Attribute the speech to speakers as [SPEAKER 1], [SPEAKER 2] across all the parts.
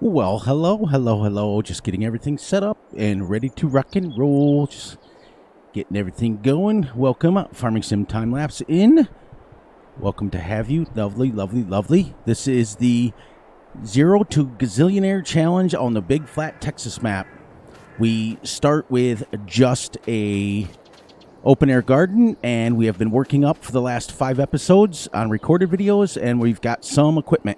[SPEAKER 1] Well, hello. Just getting everything set up and ready to rock and roll. Just getting everything going. Welcome, Farming Sim Time Lapse in. Welcome to have you. Lovely. This is the 0 to Gazillionaire challenge on the big flat Texas map. We start with just a open air garden, and we have been working up for the last 5 episodes on recorded videos, and we've got some equipment.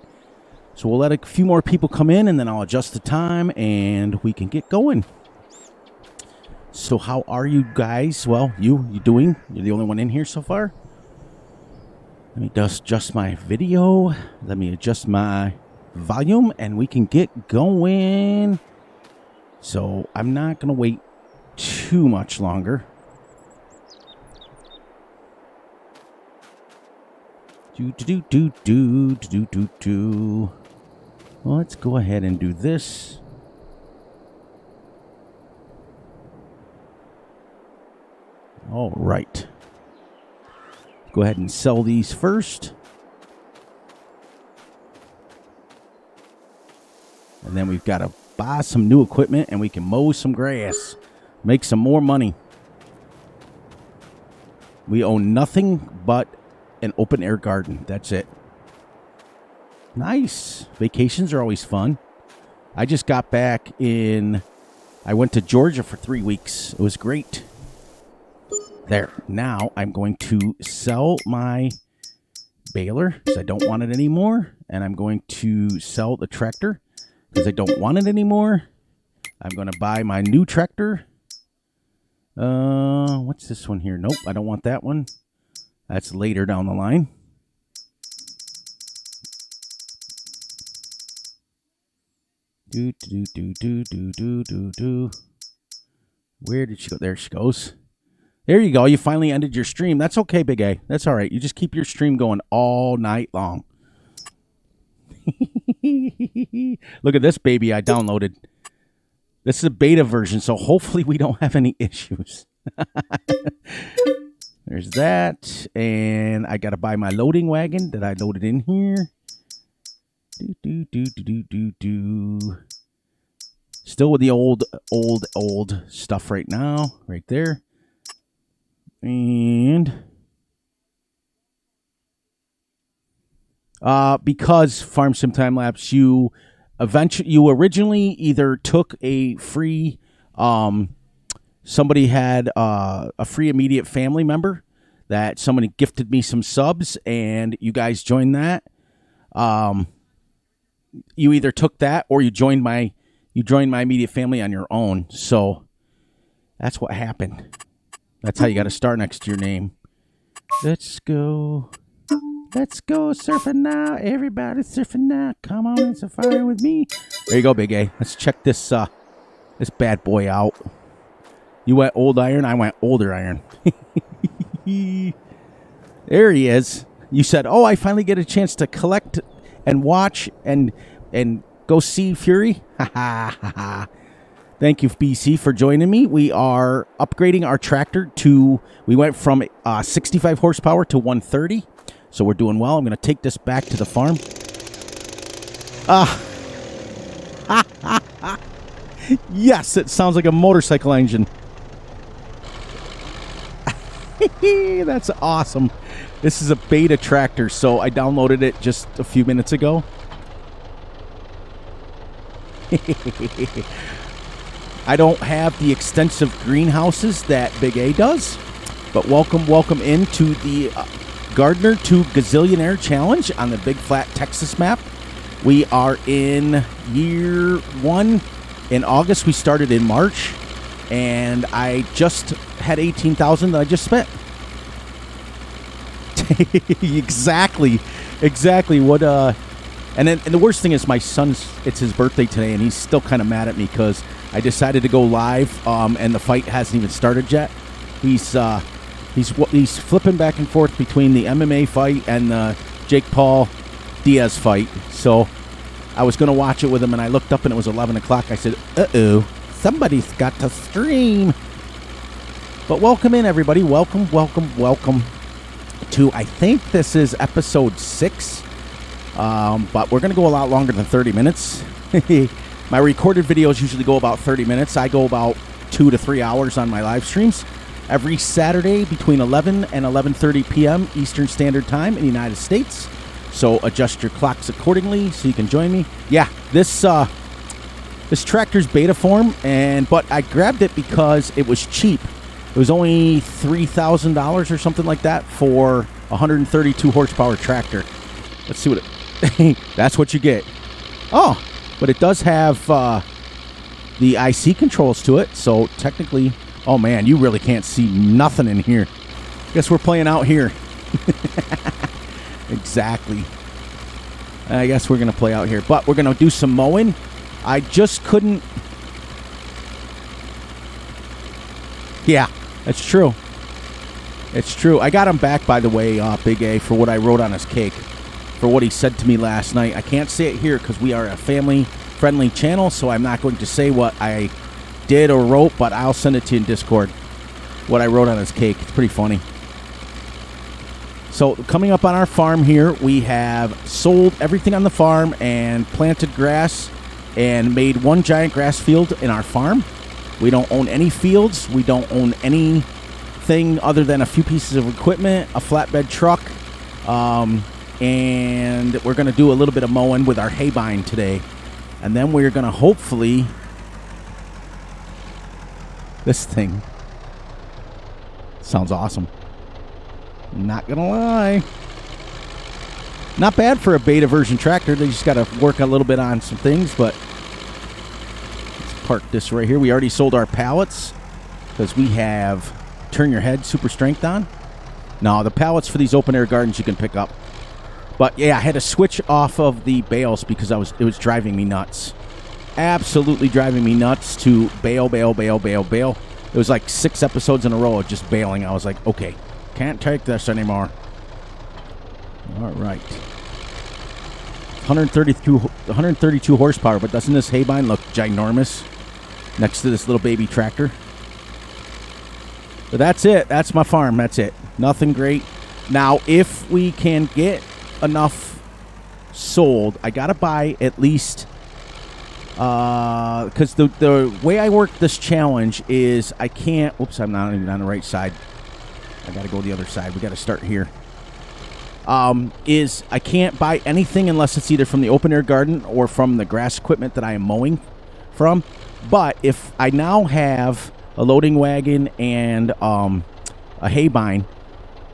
[SPEAKER 1] So we'll let a few more people come in, and then I'll adjust the time, and we can get going. So how are you guys? Well, you doing? You're the only one in here so far. Let me just adjust my video. Let me adjust my volume, and we can get going. So I'm not going to wait too much longer. Well, let's go ahead and do this. All right. Go ahead and sell these first. And then we've got to buy some new equipment, and we can mow some grass. Make some more money. We own nothing but an open air garden. That's it. Nice. Vacations are always fun. I just got back I went to Georgia for 3 weeks. It was great. There. Now I'm going to sell my baler because I don't want it anymore. And I'm going to sell the tractor because I don't want it anymore. I'm going to buy my new tractor. What's this one here? Nope, I don't want that one. That's later down the line. Where did she go? There she goes. There you go. You finally ended your stream. That's okay, Big A. That's all right. You just keep your stream going all night long. Look at this baby I downloaded. This is a beta version, so hopefully we don't have any issues. There's that. And I got to buy my loading wagon that I loaded in here. Still with the old stuff right now. Right there. And because Farm Sim Time Lapse, you originally either took a free somebody had a free immediate family member that somebody gifted me some subs, and you guys joined that. You either took that or you joined my immediate family on your own. So that's what happened. That's how you got to start next to your name. Let's go surfing now. Everybody surfing now. Come on and safari with me. There you go, Big A. Let's check this bad boy out. You went old iron. I went older iron. There he is. You said, "Oh, I finally get a chance to collect and watch and go see Fury." Ha ha ha ha. Thank you, BC, for joining me. We are upgrading our tractor we went from 65 horsepower to 130. So we're doing well. I'm going to take this back to the farm. Yes, it sounds like a motorcycle engine. That's awesome. This is a beta tractor, so I downloaded it just a few minutes ago. I don't have the extensive greenhouses that Big A does, but welcome into the Gardner to Gazillionaire challenge on the big flat Texas map. We are in year 1. In August, we started in March, and I just had 18,000 that I just spent. Exactly. What? And the worst thing is it's his birthday today, and he's still kind of mad at me because I decided to go live, and the fight hasn't even started yet. He's flipping back and forth between the MMA fight and the Jake Paul Diaz fight. So I was going to watch it with him, and I looked up, and it was 11 o'clock. I said, uh-oh, somebody's got to stream. But welcome in, everybody. Welcome to, I think this is episode 6. But we're going to go a lot longer than 30 minutes. My recorded videos usually go about 30 minutes. I go about 2 to 3 hours on my live streams every Saturday between 11 and 11:30 p.m. Eastern Standard Time in the United States. So adjust your clocks accordingly so you can join me. Yeah, this tractor's beta form, but I grabbed it because it was cheap. It was only $3,000 or something like that for a 132 horsepower tractor. Let's see what it... That's what you get. Oh, but it does have the IC controls to it, so technically... Oh, man, you really can't see nothing in here. Guess we're playing out here. Exactly. I guess we're going to play out here, but we're going to do some mowing. I just couldn't... Yeah, that's true. It's true. I got him back, by the way, Big A, for what I wrote on his cake, for what he said to me last night. I can't say it here because we are a family-friendly channel, so I'm not going to say what I did or wrote, but I'll send it to you in Discord, what I wrote on his cake. It's pretty funny. So coming up on our farm here, we have sold everything on the farm and planted grass and made one giant grass field in our farm. We don't own any fields. We don't own anything other than a few pieces of equipment, a flatbed truck, and we're going to do a little bit of mowing with our hay bind today. And then we're going to hopefully... This thing sounds awesome. Not gonna lie. Not bad for a beta version tractor. They just got to work a little bit on some things, but let's park this right here. We already sold our pallets because we have turn your head super strength on. No, the pallets for these open air gardens you can pick up. But yeah, I had to switch off of the bales because it was driving me nuts. Absolutely driving me nuts to bail. It was like 6 episodes in a row of just bailing. I was like, okay, can't take this anymore. All right. 132 horsepower, but doesn't this hay bind look ginormous next to this little baby tractor? But that's it. That's my farm. That's it. Nothing great. Now, if we can get enough sold, I got to buy at least... because the way I work this challenge is I can't... Oops, I'm not even on the right side. I got to go the other side. We got to start here. Is I can't buy anything unless it's either from the open air garden or from the grass equipment that I am mowing from. But if I now have a loading wagon and a hay bind,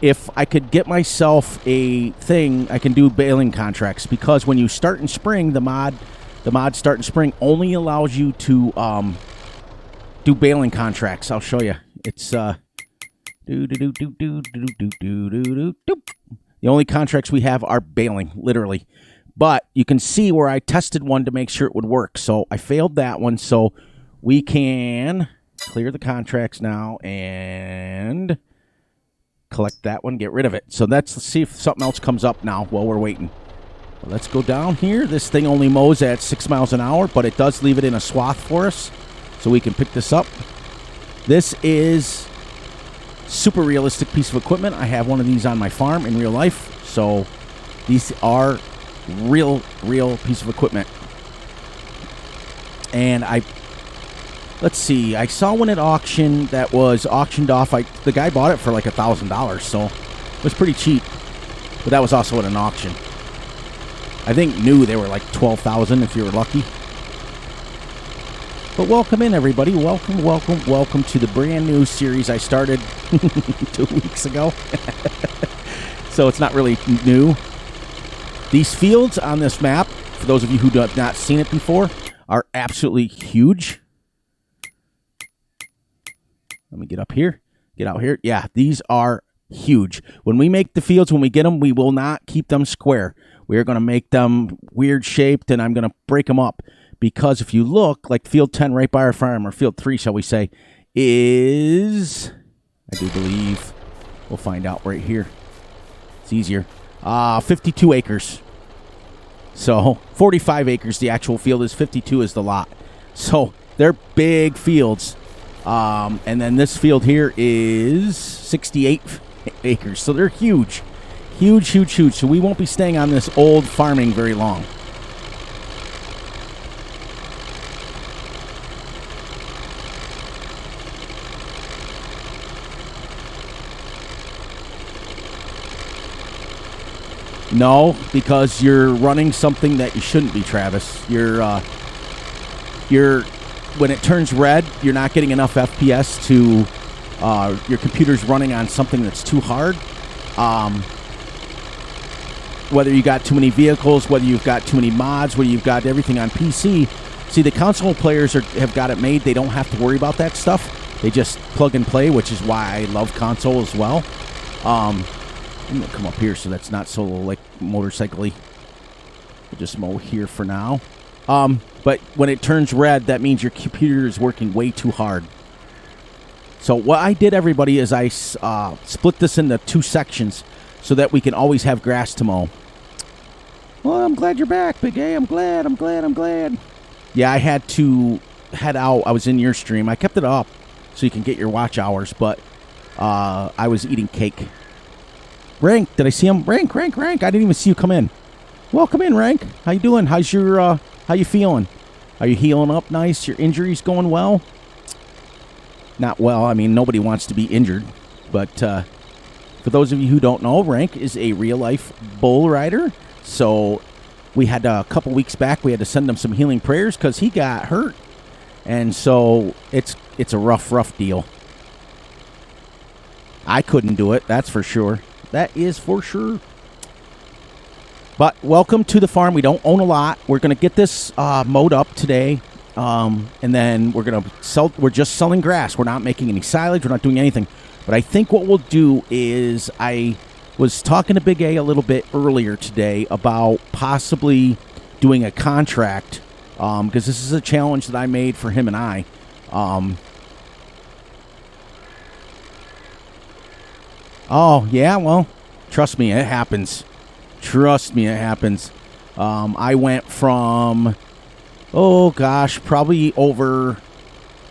[SPEAKER 1] if I could get myself a thing, I can do baling contracts, because when you start in spring, the mod start in spring only allows you to do baling contracts. I'll show you. It's the only contracts we have are baling, literally. But you can see where I tested one to make sure it would work. So I failed that one. So we can clear the contracts now and collect that one, get rid of it. So let's see if something else comes up now while we're waiting. Well, let's go down here. This thing only mows at 6 miles an hour, but it does leave it in a swath for us, so we can pick this up. This is super realistic piece of equipment. I have one of these on my farm in real life, so these are real piece of equipment. And let's see, I saw one at auction that was auctioned off. The guy bought it for like $1,000, so it was pretty cheap. But that was also at an auction. I think new they were like $12,000 if you were lucky. But welcome in, everybody. Welcome to the brand new series I started 2 weeks ago. So it's not really new. These fields on this map, for those of you who have not seen it before, are absolutely huge. Let me get up here. Get out here. Yeah, these are huge. When we make the fields, when we get them, we will not keep them square. We are going to make them weird shaped, and I'm going to break them up. Because if you look, like field 10 right by our farm, or field 3, shall we say, is, I do believe, we'll find out right here. It's easier. 52 acres. So 45 acres the actual field is, 52 is the lot. So they're big fields. And then this field here is 68 acres. So they're huge. Huge. So we won't be staying on this old farming very long. No, because you're running something that you shouldn't be, Travis. You're when it turns red, you're not getting enough FPS to your computer's running on something that's too hard. Whether you got too many vehicles, whether you've got too many mods, whether you've got everything on PC. See, the console players have got it made. They don't have to worry about that stuff. They just plug and play, which is why I love console as well. I'm going to come up here so that's not so like motorcycle-y. We'll just mow here for now. But when it turns red, that means your computer is working way too hard. So what I did, everybody, is I split this into 2 sections so that we can always have grass to mow. Well, I'm glad you're back, Big A. I'm glad. Yeah, I had to head out. I was in your stream. I kept it up so you can get your watch hours, but I was eating cake. Rank, did I see him? Rank. I didn't even see you come in. Welcome in, Rank. How you doing? How's your, how you feeling? Are you healing up nice? Your injuries going well? Not well. I mean, nobody wants to be injured. But for those of you who don't know, Rank is a real-life bull rider. So we had a couple weeks back, we had to send him some healing prayers because he got hurt. And so it's a rough deal. I couldn't do it, that's for sure. That is for sure. But welcome to the farm. We don't own a lot. We're going to get this mowed up today. And then we're going to sell. We're just selling grass. We're not making any silage. We're not doing anything. But I think what we'll do is I was talking to Big A little bit earlier today about possibly doing a contract because this is a challenge that I made for him and I. Oh, yeah, well, trust me, it happens. I went from, oh, gosh, probably over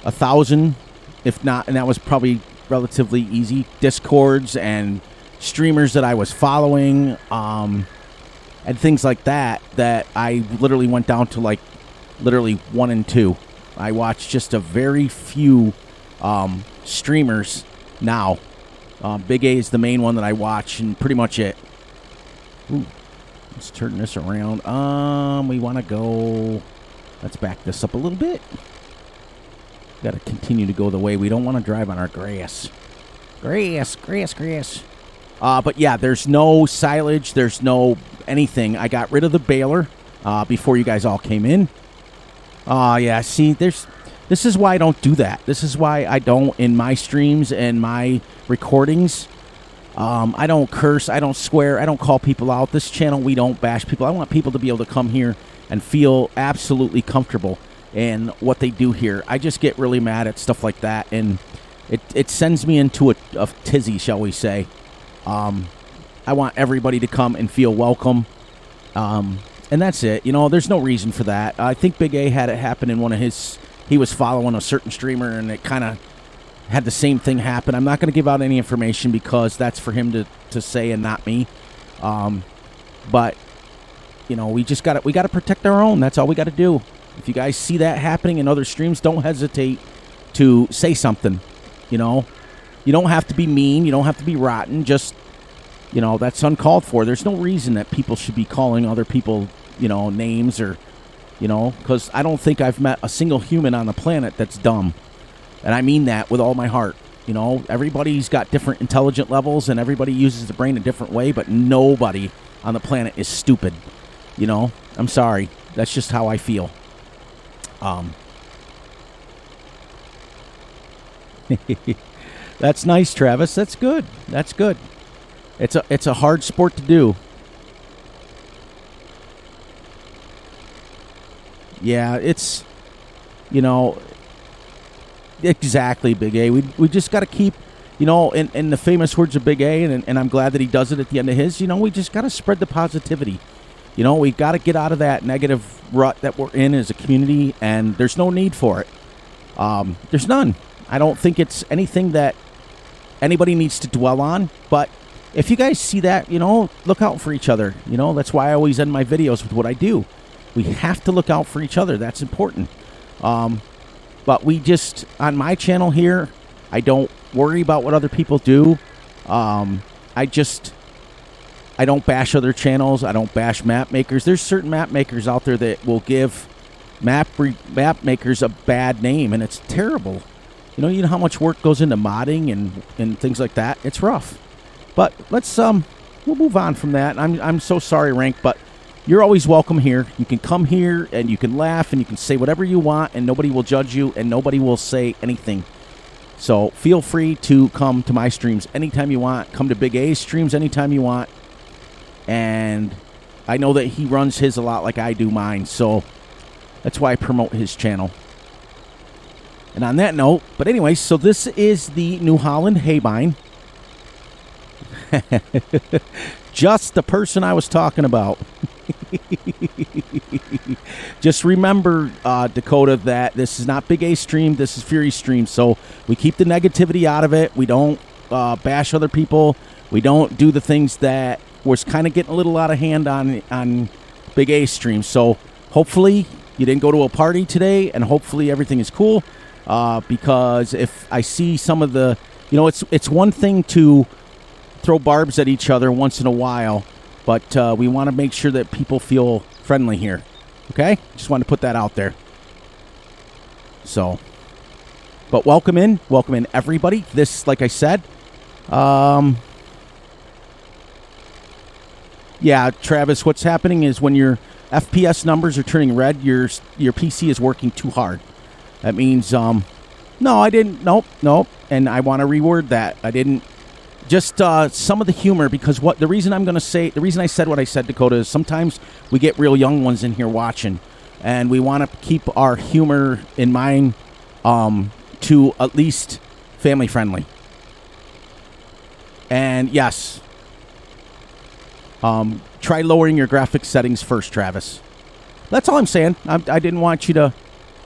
[SPEAKER 1] 1,000, if not, and that was probably relatively easy, Discords and streamers that I was following, and things like that I literally went down to, like, literally 1 and 2. I watch just a very few streamers now. Big A is the main one that I watch, and pretty much it. Ooh, let's turn this around. We want to go. Let's back this up a little bit. Got to continue to go the way. We don't want to drive on our grass. Grass. But yeah, there's no silage. There's no anything. I got rid of the baler before you guys all came in. Yeah, see, this is why I don't do that. This is why I don't, in my streams and my recordings, I don't curse, I don't swear, I don't call people out. This channel, we don't bash people. I want people to be able to come here and feel absolutely comfortable in what they do here. I just get really mad at stuff like that, and it sends me into a tizzy, shall we say. I want everybody to come and feel welcome. And that's it. You know, there's no reason for that. I think Big A had it happen in one of his... He was following a certain streamer, and it kind of had the same thing happen. I'm not going to give out any information because that's for him to say and not me. But, you know, we got to protect our own. That's all we got to do. If you guys see that happening in other streams, don't hesitate to say something. You know, you don't have to be mean. You don't have to be rotten. Just, you know, that's uncalled for. There's no reason that people should be calling other people, you know, names or, you know, because I don't think I've met a single human on the planet that's dumb. And I mean that with all my heart. You know, everybody's got different intelligent levels and everybody uses the brain a different way, but nobody on the planet is stupid. You know, I'm sorry. That's just how I feel. That's nice, Travis. That's good. That's good. It's a hard sport to do. Yeah, it's, you know, exactly, Big A. We just got to keep, you know, in the famous words of Big A, and I'm glad that he does it at the end of his, you know, we just got to spread the positivity. You know, we got to get out of that negative rut that we're in as a community, and there's no need for it. There's none. I don't think it's anything that anybody needs to dwell on, but if you guys see that, you know, look out for each other. You know, that's why I always end my videos with what I do. We have to look out for each other. That's important. But we just, on my channel here, I don't worry about what other people do. I I don't bash other channels. I don't bash map makers. There's certain map makers out there that will give map makers a bad name, and it's terrible. You know how much work goes into modding and things like that. It's rough. But let's we'll move on from that. I'm so sorry, Rank, but you're always welcome here. You can come here and you can laugh and you can say whatever you want, and nobody will judge you and nobody will say anything. So feel free to come to my streams anytime you want. Come to Big A's streams anytime you want. And I know that he runs his a lot like I do mine, so that's why I promote his channel. And on that note, but anyway, so this is the New Holland Haybine. Just the person I was talking about. Just remember, Dakota, that this is not Big A stream. This is Fury stream. So we keep the negativity out of it. We don't bash other people. We don't do the things that was kind of getting a little out of hand on Big A stream. So hopefully you didn't go to a party today, and hopefully everything is cool. Because if I see some of the, it's one thing to throw barbs at each other once in a while, but we want to make sure that people feel friendly here. Okay? Just want to put that out there. So, but welcome in everybody. This, like I said, yeah, Travis, what's happening is when your FPS numbers are turning red, your PC is working too hard. That means, no, I didn't, nope, and I want to reword that. I didn't, just some of the humor, because the reason I said what I said, Dakota, is sometimes we get real young ones in here watching, and we want to keep our humor in mind to at least family friendly. And yes, try lowering your graphics settings first, Travis. That's all I'm saying. I didn't want you to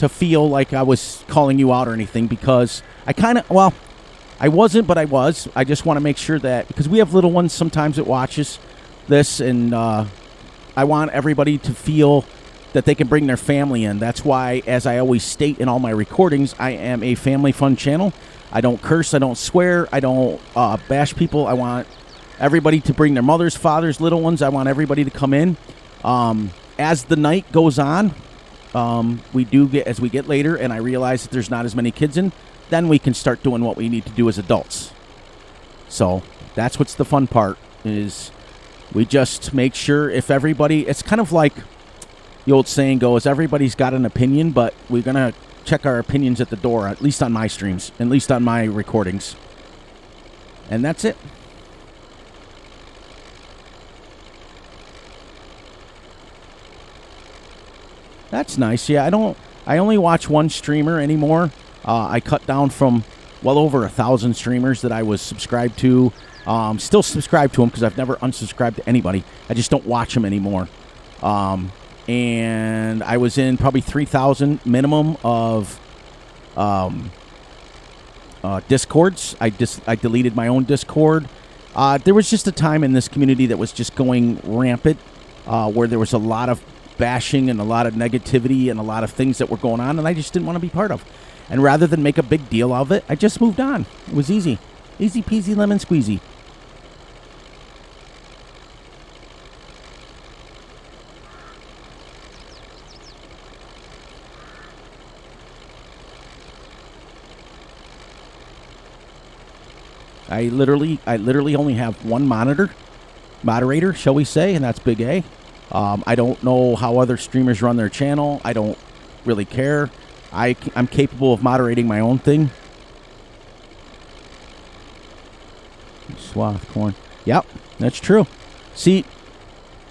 [SPEAKER 1] feel like I was calling you out or anything, because I wasn't, but I was. I just want to make sure that, because we have little ones sometimes that watches this, and I want everybody to feel that they can bring their family in. That's why, as I always state in all my recordings, I am a family fun channel. I don't curse, I don't swear, I don't bash people. I want everybody to bring their mothers, fathers, little ones. I want everybody to come in. As the night goes on, as we get later and I realize that there's not as many kids in, then we can start doing what we need to do as adults. So that's what's the fun part, is we just make sure if everybody, it's kind of like the old saying goes, everybody's got an opinion, but we're going to check our opinions at the door, at least on my streams, at least on my recordings. And that's it. That's nice. Yeah, I only watch one streamer anymore. I cut down from well over 1,000 streamers that I was subscribed to. Still subscribed to them because I've never unsubscribed to anybody. I just don't watch them anymore. And I was in probably 3,000 minimum of Discords. I deleted my own Discord. There was just a time in this community that was just going rampant, where there was a lot of bashing and a lot of negativity and a lot of things that were going on, and I just didn't want to be part of. And rather than make a big deal of it, I just moved on. It was easy. Easy peasy lemon squeezy. I literally only have one moderator, shall we say, and that's Big A. I don't know how other streamers run their channel. I don't really care. I'm capable of moderating my own thing. Swath corn. Yep, that's true. See,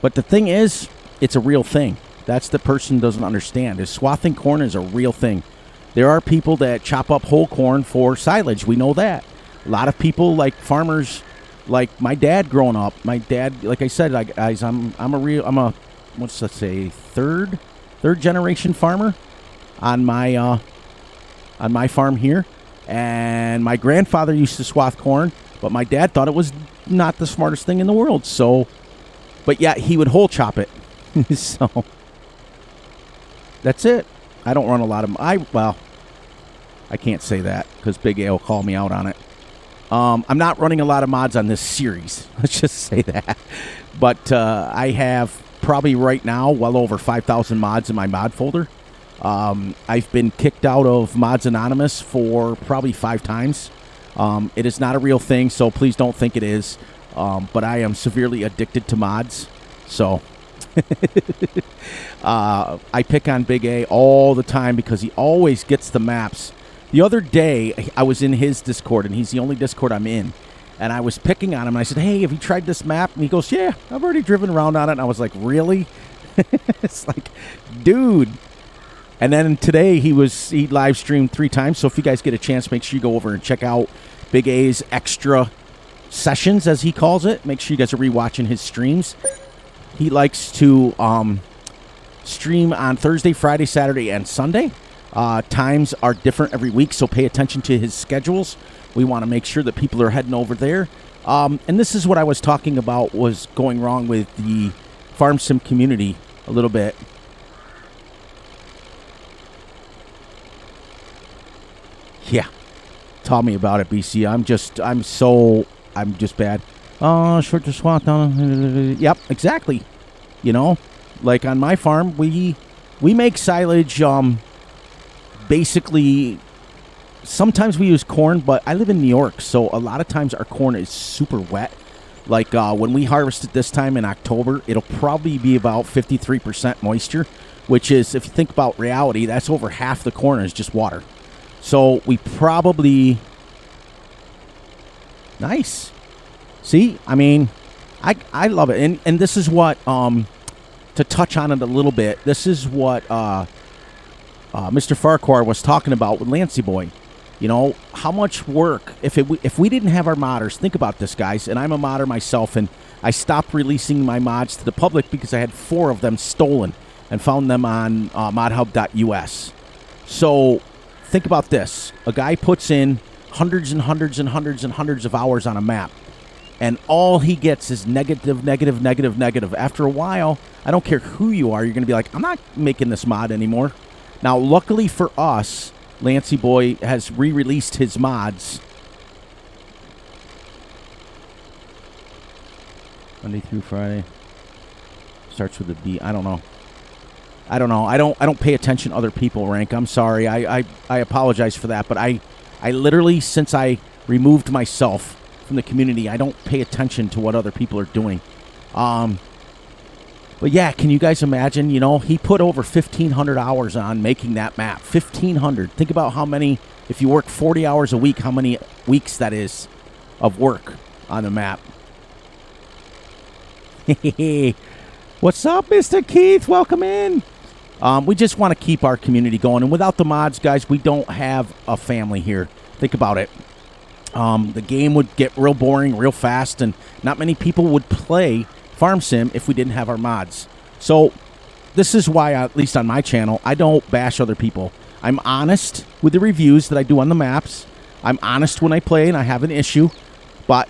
[SPEAKER 1] but the thing is, it's a real thing. That's the person doesn't understand. Is swathing corn is a real thing. There are people that chop up whole corn for silage. We know that. A lot of people, like farmers, like my dad growing up. My dad, like I said, guys, I'm a what's that say, third generation farmer on my farm here. And my grandfather used to swath corn, but my dad thought it was not the smartest thing in the world. So, but yeah, he would whole chop it. So that's it. I don't run a lot of I can't say that because Big A will call me out on it. I'm not running a lot of mods on this series. Let's just say that. But I have probably right now well over 5,000 mods in my mod folder. I've been kicked out of Mods Anonymous for probably 5 times. It is not a real thing, so please don't think it is. But I am severely addicted to mods. So I pick on Big A all the time because he always gets the maps. The other day, I was in his Discord, and he's the only Discord I'm in. And I was picking on him, and I said, hey, have you tried this map? And he goes, yeah, I've already driven around on it. And I was like, really? It's like, dude. And then today, he live streamed 3 times. So if you guys get a chance, make sure you go over and check out Big A's extra sessions, as he calls it. Make sure you guys are rewatching his streams. He likes to stream on Thursday, Friday, Saturday, and Sunday. Times are different every week, so pay attention to his schedules. We want to make sure that people are heading over there. And this is what I was talking about was going wrong with the Farm Sim community a little bit. Yeah. Tell me about it, BC. I'm just bad. Oh, short to swat down. Yep, exactly. You know, like on my farm, we make silage, basically, sometimes we use corn, but I live in New York, so a lot of times our corn is super wet. Like when we harvest it this time in October, it'll probably be about 53% moisture, which is, if you think about reality, that's over half the corn is just water. So we probably... Nice. See, I mean, I love it. And this is what, to touch on it a little bit, this is what... Mr. Farquhar was talking about with Lancy Boy. You know, how much work, if we didn't have our modders, think about this, guys, and I'm a modder myself, and I stopped releasing my mods to the public because I had 4 of them stolen and found them on modhub.us. So, think about this. A guy puts in hundreds and hundreds and hundreds and hundreds of hours on a map, and all he gets is negative, negative, negative, negative. After a while, I don't care who you are, you're going to be like, I'm not making this mod anymore. Now, luckily for us, Lancy Boy has re-released his mods. Monday through Friday. Starts with a B. I don't know. I don't pay attention to other people, Rank. I'm sorry. I apologize for that. But I literally, since I removed myself from the community, I don't pay attention to what other people are doing. But yeah, can you guys imagine, you know, he put over 1,500 hours on making that map. 1,500. Think about how many, if you work 40 hours a week, how many weeks that is of work on the map. What's up, Mr. Keith? Welcome in. We just want to keep our community going. And without the mods, guys, we don't have a family here. Think about it. The game would get real boring real fast, and not many people would play Farm Sim if we didn't have our mods. So this is why, at least on my channel, I don't bash other people. I'm honest with the reviews that I do on the maps. I'm honest when I play and I have an issue, but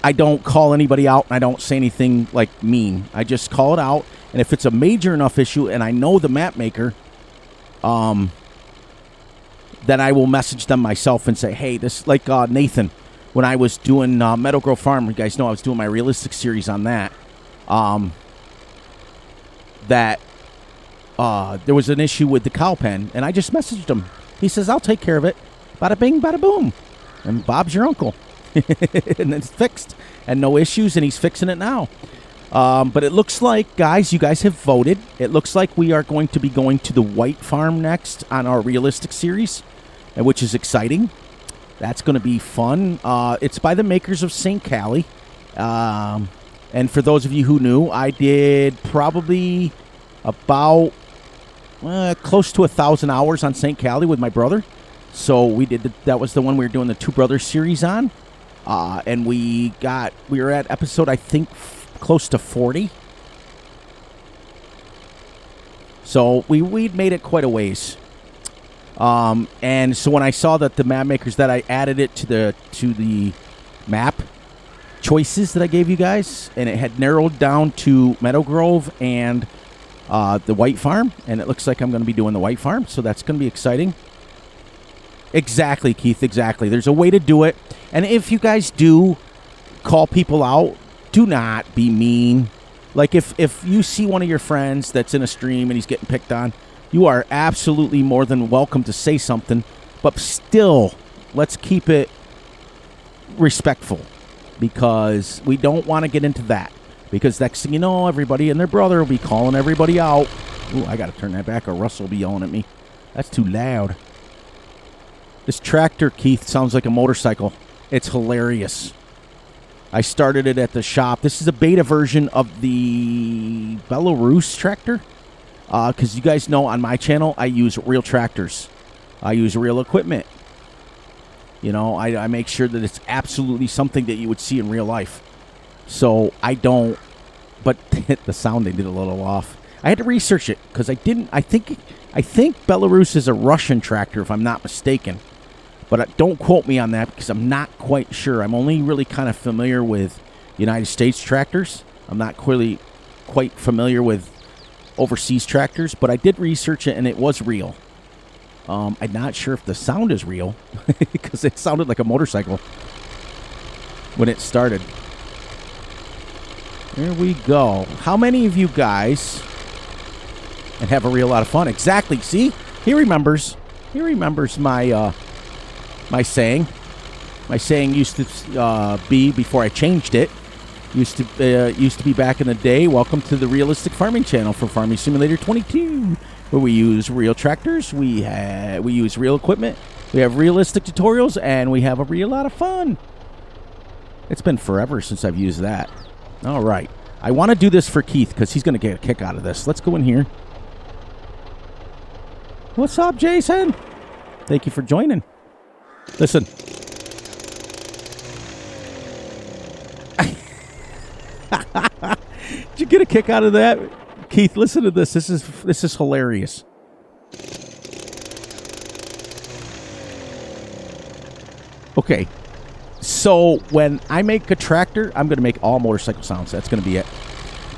[SPEAKER 1] I don't call anybody out and I don't say anything like mean. I just call it out, and if it's a major enough issue and I know the map maker, then I will message them myself and say, hey, this, like Nathan. When I was doing Meadow Grove Farm, you guys know I was doing my realistic series on that. There was an issue with the cow pen, and I just messaged him. He says, I'll take care of it. Bada bing, bada boom. And Bob's your uncle. And it's fixed. And no issues, and he's fixing it now. But it looks like, guys, you guys have voted. It looks like we are going to be going to the White Farm next on our realistic series, which is exciting. That's going to be fun. It's by the makers of St. Cali. And for those of you who knew, I did probably about close to 1,000 hours on St. Cali with my brother. So we did that was the one we were doing the Two Brothers series on. And we were at episode, I think, close to 40. So we'd made it quite a ways. And so when I saw that the map makers, that I added it to the map choices that I gave you guys, and it had narrowed down to Meadow Grove and the White Farm, and it looks like I'm going to be doing the White Farm, so that's going to be exciting. Exactly, Keith, exactly. There's a way to do it. And if you guys do call people out, do not be mean. Like if you see one of your friends that's in a stream and he's getting picked on, you are absolutely more than welcome to say something. But still, let's keep it respectful, because we don't want to get into that. Because next thing you know, everybody and their brother will be calling everybody out. Ooh, I got to turn that back or Russ will be yelling at me. That's too loud. This tractor, Keith, sounds like a motorcycle. It's hilarious. I started it at the shop. This is a beta version of the Belarus tractor. Because you guys know on my channel, I use real tractors. I use real equipment. You know, I make sure that it's absolutely something that you would see in real life. So I don't, but the sound they did a little off. I had to research it because I think Belarus is a Russian tractor if I'm not mistaken. But don't quote me on that because I'm not quite sure. I'm only really kind of familiar with United States tractors. I'm not quite familiar with overseas tractors, but I did research it and it was real. I'm not sure if the sound is real because it sounded like a motorcycle when it started. There we go. How many of you guys and have a real lot of fun? Exactly. See, he remembers. He remembers my my saying. My saying used to be, before I changed it, used to be back in the day. Welcome to the Realistic Farming Channel for Farming Simulator 22, where we use real tractors, we use real equipment, we have realistic tutorials, and we have a real lot of fun. It's been forever since I've used that. All right. I want to do this for Keith because he's going to get a kick out of this. Let's go in here. What's up, Jason? Thank you for joining. Listen. Did you get a kick out of that? Keith, listen to this. This is hilarious. Okay. So when I make a tractor, I'm going to make all motorcycle sounds. That's going to be it.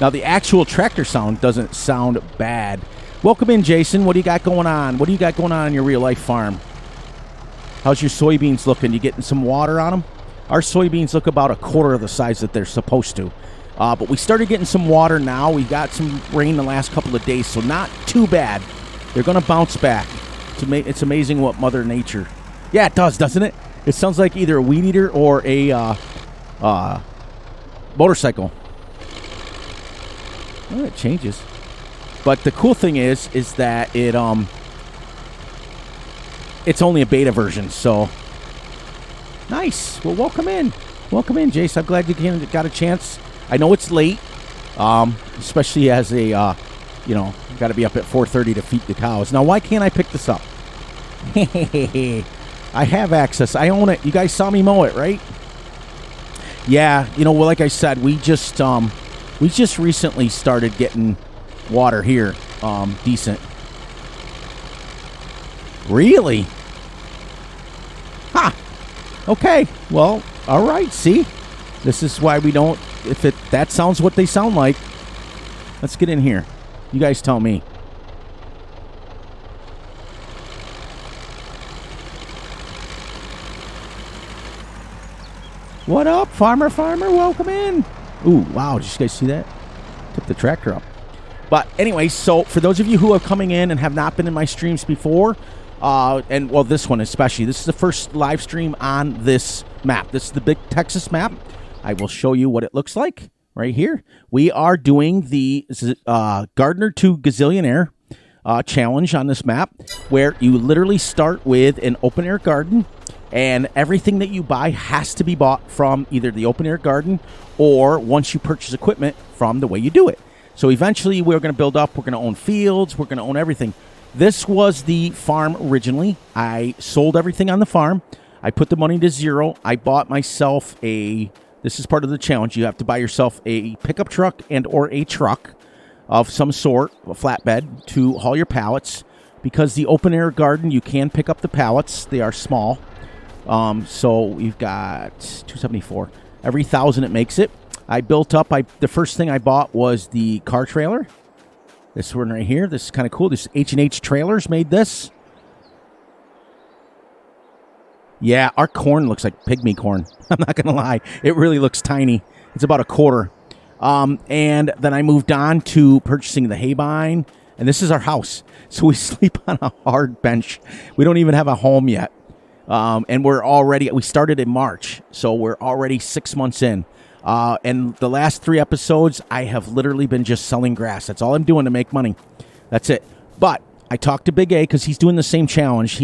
[SPEAKER 1] Now, the actual tractor sound doesn't sound bad. Welcome in, Jason. What do you got going on? What do you got going on your real-life farm? How's your soybeans looking? You getting some water on them? Our soybeans look about a quarter of the size that they're supposed to. But we started getting some water now. We got some rain the last couple of days, so not too bad. They're going to bounce back. It's amazing what Mother Nature... Yeah, it does, doesn't it? It sounds like either a weed eater or a motorcycle. Well, it changes. But the cool thing is that it's only a beta version, so nice. Well, welcome in, Jace. I'm glad you got a chance. I know it's late, especially as a got to be up at 4:30 to feed the cows. Now, why can't I pick this up? I have access. I own it. You guys saw me mow it, right? Yeah. Well, like I said, we just recently started getting water here, decent. Really? Ha! Okay. Well, all right. See, this is why we don't. That sounds what they sound like. Let's get in here. You guys tell me. What up, farmer? Welcome in. Ooh, wow. Did you guys see that? Took the tractor up. But anyway, so for those of you who are coming in and have not been in my streams before, and well, this one especially, this is the first live stream on this map. This is the big Texas map. I will show you what it looks like right here. We are doing the Gardner to Gazillionaire challenge on this map, where you literally start with an open-air garden, and everything that you buy has to be bought from either the open-air garden or, once you purchase equipment, from the way you do it. So eventually we're going to build up. We're going to own fields. We're going to own everything. This was the farm originally. I sold everything on the farm. I put the money to zero. I bought myself this is part of the challenge. You have to buy yourself a pickup truck and or a truck of some sort, a flatbed, to haul your pallets. Because the open-air garden, you can pick up the pallets. They are small. So we've got 274. Every 1,000 it makes it. I built up. The first thing I bought was the car trailer. This one right here. This is kind of cool. This H&H Trailers made this. Yeah, our corn looks like pygmy corn. I'm not going to lie. It really looks tiny. It's about a quarter. And then I moved on to purchasing the haybine. And this is our house. So we sleep on a hard bench. We don't even have a home yet. And we started in March. So we're already 6 months in. And the last 3 episodes, I have literally been just selling grass. That's all I'm doing to make money. That's it. But I talked to Big A because he's doing the same challenge.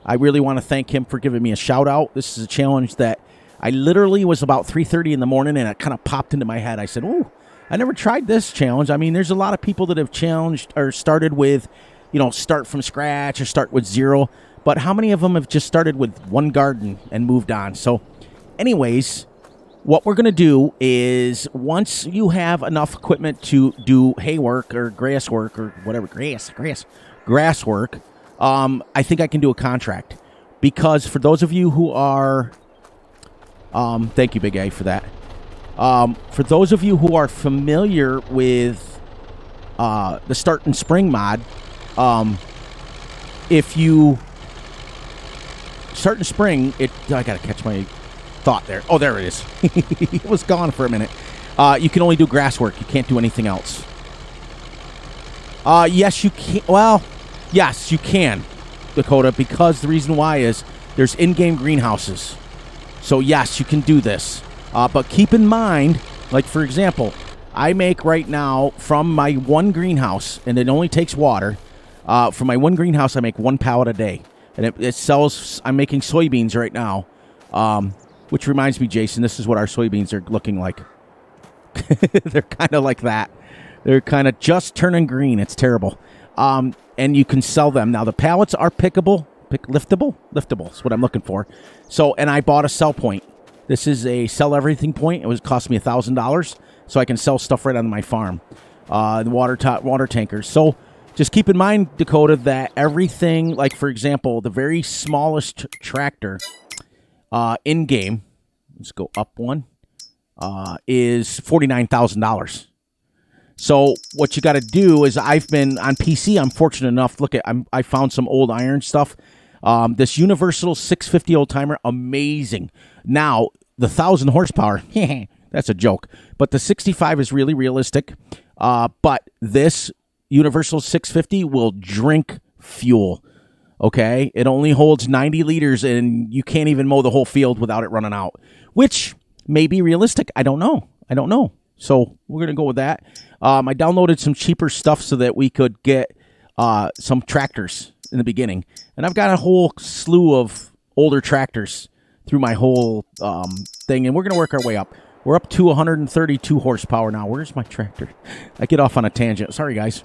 [SPEAKER 1] I really want to thank him for giving me a shout out. This is a challenge that I literally was about 3:30 in the morning and it kind of popped into my head. I said, "Oh, I never tried this challenge." I mean, there's a lot of people that have challenged or started with, start from scratch or start with 0. But how many of them have just started with 1 garden and moved on? So anyways, what we're going to do is once you have enough equipment to do hay work or grass work or whatever, grass work, I think I can do a contract. Because for those of you who are, thank you, Big A, for that. For those of you who are familiar with the Start and Spring mod, if you start in spring, I got to catch my thought there. Oh, there it is. It was gone for a minute. You can only do grass work. You can't do anything else. Yes, you can. Well, yes, you can, Dakota, because the reason why is there's in-game greenhouses. So, yes, you can do this. But keep in mind, like, for example, I make right now from my 1 greenhouse, and it only takes water. From my 1 greenhouse, I make 1 pallet a day. And it sells, I'm making soybeans right now. Which reminds me, Jason, this is what our soybeans are looking like. They're kind of like that. They're kind of just turning green. It's terrible. And you can sell them. Now, the pallets are pickable. Liftable? Liftable is what I'm looking for. So, and I bought a sell point. This is a sell everything point. It was cost me $1,000. So I can sell stuff right on my farm. The water tankers. So just keep in mind, Dakota, that everything, like, for example, the very smallest tractor in game, let's go up one, is $49,000. So what you got to do is, I've been on PC. I'm fortunate enough. Look at, I found some old iron stuff. This Universal 650 old timer, amazing. Now the 1,000 horsepower, that's a joke. But the 65 is really realistic. But this Universal 650 will drink fuel. Okay, it only holds 90 liters, and you can't even mow the whole field without it running out, which may be realistic. I don't know. So we're going to go with that. I downloaded some cheaper stuff so that we could get some tractors in the beginning. And I've got a whole slew of older tractors through my whole thing, and we're going to work our way up. We're up to 132 horsepower now. Where's my tractor? I get off on a tangent. Sorry, guys.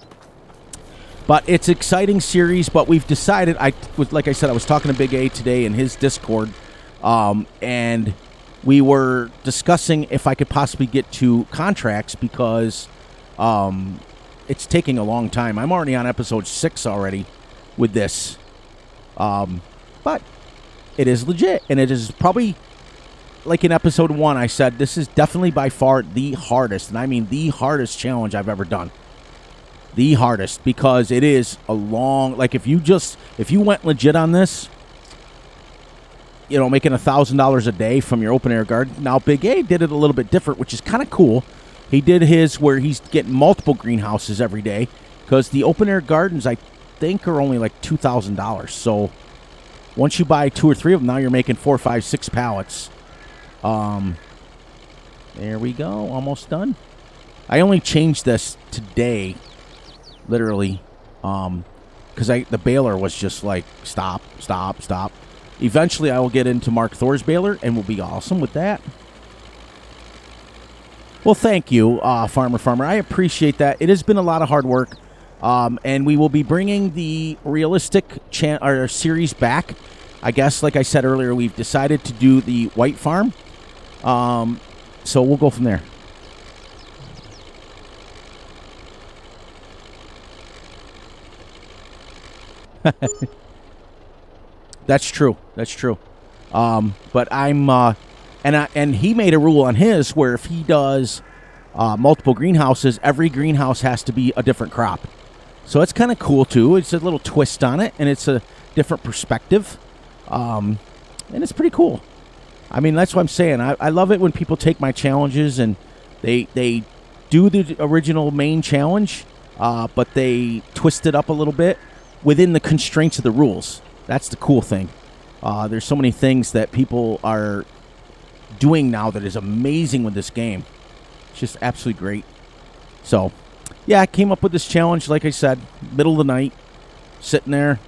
[SPEAKER 1] But it's an exciting series, but we've decided, like I said, I was talking to Big A today in his Discord, and we were discussing if I could possibly get to contracts because it's taking a long time. I'm already on episode 6 already with this. But it is legit, and it is probably, like in episode 1, I said, this is definitely by far the hardest, and I mean the hardest challenge I've ever done. The hardest, because it is a long, like if you went legit on this, making $1,000 a day from your open air garden. Now, Big A did it a little bit different, which is kind of cool. He did his where he's getting multiple greenhouses every day, because the open air gardens, I think, are only like $2,000. So once you buy 2 or 3 of them, now you're making 4, 5, 6 pallets. There we go, almost done. I only changed this today, literally, because the baler was just like stop. Eventually, I will get into Mark Thor's baler, and we'll be awesome with that. Well, thank you, Farmer. I appreciate that. It has been a lot of hard work, and we will be bringing the realistic series back. I guess, like I said earlier, we've decided to do the White Farm, so we'll go from there. That's true. But I'm, and he made a rule on his where if he does multiple greenhouses, every greenhouse has to be a different crop. So it's kind of cool too. It's a little twist on it, and it's a different perspective. And it's pretty cool. I mean, that's what I'm saying. I love it when people take my challenges and they do the original main challenge, but they twist it up a little bit within the constraints of the rules. That's the cool thing. There's so many things that people are doing now that is amazing with this game. It's just absolutely great. So, yeah, I came up with this challenge, like I said, middle of the night, sitting there.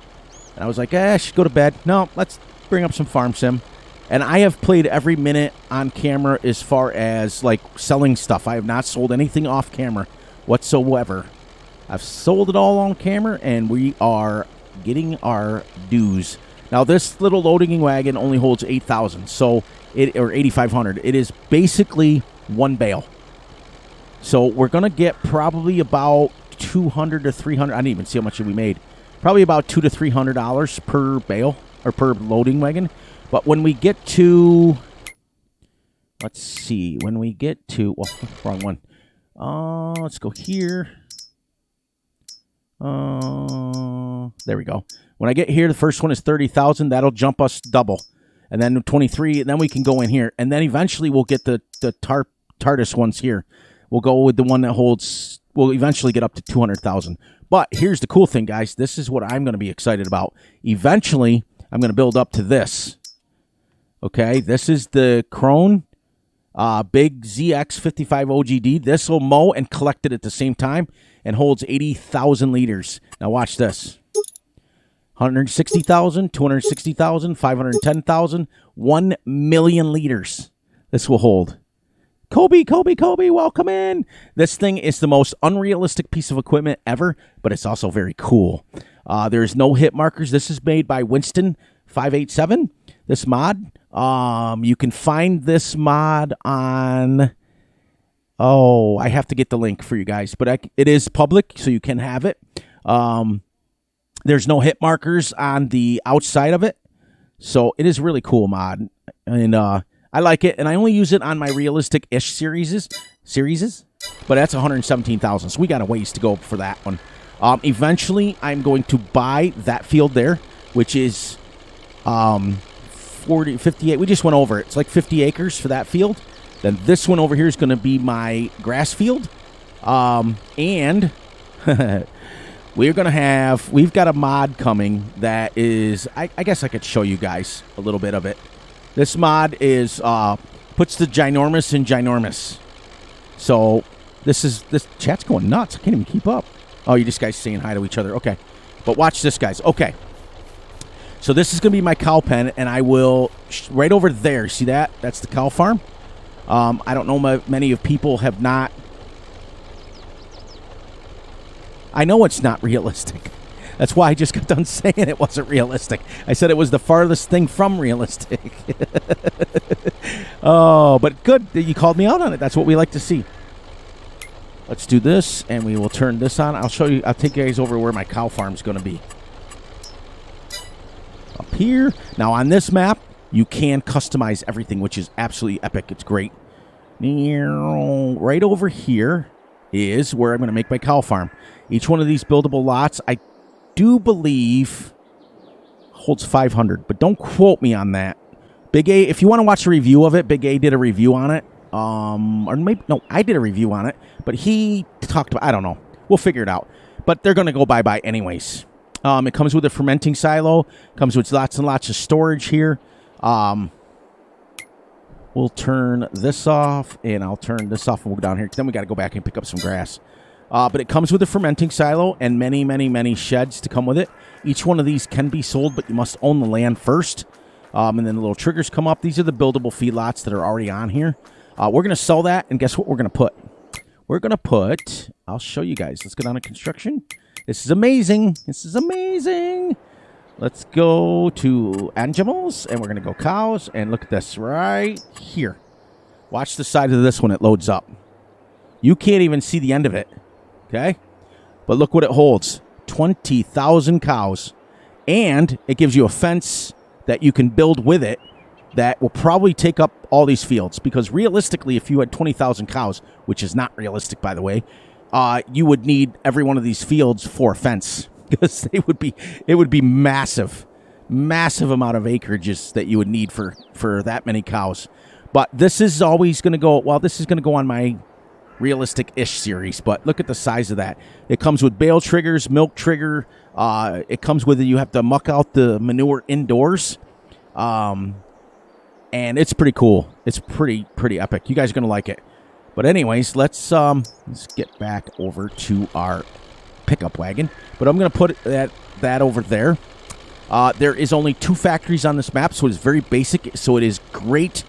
[SPEAKER 1] And I was like, I should go to bed. No, let's bring up some Farm Sim. And I have played every minute on camera as far as, like, selling stuff. I have not sold anything off camera whatsoever. I've sold it all on camera, and we are getting our dues. Now, this little loading wagon only holds 8,000, or 8,500. It is basically one bale. So we're going to get probably about 200 to 300. I didn't even see how much we made. Probably about $200 to $300 per bale, or per loading wagon. But when we get to, let's see, when we get to, well, wrong one. Let's go here. There we go. When I get here, the first one is 30,000. That'll jump us double. And then 23, and then we can go in here. And then eventually we'll get the TARDIS ones here. We'll go with the one that holds, we'll eventually get up to 200,000. But here's the cool thing, guys. This is what I'm going to be excited about. Eventually, I'm going to build up to this. Okay, this is the Krone Big ZX55 OGD. This will mow and collect it at the same time and holds 80,000 liters. Now watch this. 160,000, 260,000, 510,000, 1 million liters this will hold. Kobe, welcome in. This thing is the most unrealistic piece of equipment ever, but it's also very cool. There's no hit markers. This is made by Winston587, this mod. You can find this mod on, I have to get the link for you guys, but it is public, so you can have it. There's no hit markers on the outside of it, so it is a really cool mod, and I like it, and I only use it on my realistic-ish series, but that's 117,000, so we got a ways to go for that one. Eventually, I'm going to buy that field there, which is 58. We just went over it. It's like 50 acres for that field. Then this one over here is going to be my grass field, and we've got a mod coming that is, I guess I could show you guys a little bit of it. This mod is puts the ginormous in ginormous. So this chat's going nuts. I can't even keep up. Oh, you just guys saying hi to each other. Okay. But watch this, guys. Okay. So this is going to be my cow pen, and I will, right over there, see that? That's the cow farm. I don't know many of people have not. I know it's not realistic. That's why I just got done saying it wasn't realistic. I said it was the farthest thing from realistic. Oh, but good that you called me out on it. That's what we like to see. Let's do this, and we will turn this on. I'll show you. I'll take you guys over where my cow farm's going to be. Up here. Now, on this map, you can customize everything, which is absolutely epic. It's great. Right over here is where I'm going to make my cow farm. Each one of these buildable lots, I do believe holds 500, but don't quote me on that. Big A, if you want to watch a review of it, Big A did a review on it. Or maybe, no, I did a review on it, but he talked about, I don't know. We'll figure it out. But they're going to go bye-bye anyways. It comes with a fermenting silo. Comes with lots and lots of storage here. We'll turn this off, and I'll turn this off, and we'll go down here. Then we got to go back and pick up some grass. But it comes with a fermenting silo and many, many, many sheds to come with it. Each one of these can be sold, but you must own the land first. And then the little triggers come up. These are the buildable feedlots that are already on here. We're going to sell that, and guess what we're going to put? We're going to put, I'll show you guys. Let's go down to construction. This is amazing. This is amazing. Let's go to animals, and we're going to go cows, and look at this right here. Watch the side of this when it loads up. You can't even see the end of it, okay? But look what it holds. 20,000 cows. And it gives you a fence that you can build with it that will probably take up all these fields. Because realistically, if you had 20,000 cows, which is not realistic, by the way, you would need every one of these fields for a fence. Because it would be massive. massive amount of acreages that you would need for that many cows. But this is always going to go, well, this is going to go on my realistic-ish series, but look at the size of that. It comes with bale triggers, milk trigger. It comes with, you have to muck out the manure indoors. And it's pretty cool. It's pretty epic. You guys are going to like it. But anyways, let's get back over to our pickup wagon. But I'm going to put that over there. There is only 2 factories on this map, so it's very basic. So it is great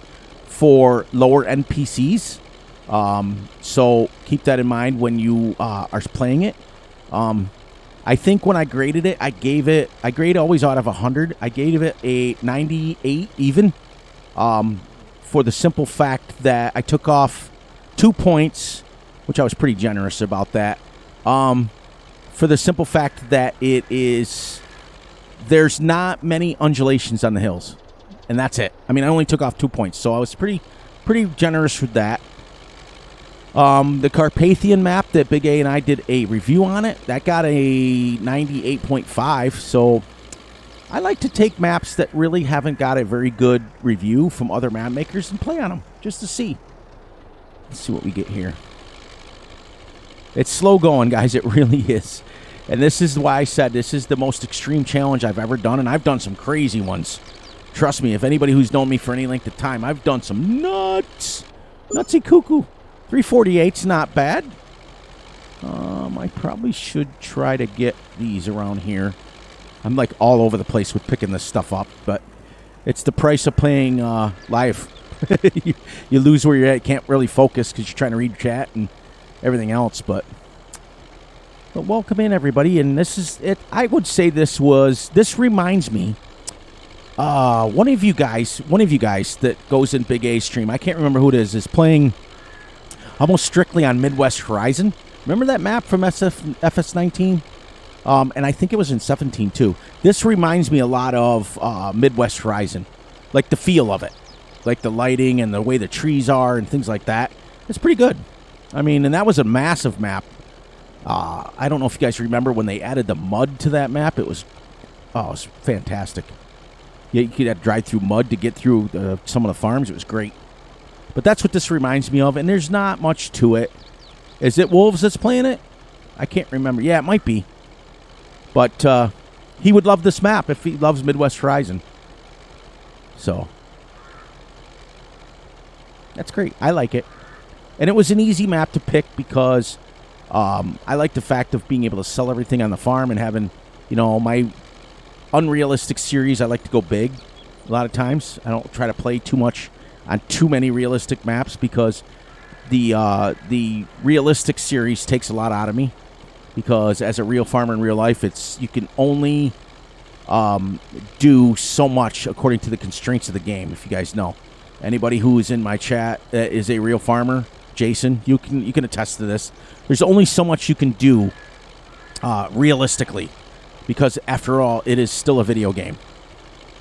[SPEAKER 1] for lower end PCs. So keep that in mind when you are playing it. I think when I graded it, I grade always out of 100. I gave it a 98 even. For the simple fact that I took off 2 points, which I was pretty generous about that. For the simple fact that there's not many undulations on the hills, and that's it. I mean, I only took off 2 points, so I was pretty generous with that. The Carpathian map that Big A and I did a review on it, that got a 98.5, so I like to take maps that really haven't got a very good review from other map makers and play on them, just to see. Let's see what we get here. It's slow going, guys, it really is. And this is why I said this is the most extreme challenge I've ever done, and I've done some crazy ones. Trust me, if anybody who's known me for any length of time, I've done some nutsy cuckoo. 348's not bad. I probably should try to get these around here. I'm like all over the place with picking this stuff up, but it's the price of playing live. you lose where you're at. You can't really focus because you're trying to read chat and everything else, but welcome in, everybody. And this is it. I would say this reminds me, one of you guys that goes in Big A's stream, I can't remember who it is playing almost strictly on Midwest Horizon. Remember that map from FS19? And I think it was in 17 too. This reminds me a lot of Midwest Horizon, like the feel of it, like the lighting and the way the trees are and things like that. It's pretty good. I mean, and that was a massive map. I don't know if you guys remember when they added the mud to that map. It was fantastic. Yeah, you could drive through mud to get through some of the farms. It was great. But that's what this reminds me of, and there's not much to it. Is it Wolves that's playing it? I can't remember. Yeah, it might be. But he would love this map if he loves Midwest Horizon. So that's great. I like it. And it was an easy map to pick because I like the fact of being able to sell everything on the farm and having, my unrealistic series. I like to go big a lot of times. I don't try to play too much on too many realistic maps because the realistic series takes a lot out of me. Because as a real farmer in real life, you can only do so much according to the constraints of the game. If you guys know, anybody who is in my chat is a real farmer. Jason, you can attest to this. There's only so much you can do realistically, because after all, it is still a video game.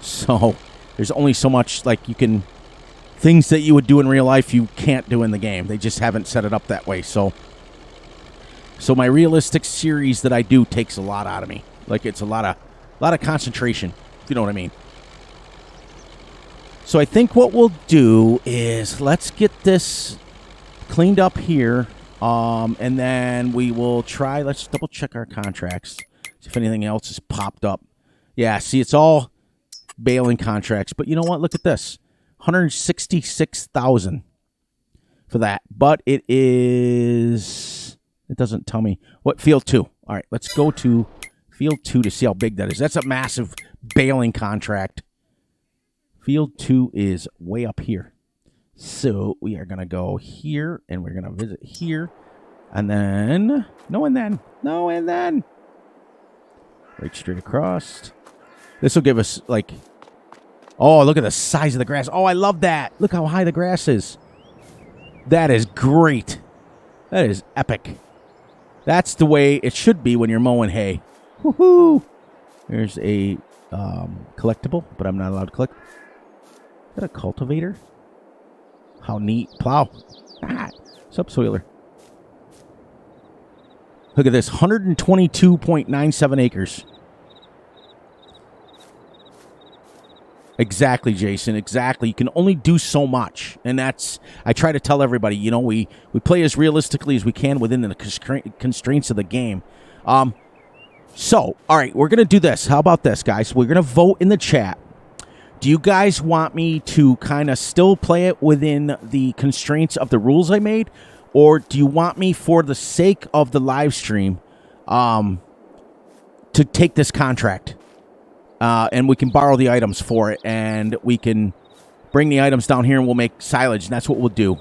[SPEAKER 1] So there's only so much things that you would do in real life you can't do in the game. They just haven't set it up that way. So my realistic series that I do takes a lot out of me. Like it's a lot of concentration, if you know what I mean. So I think what we'll do is let's get this cleaned up here, and then we will try. Let's double check our contracts, see if anything else has popped up. Yeah, see, it's all baling contracts. But you know what? Look at this, 166,000 for that. But it is. It doesn't tell me what field 2. All right, let's go to field 2 to see how big that is. That's a massive baling contract. Field 2 is way up here. So we are going to go here, and we're going to visit here. And then, no and then. Right straight across. This will give us, oh, look at the size of the grass. Oh, I love that. Look how high the grass is. That is great. That is epic. That's the way it should be when you're mowing hay. Woohoo! There's a collectible, but I'm not allowed to collect. Is that a cultivator? How neat. Plow. Subsoiler. Look at this. 122.97 acres. Exactly, Jason. Exactly. You can only do so much, and that's I try to tell everybody. You know, we play as realistically as we can within the constraints of the game. So, all right, we're gonna do this. How about this, guys? We're gonna vote in the chat. Do you guys want me to kind of still play it within the constraints of the rules I made, or do you want me, for the sake of the live stream, to take this contract? And we can borrow the items for it, and we can bring the items down here, and we'll make silage, and that's what we'll do.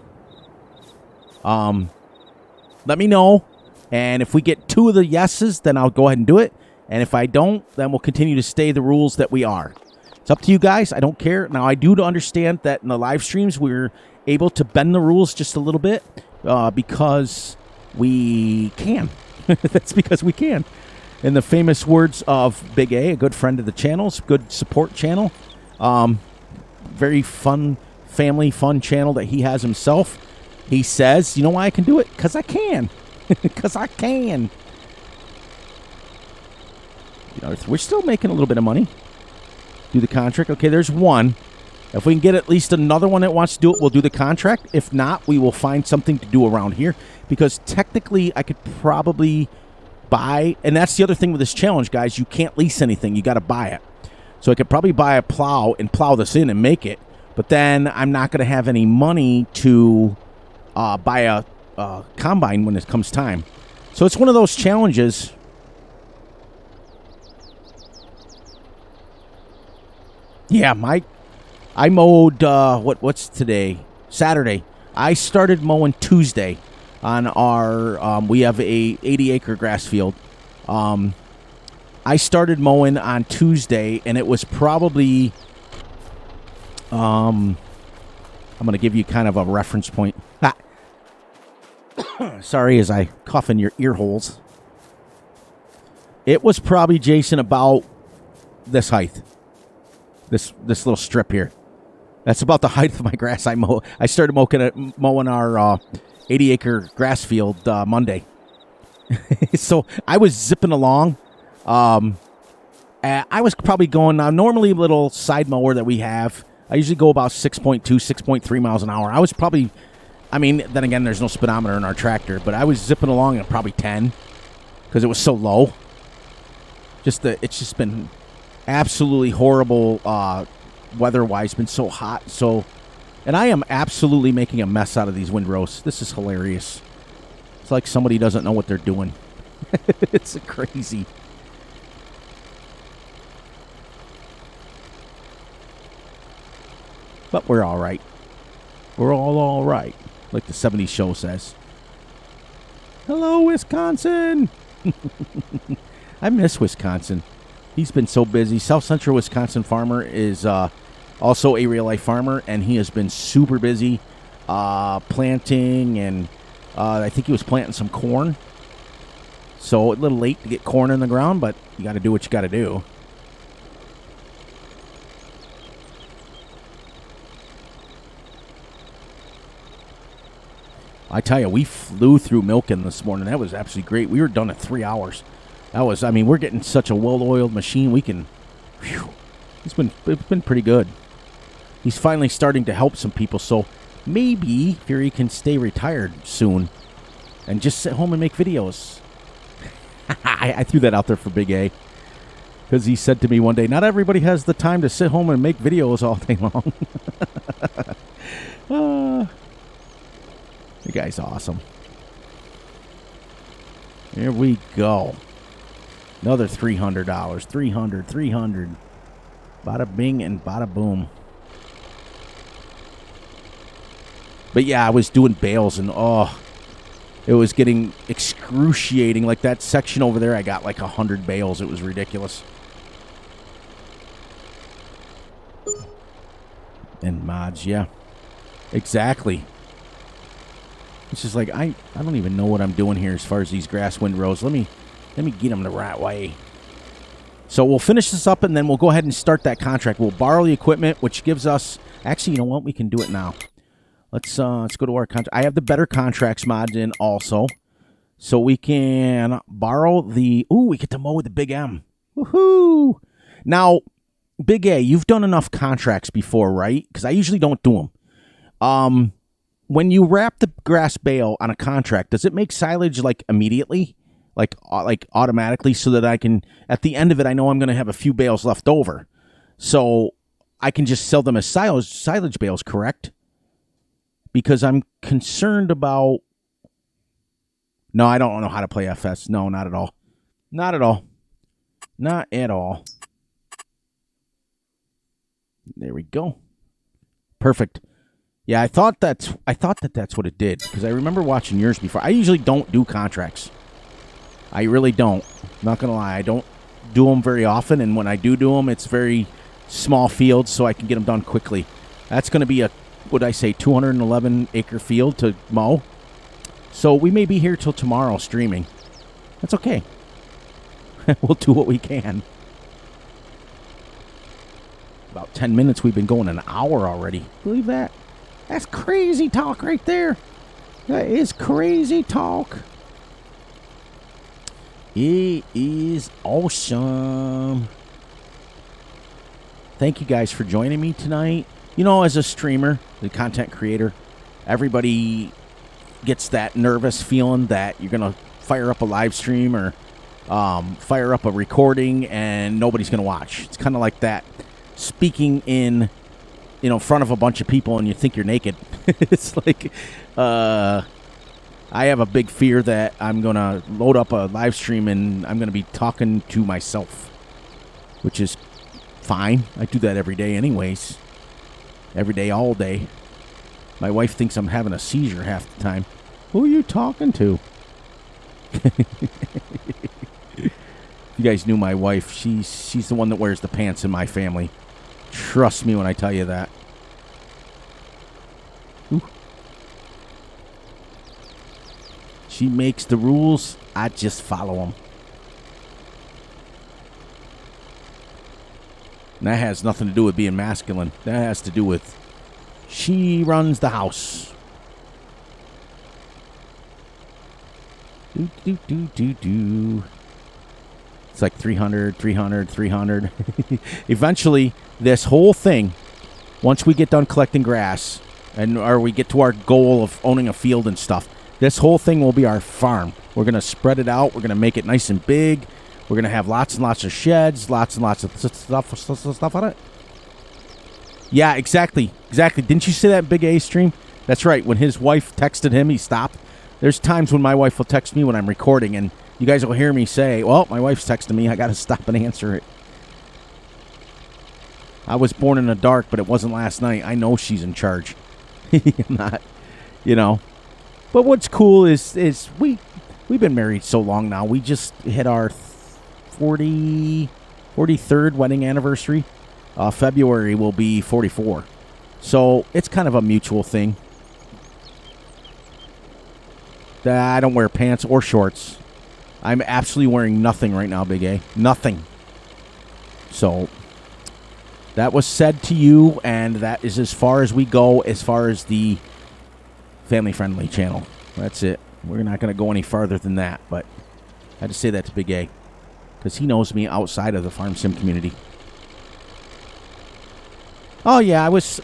[SPEAKER 1] Let me know, and if we get 2 of the yeses, then I'll go ahead and do it, and if I don't, then we'll continue to stay the rules that we are. It's up to you guys. I don't care. Now, I do understand that in the live streams, we're able to bend the rules just a little bit because we can. That's because we can. In the famous words of Big A good friend of the channel's, good support channel, very fun, family fun channel that he has himself. He says, you know why I can do it? Because I can. Because I can. You know, we're still making a little bit of money. Do the contract. Okay, there's one. If we can get at least another one that wants to do it, we'll do the contract. If not, we will find something to do around here. Because technically, I could probably buy, and that's the other thing with this challenge, guys. You can't lease anything. You got to buy it. So I could probably buy a plow and plow this in and make it. But then I'm not going to have any money to buy a combine when it comes time. So it's one of those challenges. Yeah, I mowed, what's today? Saturday. I started mowing Tuesday on our, we have a 80-acre grass field. I started mowing on Tuesday, and it was probably, I'm going to give you kind of a reference point. Sorry as I cough in your ear holes. It was probably, Jason, about this height. This little strip here. That's about the height of my grass I mow. I started mowing our 80-acre grass field Monday. So I was zipping along. I was probably going, normally a little side mower that we have, I usually go about 6.2, 6.3 miles an hour. I was probably, then again, there's no speedometer in our tractor, but I was zipping along at probably 10 because it was so low. It's just been absolutely horrible weather-wise. Been so hot. And I am absolutely making a mess out of these windrows. This is hilarious. It's like somebody doesn't know what they're doing. It's crazy. But we're all right. We're all right, like the 70s show says. Hello, Wisconsin. I miss Wisconsin. He's been so busy. South Central Wisconsin farmer is also a real-life farmer, and he has been super busy planting, and I think he was planting some corn. So a little late to get corn in the ground, but you got to do what you got to do. I tell you, we flew through Milken this morning. That was absolutely great. We were done at 3 hours. That was, we're getting such a well-oiled machine. We can, it's been pretty good. He's finally starting to help some people. So maybe Fury can stay retired soon and just sit home and make videos. I threw that out there for Big A because he said to me one day, not everybody has the time to sit home and make videos all day long. The guy's awesome. Here we go. Another $300. 300. Bada bing and bada boom. But yeah, I was doing bales and it was getting excruciating. Like that section over there, I got like 100 bales. It was ridiculous. And mods, yeah. Exactly. It's just like, I don't even know what I'm doing here as far as these grass windrows. Let me get them the right way. So we'll finish this up, and then we'll go ahead and start that contract. We'll borrow the equipment, which gives us... Actually, you know what? We can do it now. Let's go to our contract. I have the better contracts mod in also. So we can borrow the... Ooh, we get to mow with the Big M. Woohoo! Now, Big A, you've done enough contracts before, right? Because I usually don't do them. When you wrap the grass bale on a contract, does it make silage like immediately, like automatically, so that I can, at the end of it, I know I'm going to have a few bales left over, so I can just sell them as silage bales, correct? Because I'm concerned about. No, I don't know how to play FS. No, not at all. Not at all. Not at all. There we go. Perfect. Yeah, I thought that's what it did, because I remember watching yours before. I usually don't do contracts. I really don't. Not gonna lie, I don't do them very often, and when I do them, it's very small fields, so I can get them done quickly. That's gonna be a, what'd I say, 211 acre field to mow. So we may be here till tomorrow streaming. That's okay. We'll do what we can. About 10 minutes. We've been going an hour already. Believe that? That's crazy talk right there. That is crazy talk. It is awesome. Thank you guys for joining me tonight. You know, as a streamer, the content creator, everybody gets that nervous feeling that you're going to fire up a live stream or fire up a recording and nobody's going to watch. It's kind of like that. Speaking in, front of a bunch of people and you think you're naked. It's like, I have a big fear that I'm going to load up a live stream and I'm going to be talking to myself, which is fine. I do that every day anyways. Every day, all day. My wife thinks I'm having a seizure half the time. Who are you talking to? You guys knew my wife. She's the one that wears the pants in my family. Trust me when I tell you that. Ooh. She makes the rules. I just follow them. And that has nothing to do with being masculine. That has to do with she runs the house. Do. It's like 300. Eventually, this whole thing, once we get done collecting grass, or we get to our goal of owning a field and stuff, this whole thing will be our farm. We're going to spread it out. We're going to make it nice and big. We're going to have lots and lots of sheds, lots and lots of stuff on it. Yeah, exactly. Didn't you say that in Big A stream? That's right. When his wife texted him, he stopped. There's times when my wife will text me when I'm recording, and you guys will hear me say, well, my wife's texting me. I got to stop and answer it. I was born in the dark, but it wasn't last night. I know she's in charge. I'm not, But what's cool is we've been married so long now. We just hit our 43rd wedding anniversary. February will be 44. So it's kind of a mutual thing. I don't wear pants or shorts. I'm absolutely wearing nothing right now, Big A. Nothing. So that was said to you, and that is as far as we go as far as the family-friendly channel. That's it. We're not going to go any farther than that, but I had to say that to Big A because he knows me outside of the farm sim community. Oh yeah, I was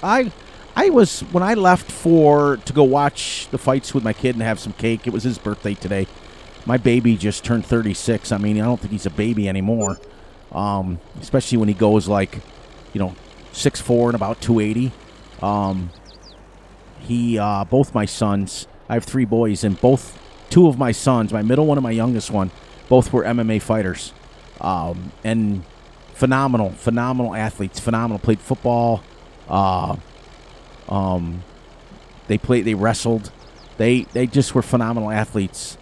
[SPEAKER 1] when I left to go watch the fights with my kid and have some cake. It was his birthday today. My baby just turned 36. I mean, I don't think he's a baby anymore. Especially when he goes like, 6'4" and about 280. Both my sons, I have 3 boys, and two of my sons, my middle one and my youngest one, both were MMA fighters. And phenomenal athletes, played football. They wrestled. They just were phenomenal athletes.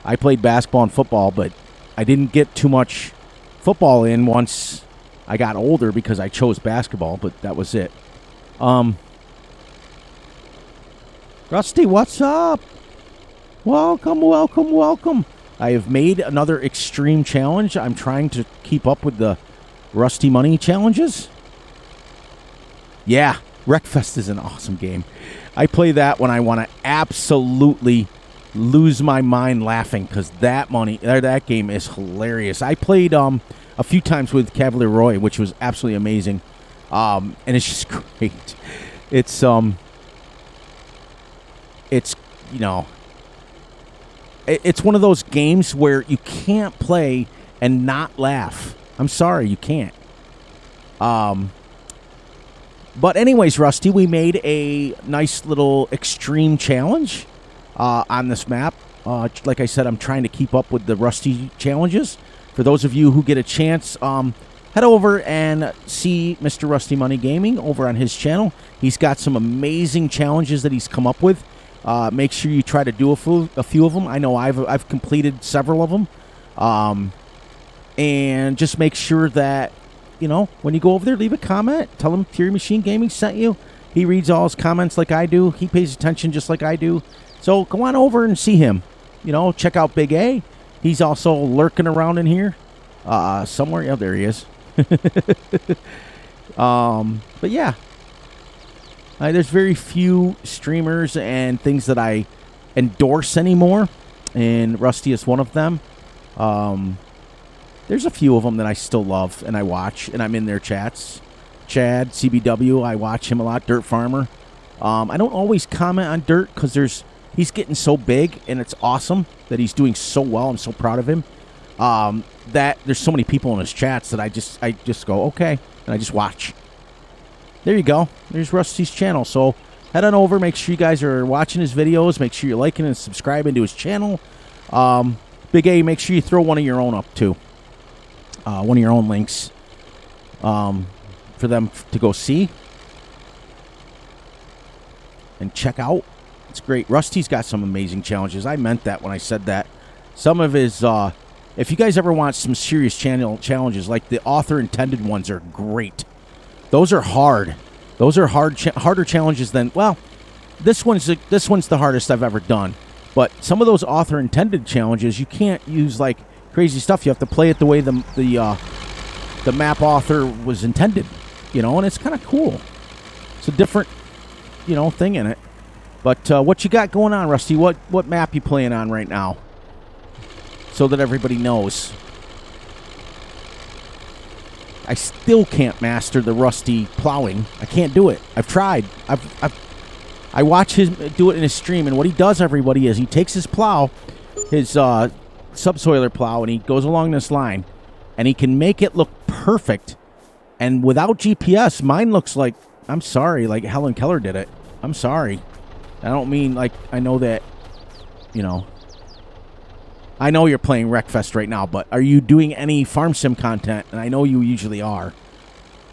[SPEAKER 1] I played basketball and football, but I didn't get too much football in once I got older because I chose basketball, but that was it. Rusty, what's up? Welcome. I have made another extreme challenge. I'm trying to keep up with the Rusty Money challenges. Yeah, Wreckfest is an awesome game. I play that when I want to absolutely lose my mind laughing because that game is hilarious. I played a few times with Cavalier Roy, which was absolutely amazing. And it's just great. It's you know, it's one of those games where you can't play and not laugh. I'm sorry, you can't. But anyways, Rusty, we made a nice little extreme challenge on this map. Like I said, I'm trying to keep up with the Rusty challenges. For those of you who get a chance, head over and see Mr. Rusty Money Gaming over on his channel. He's got some amazing challenges that he's come up with. Make sure you try to do a few of them. I know I've completed several of them. And just make sure that, you know, when you go over there, leave a comment. Tell him Fury Machine Gaming sent you. He reads all his comments like I do. He pays attention just like I do. So go on over and see him. You know, check out Big A. He's also lurking around in here somewhere. Yeah, there he is. But yeah, there's very few streamers and things that I endorse anymore, and Rusty is one of them. There's a few of them that I still love and I watch, and I'm in their chats. Chad, CBW, I watch him a lot. Dirt Farmer. I don't always comment on Dirt because he's getting so big, and it's awesome that he's doing so well. I'm so proud of him. That there's so many people in his chats that I just go, okay, and I just watch. There you go. There's Rusty's channel. So head on over. Make sure you guys are watching his videos. Make sure you're liking and subscribing to his channel. Big A, make sure you throw one of your own up too. One of your own links for them to go see and check out. It's great. Rusty's got some amazing challenges. I meant that when I said that. Some of his, if you guys ever want some serious challenges, like the author-intended ones are great. Those are hard. Those are harder challenges than, well, this one's the hardest I've ever done. But some of those author-intended challenges, you can't use, like, crazy stuff. You have to play it the way the map author was intended, you know, and it's kind of cool. It's a different, you know, thing in it. But what you got going on, Rusty? What map you playing on right now? So that everybody knows. I still can't master the Rusty plowing. I can't do it. I've tried. I watch him do it in his stream, and what he does, everybody, is he takes his plow, his subsoiler plow, and he goes along this line, and he can make it look perfect. And without GPS, mine looks like, I'm sorry, like Helen Keller did it. I'm sorry. I don't mean, like, I know that, you know, I know you're playing Wreckfest right now, but are you doing any farm sim content? And I know you usually are.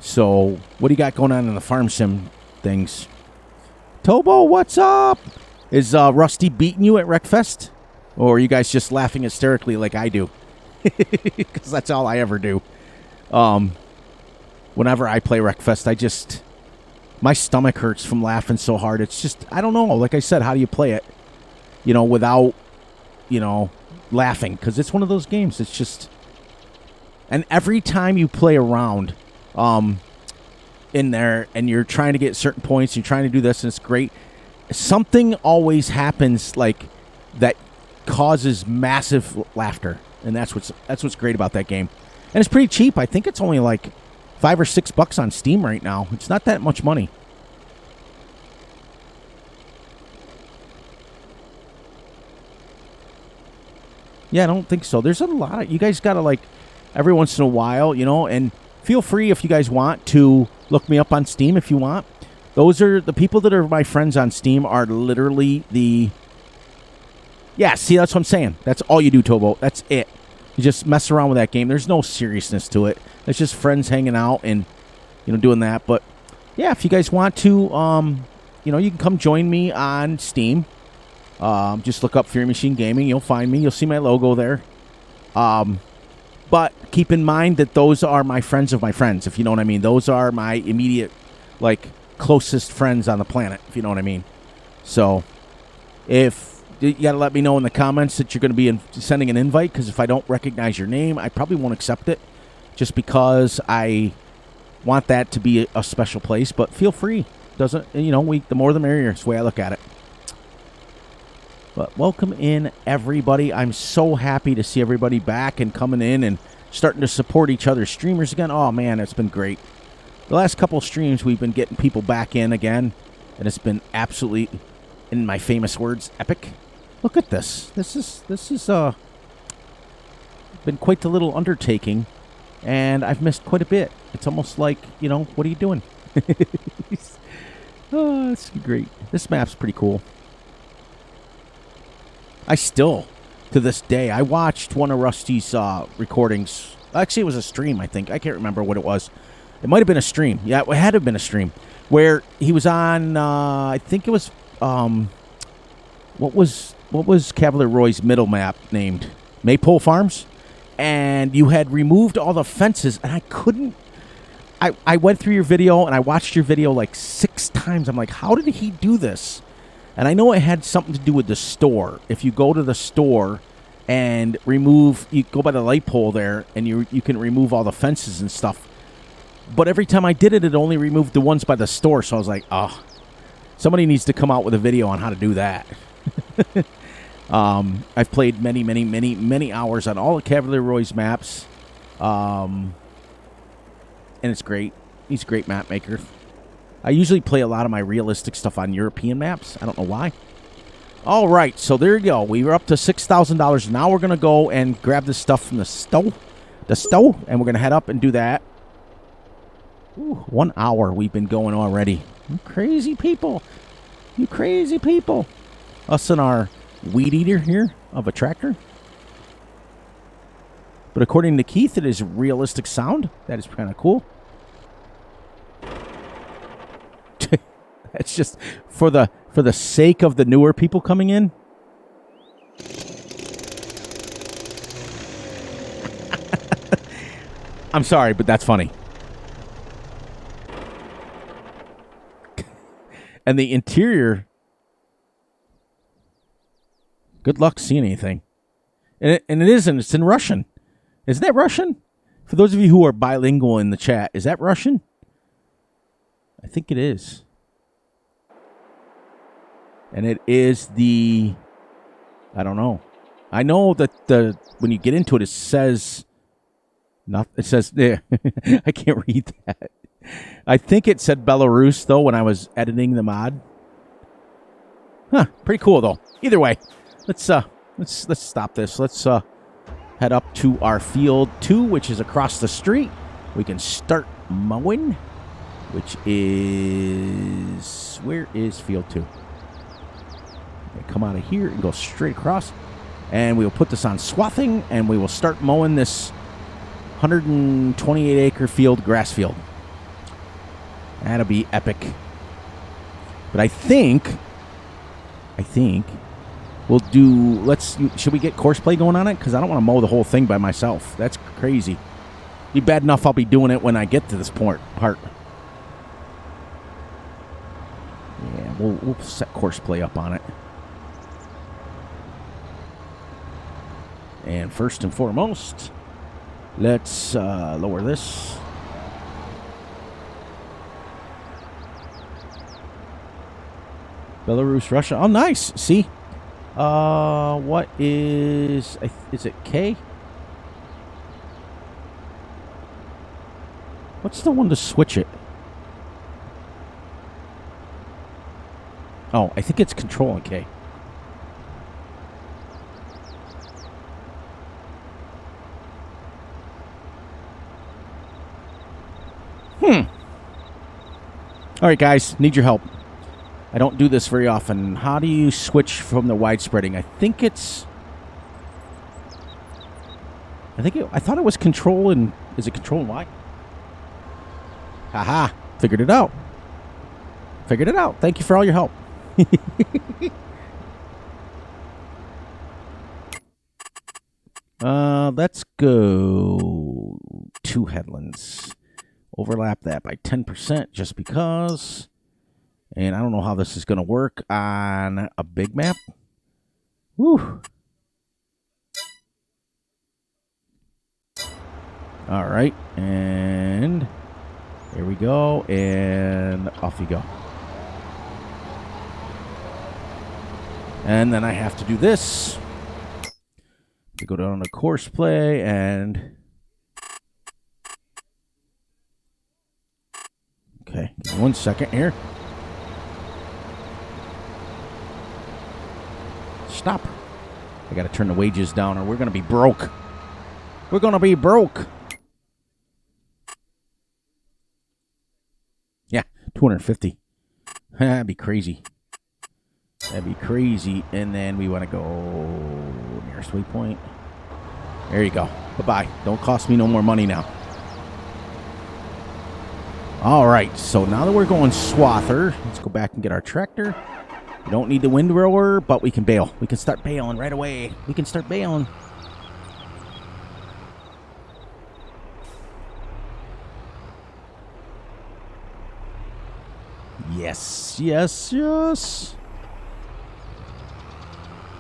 [SPEAKER 1] So, what do you got going on in the farm sim things? Tobo, what's up? Is Rusty beating you at Wreckfest? Or are you guys just laughing hysterically like I do? Because that's all I ever do. Whenever I play Wreckfest, my stomach hurts from laughing so hard. It's just, I don't know. Like I said, how do you play it, you know, without, you know, laughing? Because it's one of those games. It's just, and every time you play around in there and you're trying to get certain points, you're trying to do this, and it's great, something always happens like that causes massive laughter, and that's what's great about that game. And it's pretty cheap. I think it's only like $5 or $6 on Steam right now. It's not that much money. Yeah, I don't think so. There's a lot of, you guys gotta, like, every once in a while, you know, and feel free if you guys want to look me up on Steam if you want. Those are the people that are my friends on Steam are literally yeah, see, that's what I'm saying. That's all you do, Tobo. That's it. You just mess around with that game. There's no seriousness to it. It's just friends hanging out and, you know, doing that. But yeah, if you guys want to, you know, you can come join me on Steam. Just look up Fury Machine Gaming. You'll find me. You'll see my logo there. But keep in mind that those are my friends of my friends, if you know what I mean. Those are my immediate, like, closest friends on the planet, if you know what I mean. So, if you got to let me know in the comments that you're going to be sending an invite, because if I don't recognize your name, I probably won't accept it, just because I want that to be a special place. But feel free. Doesn't, you know, the more the merrier. It's the way I look at it. But welcome in, everybody. I'm so happy to see everybody back and coming in and starting to support each other's streamers again. Oh, man, it's been great. The last couple streams, we've been getting people back in again, and it's been absolutely, in my famous words, epic. Look at this. This is been quite the little undertaking, and I've missed quite a bit. It's almost like, you know, what are you doing? Oh, it's great. This map's pretty cool. I still, to this day, I watched one of Rusty's recordings. Actually, it was a stream, I think. I can't remember what it was. It might have been a stream. Yeah, it had to have been a stream. Where he was on, I think it was, what was Cavalier Roy's middle map named? Maypole Farms? And you had removed all the fences, and I couldn't. I went through your video, and I watched your video like 6 times. I'm like, how did he do this? And I know it had something to do with the store. If you go to the store and remove, you go by the light pole there, and you can remove all the fences and stuff. But every time I did it, it only removed the ones by the store. So I was like, oh, somebody needs to come out with a video on how to do that. I've played many hours on all of Cavalier Roy's maps. And it's great. He's a great map maker. I usually play a lot of my realistic stuff on European maps. I don't know why. All right, so there you go. We were up to $6,000. Now we're going to go and grab this stuff from the stove. And we're going to head up and do that. Ooh, 1 hour we've been going already. You crazy people. You crazy people. Us and our weed eater here of a tractor. But according to Keith, it is realistic sound. That is kind of cool. That's just for the sake of the newer people coming in. I'm sorry, but that's funny. And the interior, good luck seeing anything. And it isn't. It's in Russian. Isn't that Russian? For those of you who are bilingual in the chat, is that Russian? I think it is. And it is the, I don't know. I know that when you get into it, it says, it says, there. I can't read that. I think it said Belarus, though, when I was editing the mod. Huh, pretty cool, though. Either way, let's stop this. Let's head up to our field 2, which is across the street. We can start mowing, which is, where is field 2? Come out of here and go straight across. And we will put this on swathing, and we will start mowing this 128-acre field, grass field. That'll be epic. But I think we'll do, should we get course play going on it? Because I don't want to mow the whole thing by myself. That's crazy. Be bad enough I'll be doing it when I get to this part. Yeah, we'll set course play up on it. And first and foremost, let's lower this. Belarus, Russia. Oh, nice. See? What is it K? What's the one to switch it? Oh, I think it's Control and K. All right, guys, need your help. I don't do this very often. How do you switch from the widespreading? I thought it was Control and, is it Control and Y? Haha, figured it out. Thank you for all your help. Let's go 2 headlands. Overlap that by 10% just because. And I don't know how this is going to work on a big map. Woo. All right. And here we go. And off you go. And then I have to do this. To go down to course play and 1 second here. Stop. I got to turn the wages down or we're going to be broke. We're going to be broke. Yeah, 250. That'd be crazy. That'd be crazy. And then we want to go nearest waypoint. There you go. Bye-bye. Don't cost me no more money now. All right. So now that we're going swather, let's go back and get our tractor. We don't need the windrower, but we can bail. We can start bailing right away. We can start bailing. Yes, yes, yes.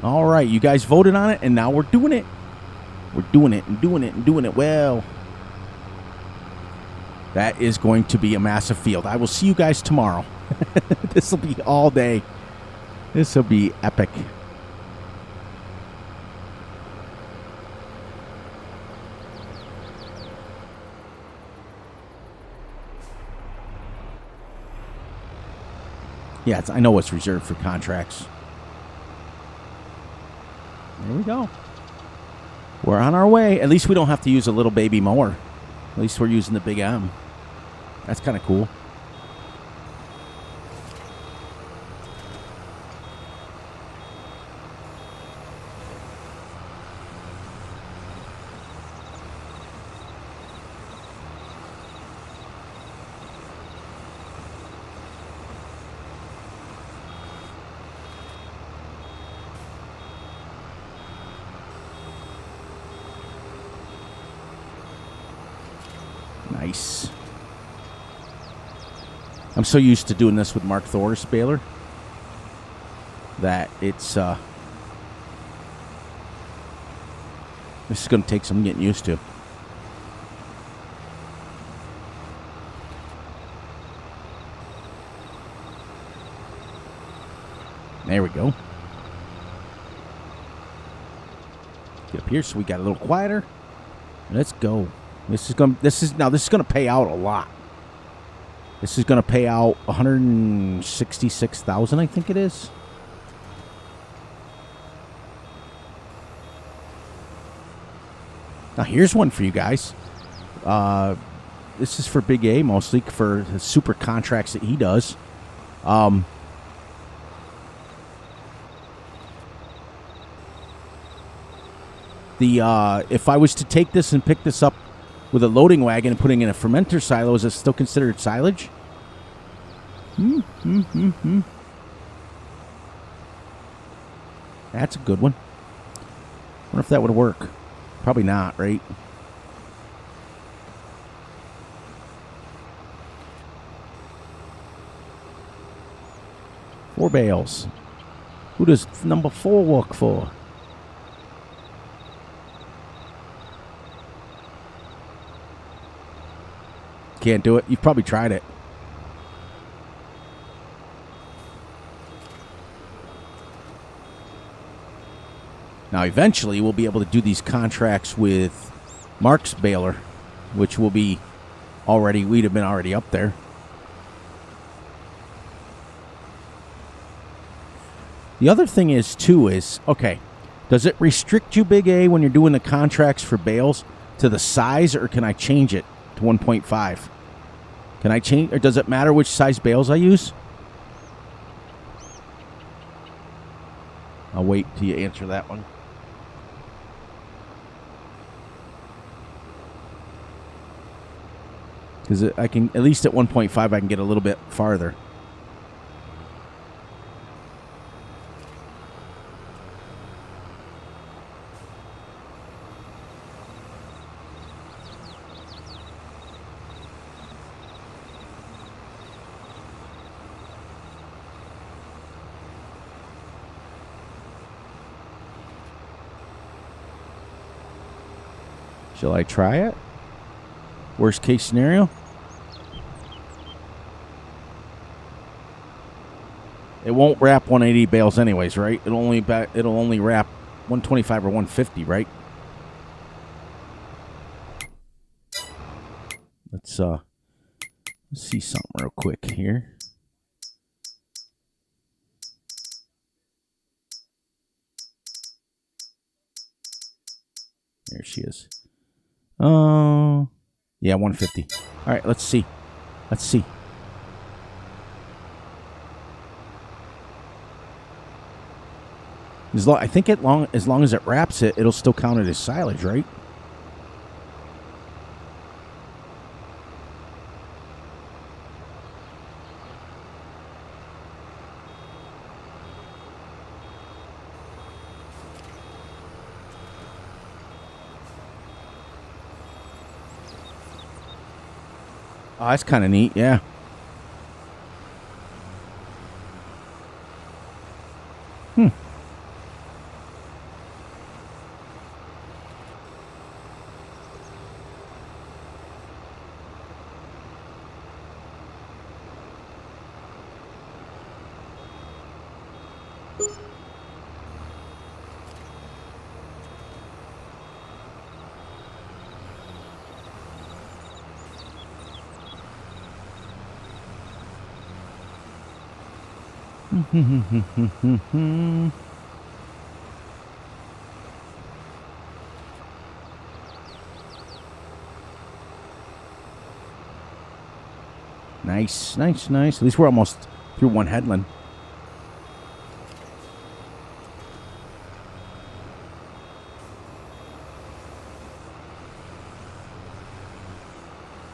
[SPEAKER 1] All right, you guys voted on it, and now we're doing it. We're doing it and doing it and doing it well. That is going to be a massive field. I will see you guys tomorrow. This will be all day. This will be epic. Yeah, I know it's reserved for contracts. There we go. We're on our way. At least we don't have to use a little baby mower. At least we're using the Big M. That's kind of cool. Nice. I'm so used to doing this with Mark Thor's baler that it's this is going to take some getting used to. There we go. Get up here so we got a little quieter. Let's go. This is gonna pay out a lot. This is gonna pay out $166,000, I think it is. Now here's one for you guys. This is for Big A mostly for the super contracts that he does. If I was to take this and pick this up with a loading wagon and putting in a fermenter silo, is it still considered silage? That's a good one. Wonder if that would work. Probably not, right? Four bales. Who does number 4 work for? Can't do it. You've probably tried it. Now, eventually, we'll be able to do these contracts with Mark's baler, which will be already, we'd have been already up there. The other thing is, too, is, okay, does it restrict you, Big A, when you're doing the contracts for bales to the size, or can I change it to 1.5? Can I change, or does it matter which size bales I use? I'll wait till you answer that one. Because I can, at least at 1.5, I can get a little bit farther. Shall I try it? Worst case scenario? It won't wrap 180 bales anyways, right? It'll only wrap 125 or 150, right? Let's see something real quick here. There she is. Oh, yeah, 150. All right, let's see. Let's see. I think as long as it wraps it, it'll still count it as silage, right? Oh, that's kind of neat, yeah. Nice, nice, nice. At least we're almost through one headland.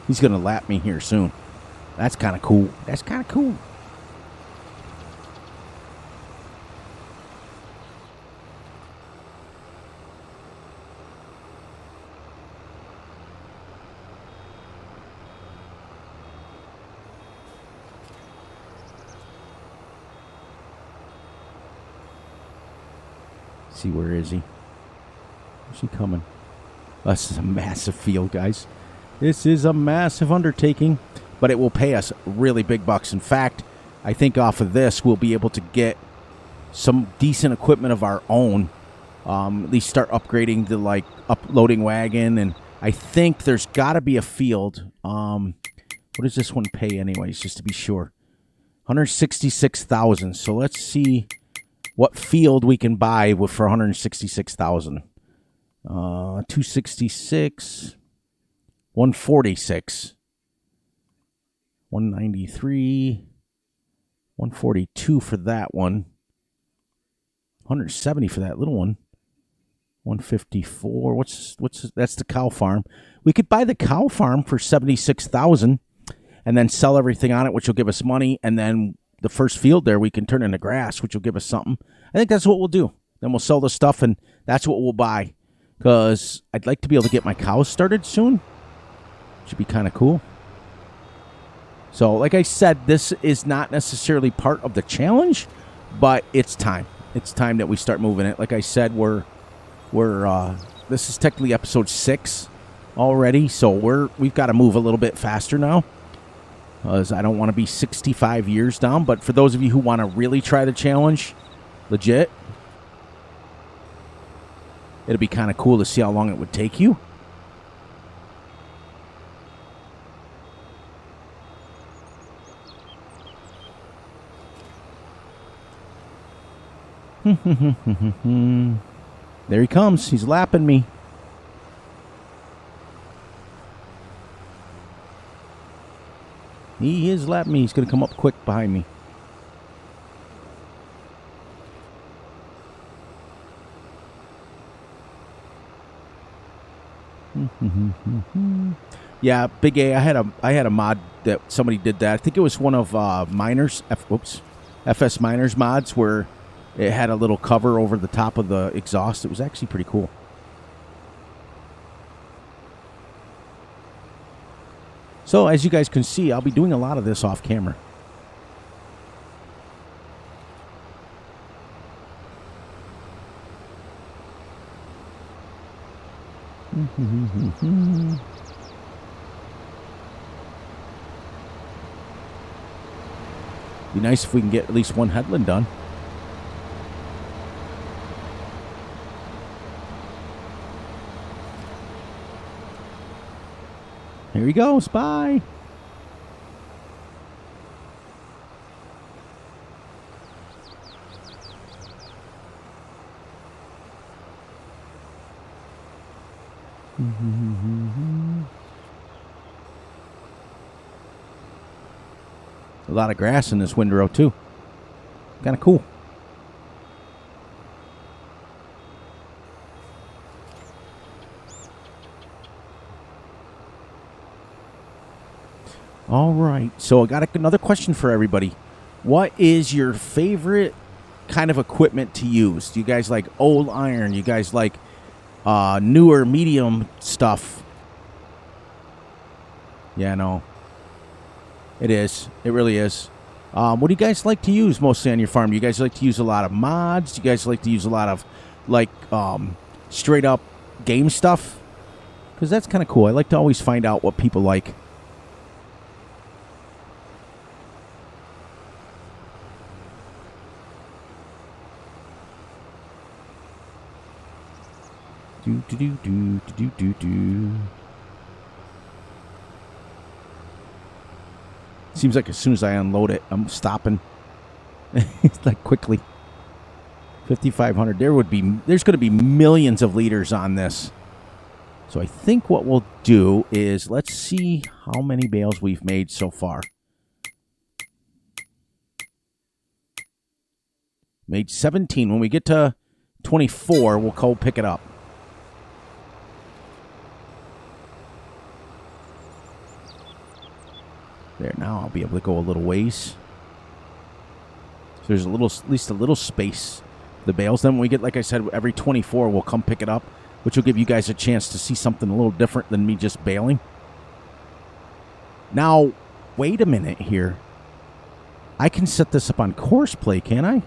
[SPEAKER 1] He's going to lap me here soon. That's kind of cool. That's kind of cool. See, where is he? Where's he coming? Oh, this is a massive field, guys. This is a massive undertaking, but it will pay us really big bucks. In fact, I think off of this, we'll be able to get some decent equipment of our own. At least start upgrading the uploading wagon, and I think there's got to be a field. What does this one pay, anyways? Just to be sure, 166,000. So let's see what field we can buy for 166,000. 266, 146, 193, 142 for that one, 170 for that little one, 154. What's that's the cow farm. We could buy the cow farm for 76,000 and then sell everything on it, which will give us money, and then the first field there we can turn into grass, which will give us something. I think that's what we'll do. Then we'll sell the stuff, and that's what we'll buy. Because I'd like to be able to get my cows started soon. Should be kind of cool. So, like I said, this is not necessarily part of the challenge, but it's time. It's time that we start moving it. Like I said, this is technically episode 6 already, so we've got to move a little bit faster now. Because I don't want to be 65 years down. But for those of you who want to really try the challenge, legit, it'll be kind of cool to see how long it would take you. There he comes. He's lapping me. He is lapping me. He's going to come up quick behind me. Yeah, Big A. I had a mod that somebody did that. I think it was one of FS Miners mods where it had a little cover over the top of the exhaust. It was actually pretty cool. So, as you guys can see, I'll be doing a lot of this off camera. Be nice if we can get at least one headland done. Here he goes. Bye. A lot of grass in this windrow, too. Kind of cool. All right. So I got another question for everybody. What is your favorite kind of equipment to use? Do you guys like old iron? You guys like newer, medium stuff? Yeah, no. It is. It really is. What do you guys like to use mostly on your farm? Do you guys like to use a lot of mods? Do you guys like to use a lot of, like, straight up game stuff? Because that's kind of cool. I like to always find out what people like. Seems like as soon as I unload it, I'm stopping. It's like quickly. 5,500. There's going to be millions of liters on this. So I think what we'll do is let's see how many bales we've made so far. Made 17. When we get to 24, we'll go pick it up. There, now I'll be able to go a little ways. So there's at least a little space. The bales, then when we get, like I said, every 24, we'll come pick it up, which will give you guys a chance to see something a little different than me just baling. Now, wait a minute here. I can set this up on course play, can I?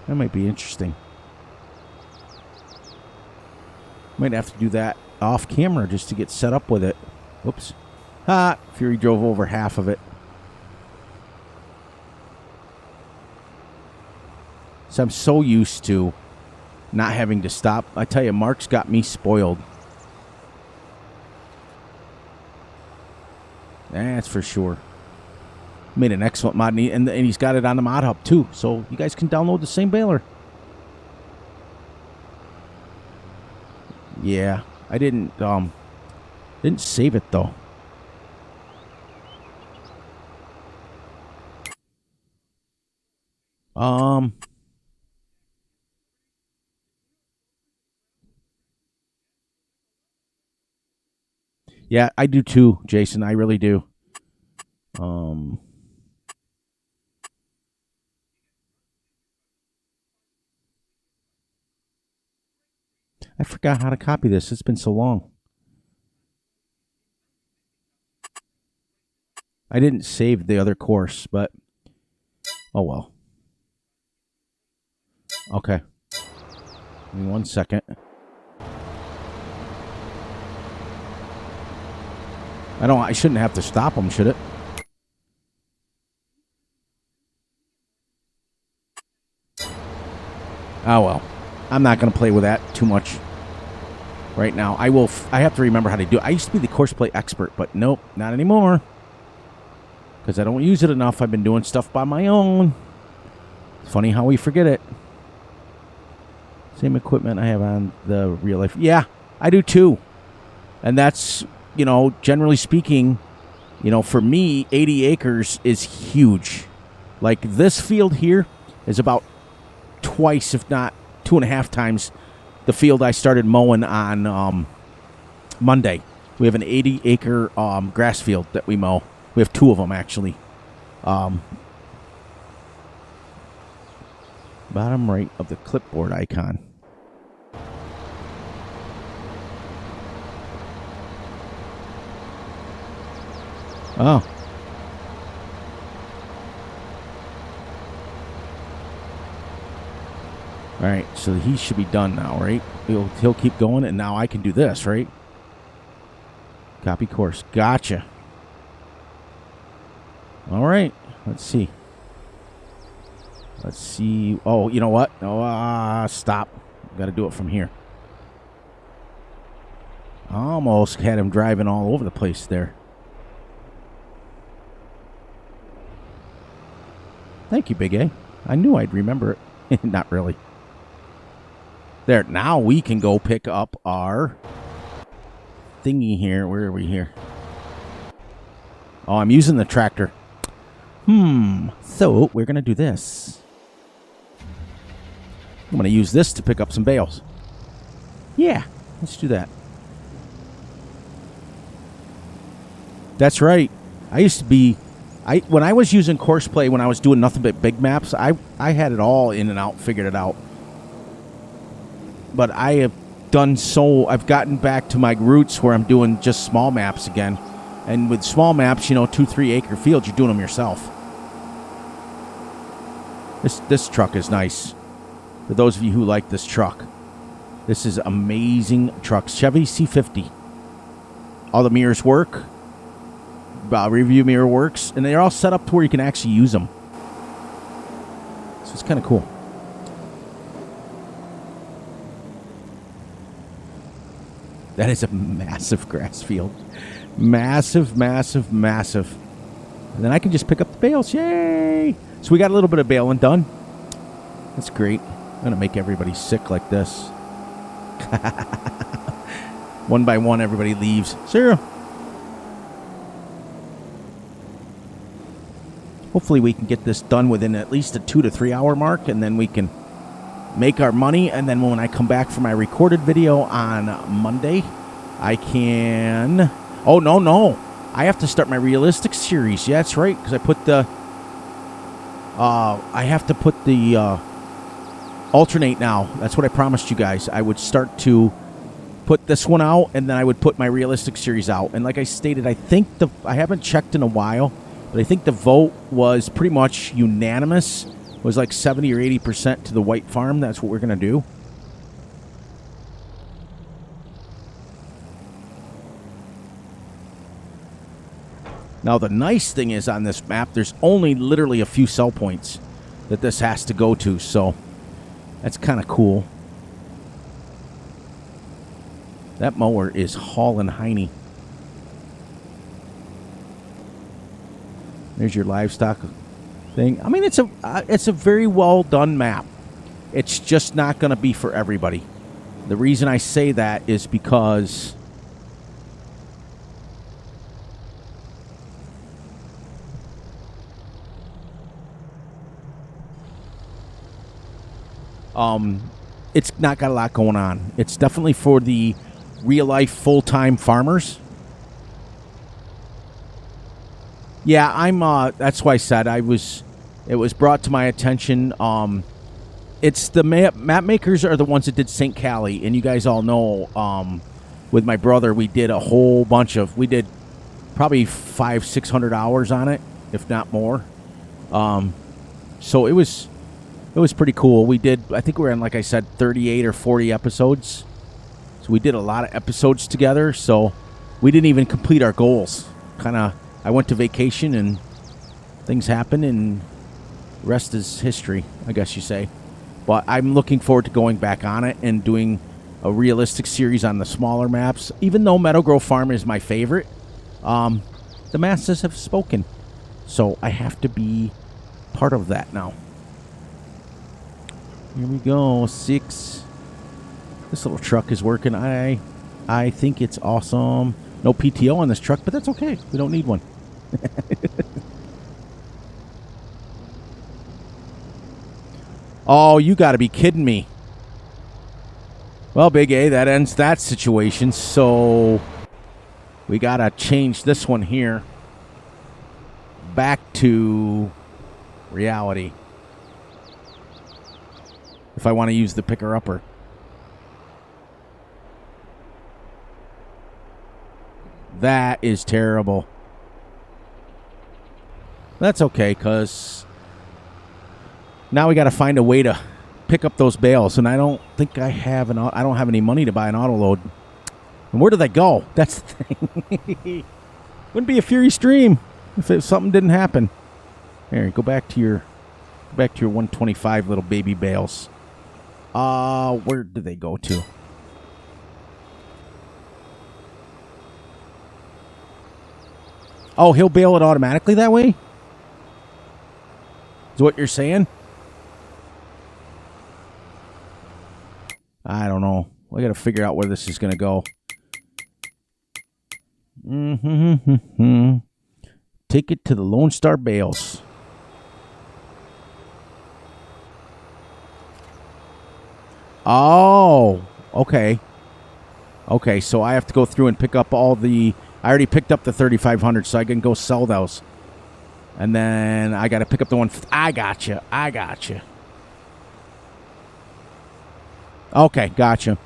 [SPEAKER 1] That might be interesting. Might have to do that off camera just to get set up with it. Whoops. Ha! Fury drove over half of it. So I'm so used to not having to stop. I tell you, Mark's got me spoiled. That's for sure. Made an excellent mod, and he's got it on the mod hub too. So you guys can download the same baler. Yeah, I didn't save it though. Yeah, I do too, Jason. I really do. I forgot how to copy this. It's been so long. I didn't save the other course, but oh well. Okay. Give me 1 second. I shouldn't have to stop them, should it? Oh well. I'm not going to play with that too much right now. I have to remember how to do it. I used to be the course play expert, but nope, not anymore. Because I don't use it enough. I've been doing stuff by my own. It's funny how we forget it. Same equipment I have on the real life. Yeah, I do too. And that's, generally speaking, for me, 80 acres is huge. Like this field here is about twice, if not 2.5 times, the field I started mowing on Monday. We have an 80-acre grass field that we mow. We have 2 of them, actually. Bottom right of the clipboard icon. Oh. All right, so he should be done now, right? He'll keep going, and now I can do this, right? Copy course. Gotcha. All right, let's see. Let's see. Oh, you know what? Oh, stop. Got to do it from here. Almost had him driving all over the place there. Thank you, Big A. I knew I'd remember it. Not really. There, now we can go pick up our thingy here. Where are we here? Oh, I'm using the tractor. So we're going to do this. I'm going to use this to pick up some bales. Yeah, let's do that. That's right. I used to be... when I was using Courseplay, when I was doing nothing but big maps, I had it all in and out, figured it out. But I have done so... I've gotten back to my roots where I'm doing just small maps again. And with small maps, 2-3 acre fields, you're doing them yourself. This truck is nice. For those of you who like this truck. This is amazing truck. Chevy C50. All the mirrors work. Review mirror works. And they're all set up to where you can actually use them. So it's kind of cool. That is a massive grass field. Massive, massive, massive. And then I can just pick up the bales. Yay! So we got a little bit of baling done. That's great. I'm going to make everybody sick like this. One by one, everybody leaves. Sarah. Hopefully we can get this done within at least a 2 to 3 hour mark, and then we can make our money. And then when I come back for my recorded video on Monday, I can... Oh, no. I have to start my realistic series. Yeah, that's right, because I put the... I have to put the... alternate now. That's what I promised you guys. I would start to put this one out, and then I would put my realistic series out. And like I stated, I think I haven't checked in a while, but I think the vote was pretty much unanimous. It was like 70 or 80% to the white farm. That's what we're going to do. Now, the nice thing is on this map, there's only literally a few sell points that this has to go to, so that's kind of cool. That mower is hauling hiney. There's your livestock thing. I mean, it's a very well done map. It's just not going to be for everybody. The reason I say that is because it's not got a lot going on. It's definitely for the real-life full-time farmers. Yeah, I'm, that's why I said it was brought to my attention. It's the map makers are the ones that did St. Cali, and you guys all know, with my brother, we did a whole bunch of, we did probably 500-600 hours on it, if not more. So it was pretty cool. We did, I think we were in, like I said, 38 or 40 episodes. So we did a lot of episodes together. So we didn't even complete our goals. I went to vacation and things happened, and the rest is history, I guess you say. But I'm looking forward to going back on it and doing a realistic series on the smaller maps. Even though Meadow Grove Farm is my favorite, the masses have spoken. So I have to be part of that now. Here we go, 6. This little truck is working. I think it's awesome. No PTO on this truck, but that's okay. We don't need one. Oh, you got to be kidding me. Well, Big A, that ends that situation. So we got to change this one here back to reality. If I want to use the picker-upper. That is terrible. That's okay, because now we got to find a way to pick up those bales, and I don't think I don't have any money to buy an auto load. And where do they go? That's the thing. Wouldn't be a Fury stream if something didn't happen. Here, go back to your 125 little baby bales. Where do they go to? Oh, he'll bail it automatically that way? Is what you're saying? I don't know. I got to figure out where this is going to go. Take it to the Lone Star Bales. Oh, okay. Okay, so I have to go through and pick up all the... I already picked up the 3,500, so I can go sell those. And then I got to pick up the one... I gotcha. Okay, gotcha.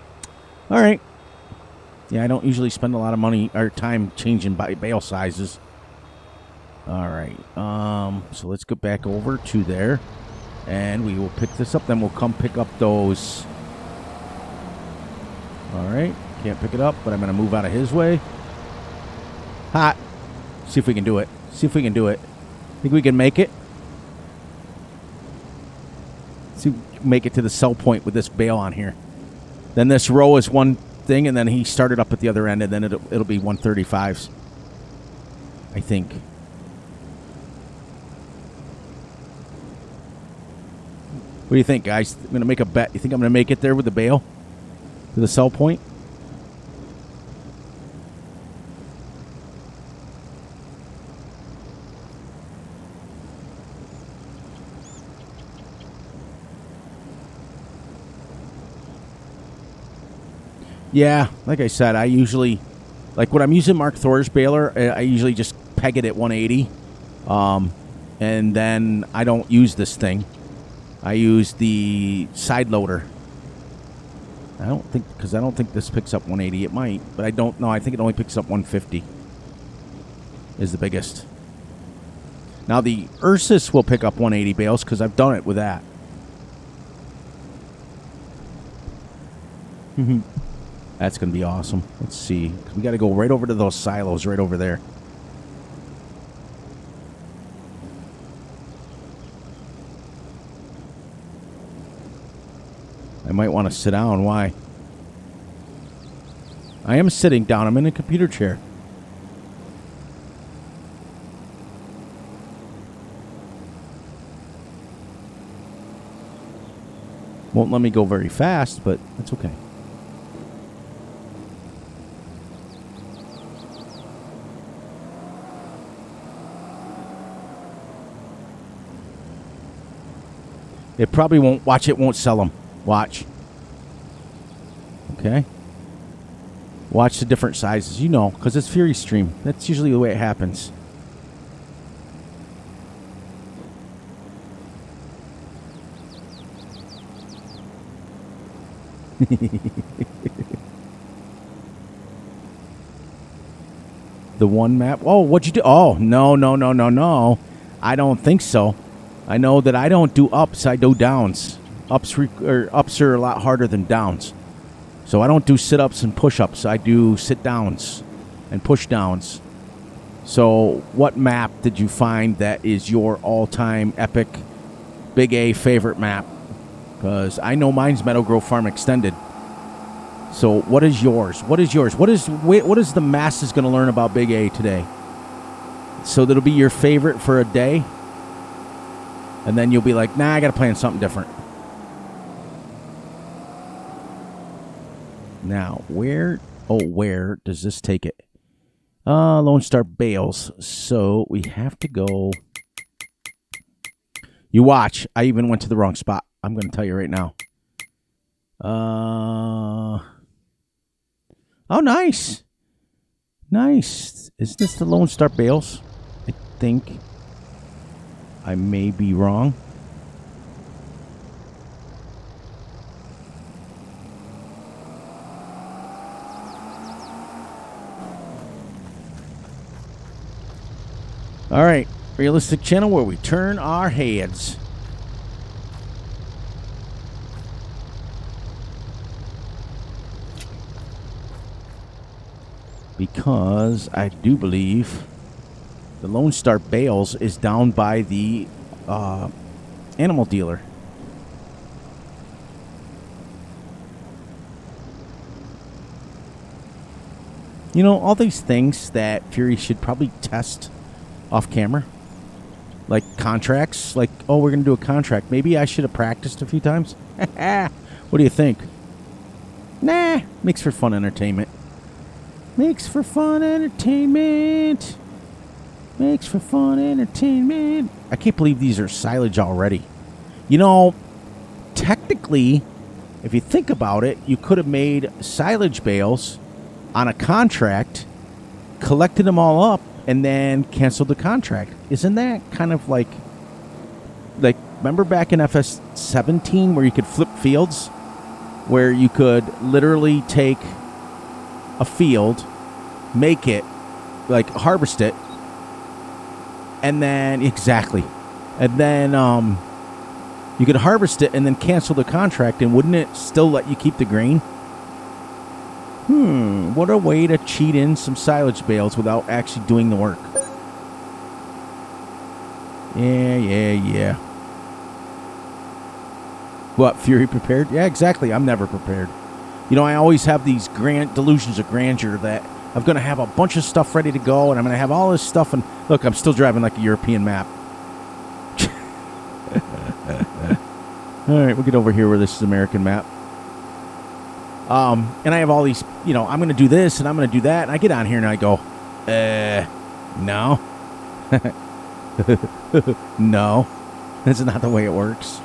[SPEAKER 1] All right. Yeah, I don't usually spend a lot of money or time changing bale sizes. All right. So let's go back over to there. And we will pick this up. Then we'll come pick up those... All right. Can't pick it up, but I'm going to move out of his way. Hot. See if we can do it. Think we can make it? See if we can make it to the sell point with this bale on here. Then this row is one thing, and then he started up at the other end, and then it'll be 135s. I think. What do you think, guys? I'm going to make a bet. You think I'm going to make it there with the bale? To the sell point? Yeah, like I said, I usually, like when I'm using Mark Thor's baler, I usually just peg it at 180. And then I don't use this thing. I use the side loader. I don't think this picks up 180. It might, but I don't know. I think it only picks up 150 is the biggest. Now the Ursus will pick up 180 bales because I've done it with that. That's going to be awesome. Let's see. We got to go right over to those silos right over there. I might want to sit down. Why? I am sitting down. I'm in a computer chair. Won't let me go very fast, but that's okay. It probably won't. Watch, it won't sell them. Watch. Okay. Watch the different sizes. You know, because it's Fury Stream. That's usually the way it happens. The one map. Oh, what'd you do? Oh, no. I don't think so. I know that I don't do ups. I do downs. Ups are a lot harder than downs. So I don't do sit-ups and push-ups. I do sit-downs and push-downs. So what map did you find that is your all-time epic Big A favorite map? Because I know mine's Meadow Grove Farm Extended. So what is yours? What is the masses going to learn about Big A today? So that'll be your favorite for a day? And then you'll be like, nah, I got to plan something different. Now, where does this take it? Lone Star Bales. So we have to go. You watch. I even went to the wrong spot. I'm going to tell you right now. Oh, nice. Nice. Is this the Lone Star Bales? I think. I may be wrong. All right, realistic channel where we turn our heads. Because I do believe the Lone Star Bales is down by the animal dealer. You know, all these things that Fury should probably test off camera. like contracts. Like, oh, we're going to do a contract. Maybe I should have practiced a few times. What do you think? Nah, makes for fun entertainment. Makes for fun entertainment. Makes for fun entertainment. I can't believe these are silage already. You know, technically, if you think about it, you could have made silage bales on a contract, collected them all up, and then canceled the contract. Isn't that kind of like remember back in Fs22 where you could flip fields? Where you could literally take a field, make it, like harvest it, and then, exactly. And then you could harvest it and then cancel the contract, and wouldn't it still let you keep the grain? What a way to cheat in some silage bales without actually doing the work. Yeah. What, Fury prepared? Yeah, exactly. I'm never prepared. You know, I always have these grand delusions of grandeur that I'm going to have a bunch of stuff ready to go, and I'm going to have all this stuff. And look, I'm still driving like a European map. All right, we'll get over here where this is American map. And I have all these, you know, I'm going to do this and I'm going to do that. And I get on here and I go, no. No. That's not the way it works.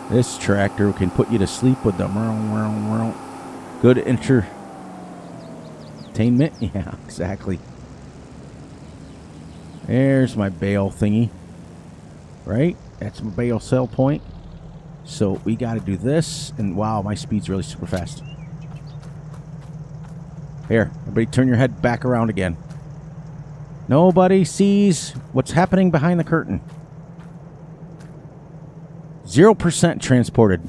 [SPEAKER 1] This tractor can put you to sleep with the good entertainment. Yeah, exactly. There's my bale thingy. Right? That's my bale sell point. So we got to do this. And wow, my speed's really super fast. Here, everybody turn your head back around again. Nobody sees what's happening behind the curtain. 0% transported.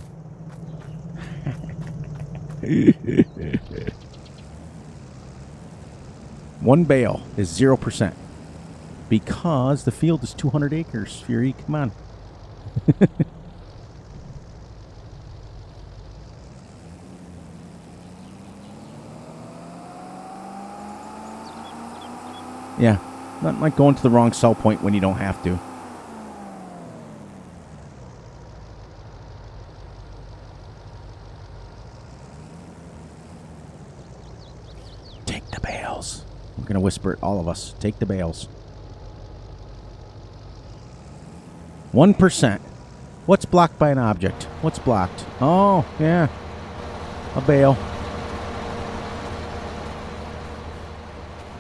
[SPEAKER 1] One bale is 0%. Because the field is 200 acres. Fury, come on. Yeah, not like going to the wrong sell point when you don't have to. Take the bales. We're going to whisper it, all of us. Take the bales. 1%. What's blocked by an object? What's blocked? Oh, yeah. A bale.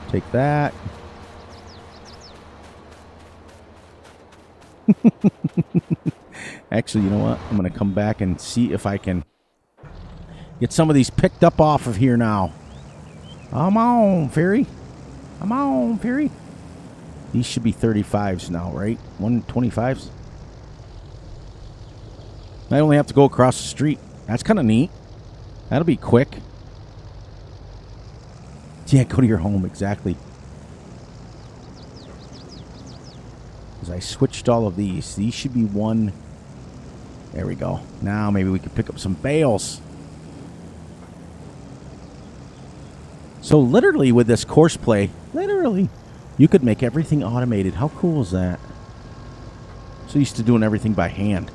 [SPEAKER 1] Take that. Actually, you know what? I'm going to come back and see if I can get some of these picked up off of here now. Come on, Fury. Come on, Fury. These should be 35s now, right? 125s. I only have to go across the street. That's kind of neat. That'll be quick. Yeah, go to your home, exactly. Because I switched all of these. These should be one. There we go. Now maybe we could pick up some bales. So literally with this course play, literally, you could make everything automated. How cool is that? So used to doing everything by hand.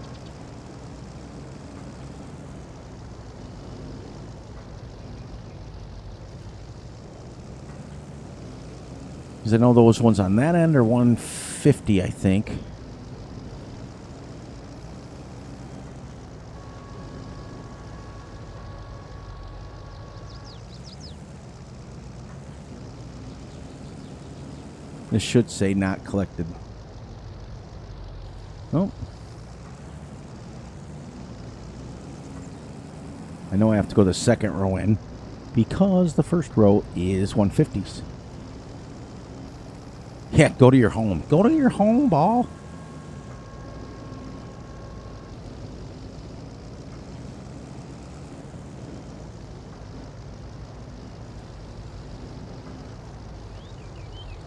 [SPEAKER 1] Because I know those ones on that end are 150, I think. This should say not collected. Oh. I know I have to go the second row in because the first row is 150s. Yeah, go to your home. Go to your home, ball.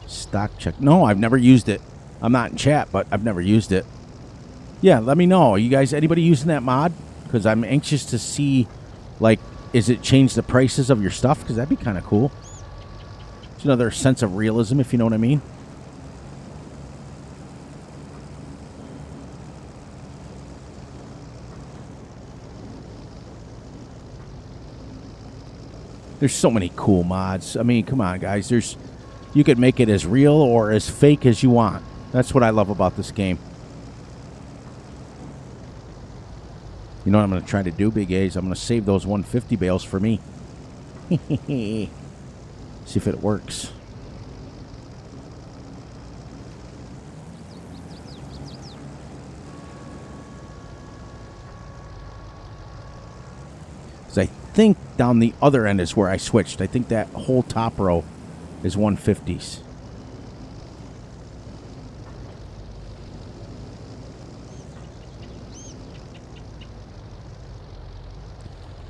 [SPEAKER 1] Stock check. No, I've never used it. I'm not in chat, but I've never used it. Yeah, let me know. You guys, anybody using that mod? Because I'm anxious to see, like, is it change the prices of your stuff? Because that'd be kind of cool. It's another sense of realism, if you know what I mean. There's so many cool mods. I mean, come on, guys. You could make it as real or as fake as you want. That's what I love about this game. You know what I'm going to try to do, Big A's? I'm going to save those 150 bales for me. See if it works. I think down the other end is where I switched. I think that whole top row is 150s.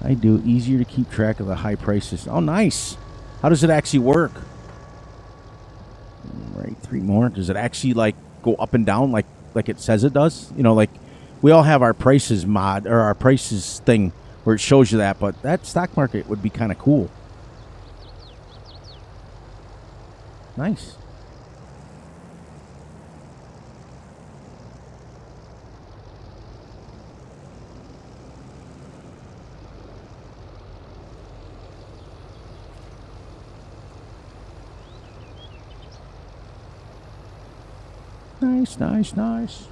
[SPEAKER 1] I do. Easier to keep track of the high prices. Oh, nice. How does it actually work? Right, 3 more. Does it actually, like, go up and down like it says it does? You know, like, we all have our prices mod, or our prices thing, where it shows you that, but that stock market would be kind of cool. Nice. Nice, nice, nice.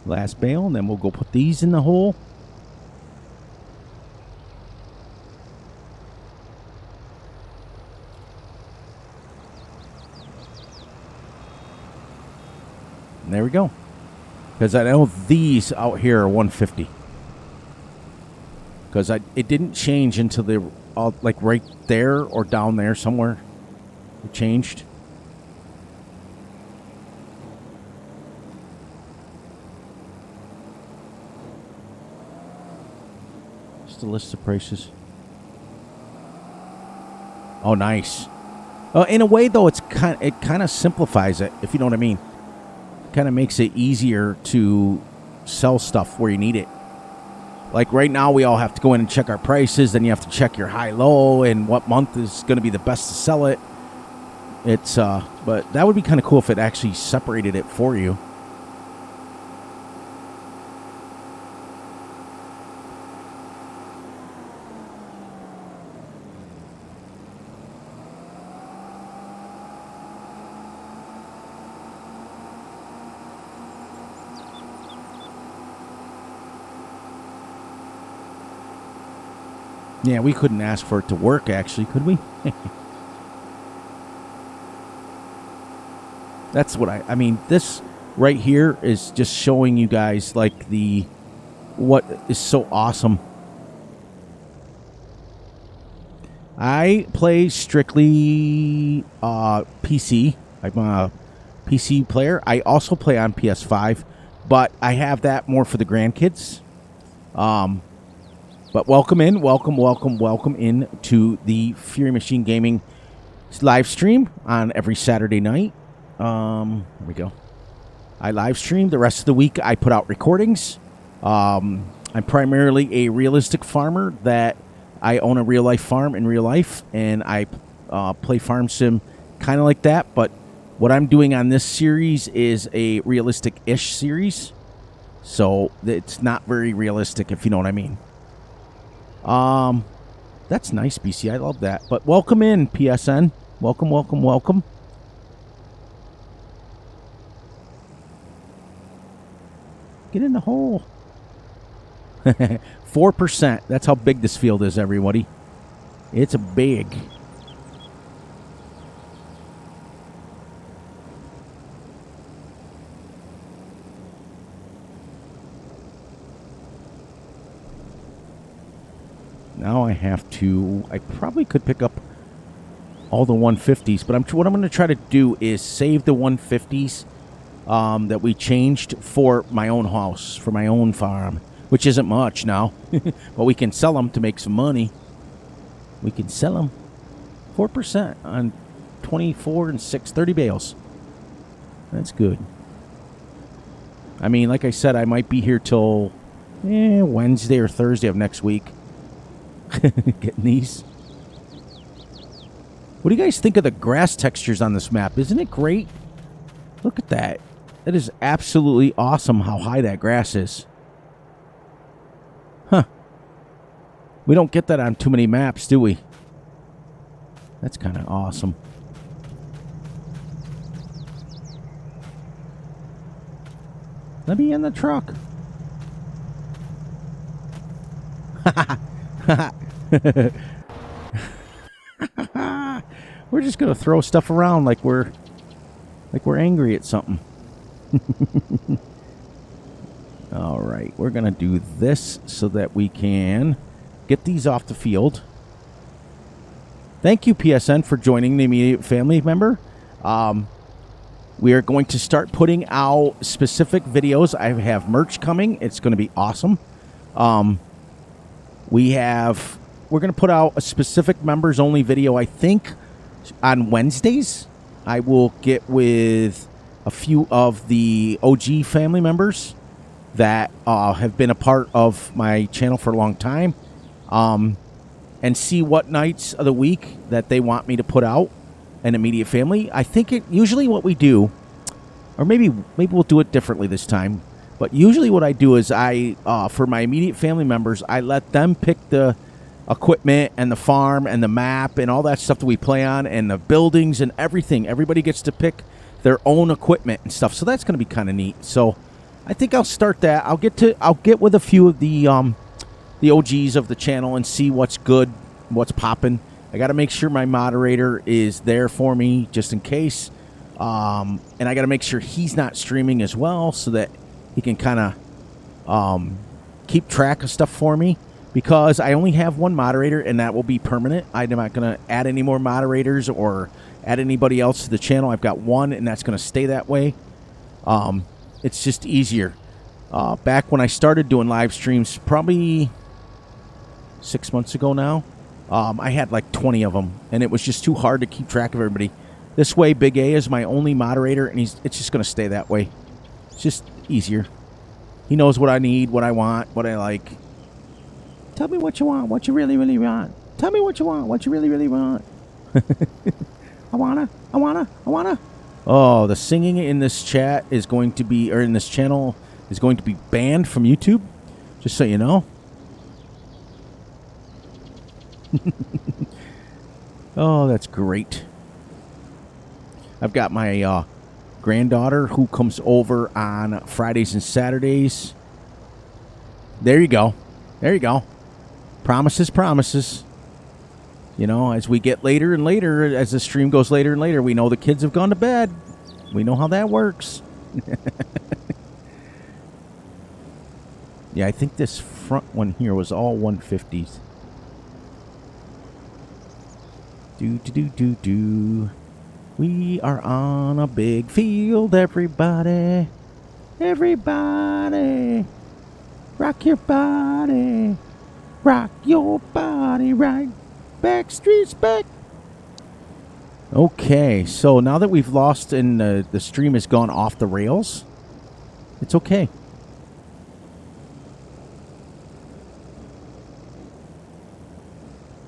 [SPEAKER 1] Last bale, and then we'll go put these in the hole. And there we go. Because I know these out here are 150. Because it didn't change until they were like right there or down there somewhere. It changed. Just a list of prices. Oh, nice. In a way, though, it kind of simplifies it, if you know what I mean. Kind of makes it easier to sell stuff where you need it. Like right now, we all have to go in and check our prices. Then you have to check your high-low and what month is going to be the best to sell it. It's but that would be kind of cool if it actually separated it for you. Yeah, we couldn't ask for it to work, actually, could we? That's what I mean, this right here is just showing you guys, like, what is so awesome. I play strictly PC. I'm a PC player. I also play on PS5, but I have that more for the grandkids. But welcome in to the Fury Machine Gaming live stream on every Saturday night. Here we go. I live stream. The rest of the week, I put out recordings. I'm primarily a realistic farmer that I own a real life farm in real life, and I play farm sim kind of like that. But what I'm doing on this series is a realistic-ish series, so it's not very realistic, if you know what I mean. That's nice, BC. I love that. But welcome in, PSN. Welcome. Get in the hole. 4%. That's how big this field is, everybody. It's big. Now I have to... I probably could pick up all the 150s, but what I'm going to try to do is save the 150s that we changed for my own house, for my own farm, which isn't much now. But we can sell them to make some money. We can sell them. 4% on 24 and 6, 30 bales. That's good. I mean, like I said, I might be here till Wednesday or Thursday of next week. Getting these. What do you guys think of the grass textures on this map? Isn't it great? Look at that. That is absolutely awesome how high that grass is. Huh. We don't get that on too many maps, do we? That's kind of awesome. Let me in the truck. We're just gonna throw stuff around like we're angry at something. All right, we're gonna do this so that we can get these off the field. Thank you, PSN, for joining the immediate family member. We are going to start putting out specific videos. I have merch coming. It's going to be awesome. We're going to put out a specific members only video, I think, on Wednesdays. I will get with a few of the OG family members that have been a part of my channel for a long time, and see what nights of the week that they want me to put out an immediate family. I think usually what we do, or maybe we'll do it differently this time, but usually what I do is for my immediate family members, I let them pick the equipment and the farm and the map and all that stuff that we play on and the buildings and everything. Everybody gets to pick their own equipment and stuff, so that's going to be kind of neat. So I think I'll start that. I'll get with a few of the OGs of the channel and see what's good, what's popping. I got to make sure my moderator is there for me just in case. And I got to make sure he's not streaming as well so that he can kind of keep track of stuff for me, because I only have one moderator and that will be permanent. I'm not going to add any more moderators or add anybody else to the channel. I've got one and that's going to stay that way. It's just easier. Back when I started doing live streams, probably 6 months ago now, I had like 20 of them, and it was just too hard to keep track of everybody. This way, Big A is my only moderator, and it's just going to stay that way. It's just easier. He knows what I need, what I want, what I like. Tell me what you want, what you really, really want. Tell me what you want, what you really, really want. I wanna. Oh, the singing in this chat is going to be, or in this channel, is going to be banned from YouTube, just so you know. Oh, that's great. I've got my granddaughter who comes over on Fridays and Saturdays. There you go. There you go. Promises. You know, as we get later and later, as the stream goes later and later, we know the kids have gone to bed. We know how that works. Yeah, I think this front one here was all 150s. Do. We are on a big field, everybody. Everybody. Rock your body. Rock your body right. Backstreet's back. Okay, so now that we've lost and the stream has gone off the rails, it's okay.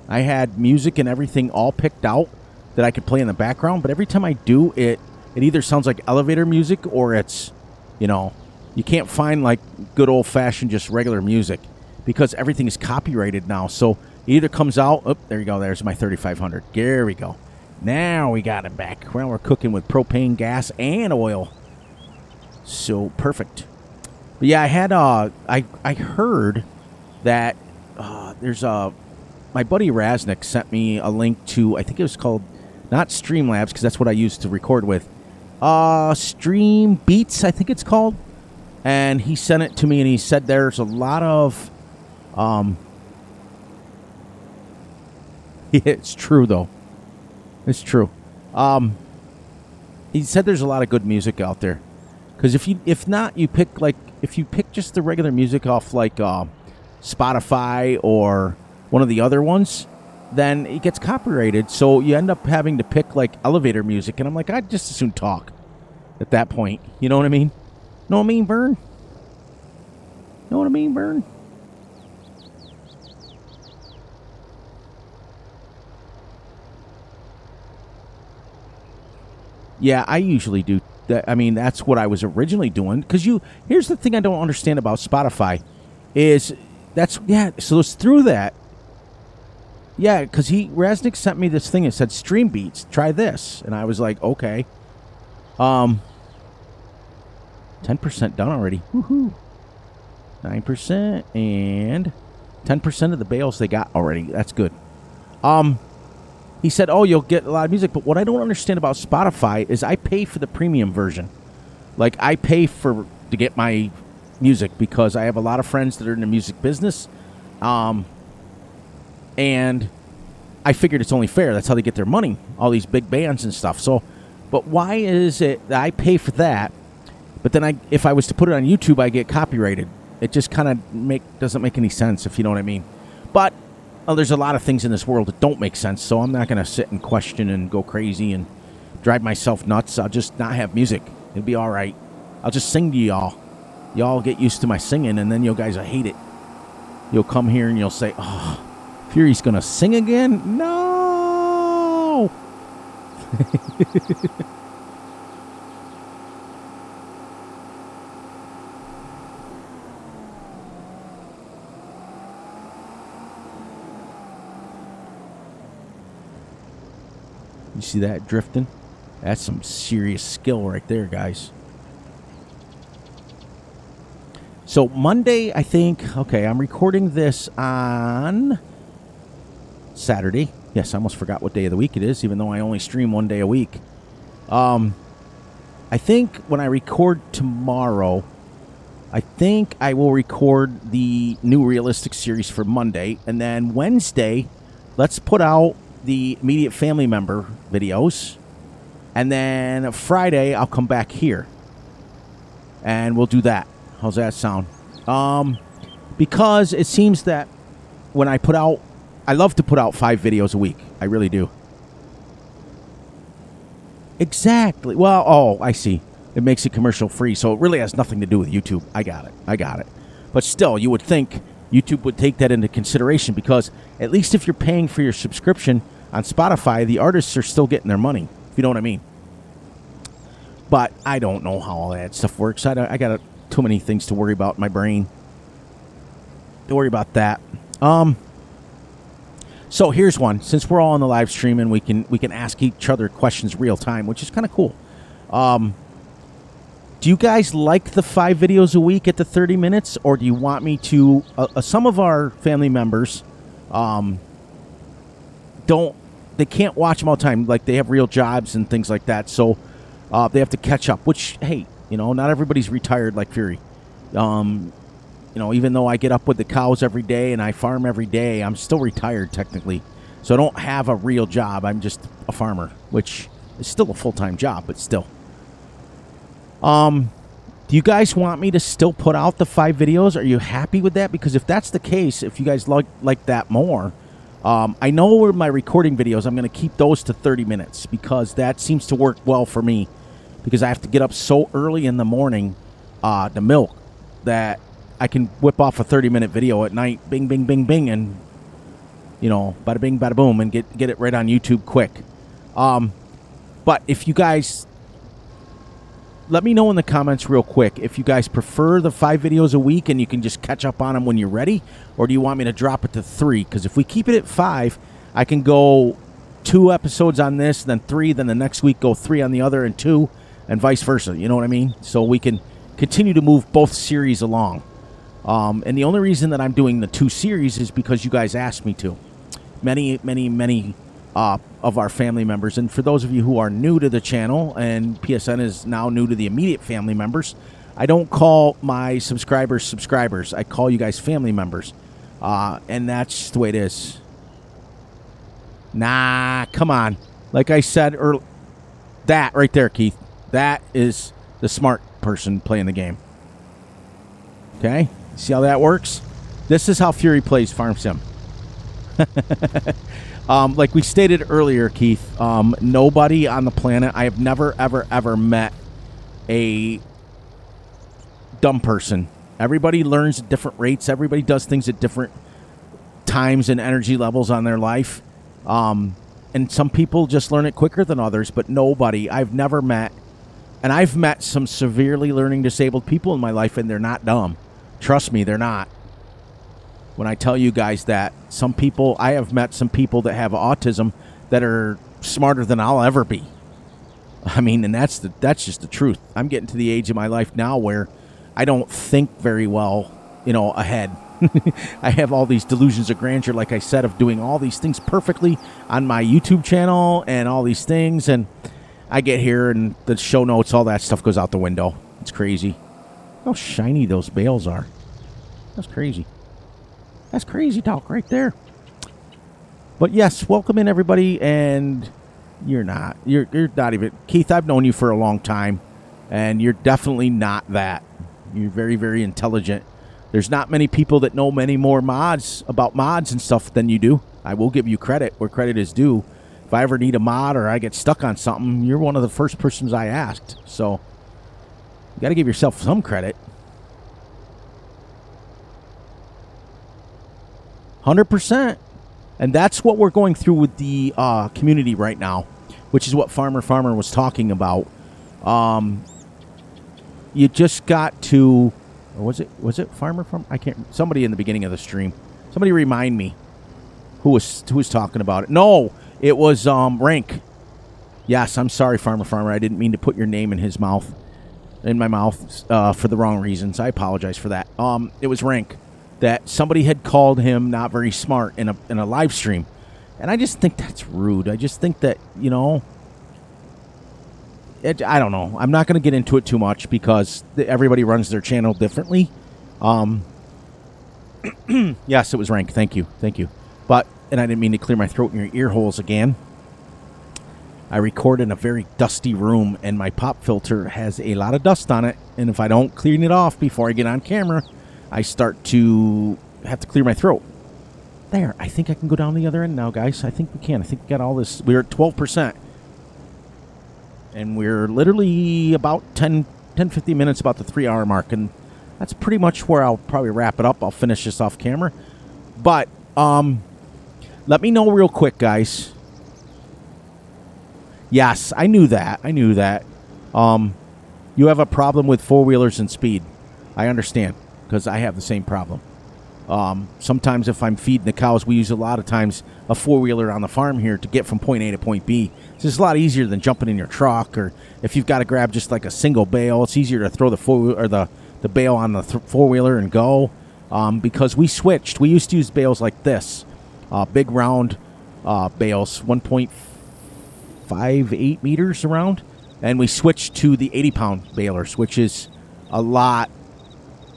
[SPEAKER 1] I had music and everything all picked out that I could play in the background, but every time I do it, it either sounds like elevator music or it's, you know, you can't find like good old-fashioned just regular music because everything is copyrighted now. So it either comes out, oh, there you go, there's my 3500. There we go. Now we got it back. Well, we're cooking with propane, gas, and oil. So perfect. But yeah, I had I heard that there's my buddy Raznick sent me a link to, I think it was called, not Streamlabs, because that's what I used to record with. Stream Beats, I think it's called. And he sent it to me, and he said there's a lot of... it's true, though. It's true. He said there's a lot of good music out there. Because if not, you pick, like, if you pick just the regular music off, like, Spotify or one of the other ones, then it gets copyrighted. So you end up having to pick like elevator music, and I'm like, I'd just as soon talk at that point. You know what I mean? Know what I mean, Vern? Know what I mean, Vern? Yeah, I usually do that. I mean, that's what I was originally doing. Because here's the thing I don't understand about Spotify is so it's through that. Yeah, because Raznick sent me this thing that said Stream Beats, try this. And I was like, okay. 10% done already. Woohoo. 9% and 10% of the bales they got already. That's good. He said, oh, you'll get a lot of music. But what I don't understand about Spotify is I pay for the premium version. Like, I pay to get my music because I have a lot of friends that are in the music business. And I figured it's only fair. That's how they get their money, all these big bands and stuff. So, but why is it that I pay for that, but then if I was to put it on YouTube, I get copyrighted? It just kind of doesn't make any sense, if you know what I mean. But there's a lot of things in this world that don't make sense, so I'm not going to sit and question and go crazy and drive myself nuts. I'll just not have music. It'll be all right. I'll just sing to y'all. Y'all get used to my singing, and then you guys will hate it. You'll come here and you'll say, oh, Fury's going to sing again? No! You see that drifting? That's some serious skill right there, guys. So Monday, I think, okay, I'm recording this on Saturday. Yes, I almost forgot what day of the week it is, even though I only stream one day a week. I think when I record tomorrow, I think I will record the new realistic series for Monday. And then Wednesday, let's put out the immediate family member videos. And then Friday, I'll come back here. And we'll do that. How's that sound? Because it seems that when I put out, I love to put out 5 videos a week. I really do. Exactly. Well, oh, I see. It makes it commercial free, so it really has nothing to do with YouTube. I got it. But still, you would think YouTube would take that into consideration because at least if you're paying for your subscription on Spotify, the artists are still getting their money, if you know what I mean. But I don't know how all that stuff works. I got too many things to worry about in my brain. Don't worry about that. So here's one. Since we're all on the live stream and we can ask each other questions real time, which is kind of cool. Do you guys like the 5 videos a week at the 30 minutes, or do you want me to? Some of our family members they can't watch them all the time. Like, they have real jobs and things like that, so they have to catch up. Which, hey, not everybody's retired like Fury. Even though I get up with the cows every day and I farm every day, I'm still retired technically. So I don't have a real job. I'm just a farmer, which is still a full-time job, but still. Do you guys want me to still put out the 5 videos? Are you happy with that? Because if that's the case, if you guys like that more, I know with my recording videos, I'm going to keep those to 30 minutes because that seems to work well for me because I have to get up so early in the morning to milk that I can whip off a 30-minute video at night, bing, bing, bing, bing, and, bada bing, bada boom, and get it right on YouTube quick. But if you guys, let me know in the comments real quick if you guys prefer the 5 videos a week and you can just catch up on them when you're ready, or do you want me to drop it to 3? Because if we keep it at 5, I can go 2 episodes on this, then 3, then the next week go 3 on the other and 2, and vice versa. You know what I mean? So we can continue to move both series along. And the only reason that I'm doing the 2 series is because you guys asked me to. Many of our family members. And for those of you who are new to the channel, and PSN is now new to the immediate family members, I don't call my subscribers. I call you guys family members. And that's the way it is. Nah, come on. Like I said earlier, that right there, Keith, that is the smart person playing the game. Okay? See how that works? This is how Fury plays Farm Sim. Like we stated earlier, Keith, nobody on the planet, I have never, ever, ever met a dumb person. Everybody learns at different rates. Everybody does things at different times and energy levels on their life. And some people just learn it quicker than others, but nobody I've never met. And I've met some severely learning disabled people in my life, and they're not dumb. Trust me, they're not. When I tell you guys that some people, I have met some people that have autism that are smarter than I'll ever be. I mean, and that's just the truth. I'm getting to the age of my life now where I don't think very well, ahead. I have all these delusions of grandeur, like I said, of doing all these things perfectly on my YouTube channel and all these things. And I get here and the show notes, all that stuff goes out the window. It's crazy. How shiny those bales are. That's crazy. That's crazy talk right there. But yes, welcome in everybody. And you're not even, Keith, I've known you for a long time, and you're definitely not that. You're very, very intelligent. There's not many people that know many more about mods and stuff than you do. I will give you credit where credit is due. If I ever need a mod or I get stuck on something, you're one of the first persons I asked. So you got to give yourself some credit. 100%. And that's what we're going through with the community right now, which is what Farmer was talking about. You just got to... Or was it Farmer? I can't. Somebody in the beginning of the stream. Somebody remind me who was talking about it. No, it was Rank. Yes, I'm sorry, Farmer. I didn't mean to put your name in my mouth for the wrong reasons. I apologize for that. It was Rank that somebody had called him not very smart in a live stream, and I just think that's rude. I just think that I don't know. I'm not going to get into it too much because everybody runs their channel differently. Yes, it was Rank. Thank you. And I didn't mean to clear my throat in your ear holes again. I record in a very dusty room, and my pop filter has a lot of dust on it. And if I don't clean it off before I get on camera, I start to have to clear my throat. There. I think I can go down the other end now, guys. I think we can. I think we got all this. We're at 12%. And we're literally about 10-15 minutes, about the 3-hour mark. And that's pretty much where I'll probably wrap it up. I'll finish this off camera. But let me know real quick, guys. Yes, I knew that. You have a problem with four-wheelers and speed. I understand, because I have the same problem. Sometimes if I'm feeding the cows, we use a lot of times a four-wheeler on the farm here to get from point A to point B. It's just a lot easier than jumping in your truck, or if you've got to grab just like a single bale, it's easier to throw the bale on the four-wheeler and go. Because we switched. We used to use bales like this, big round bales, 1.58 meters around, and we switched to the 80-pound balers, which is a lot.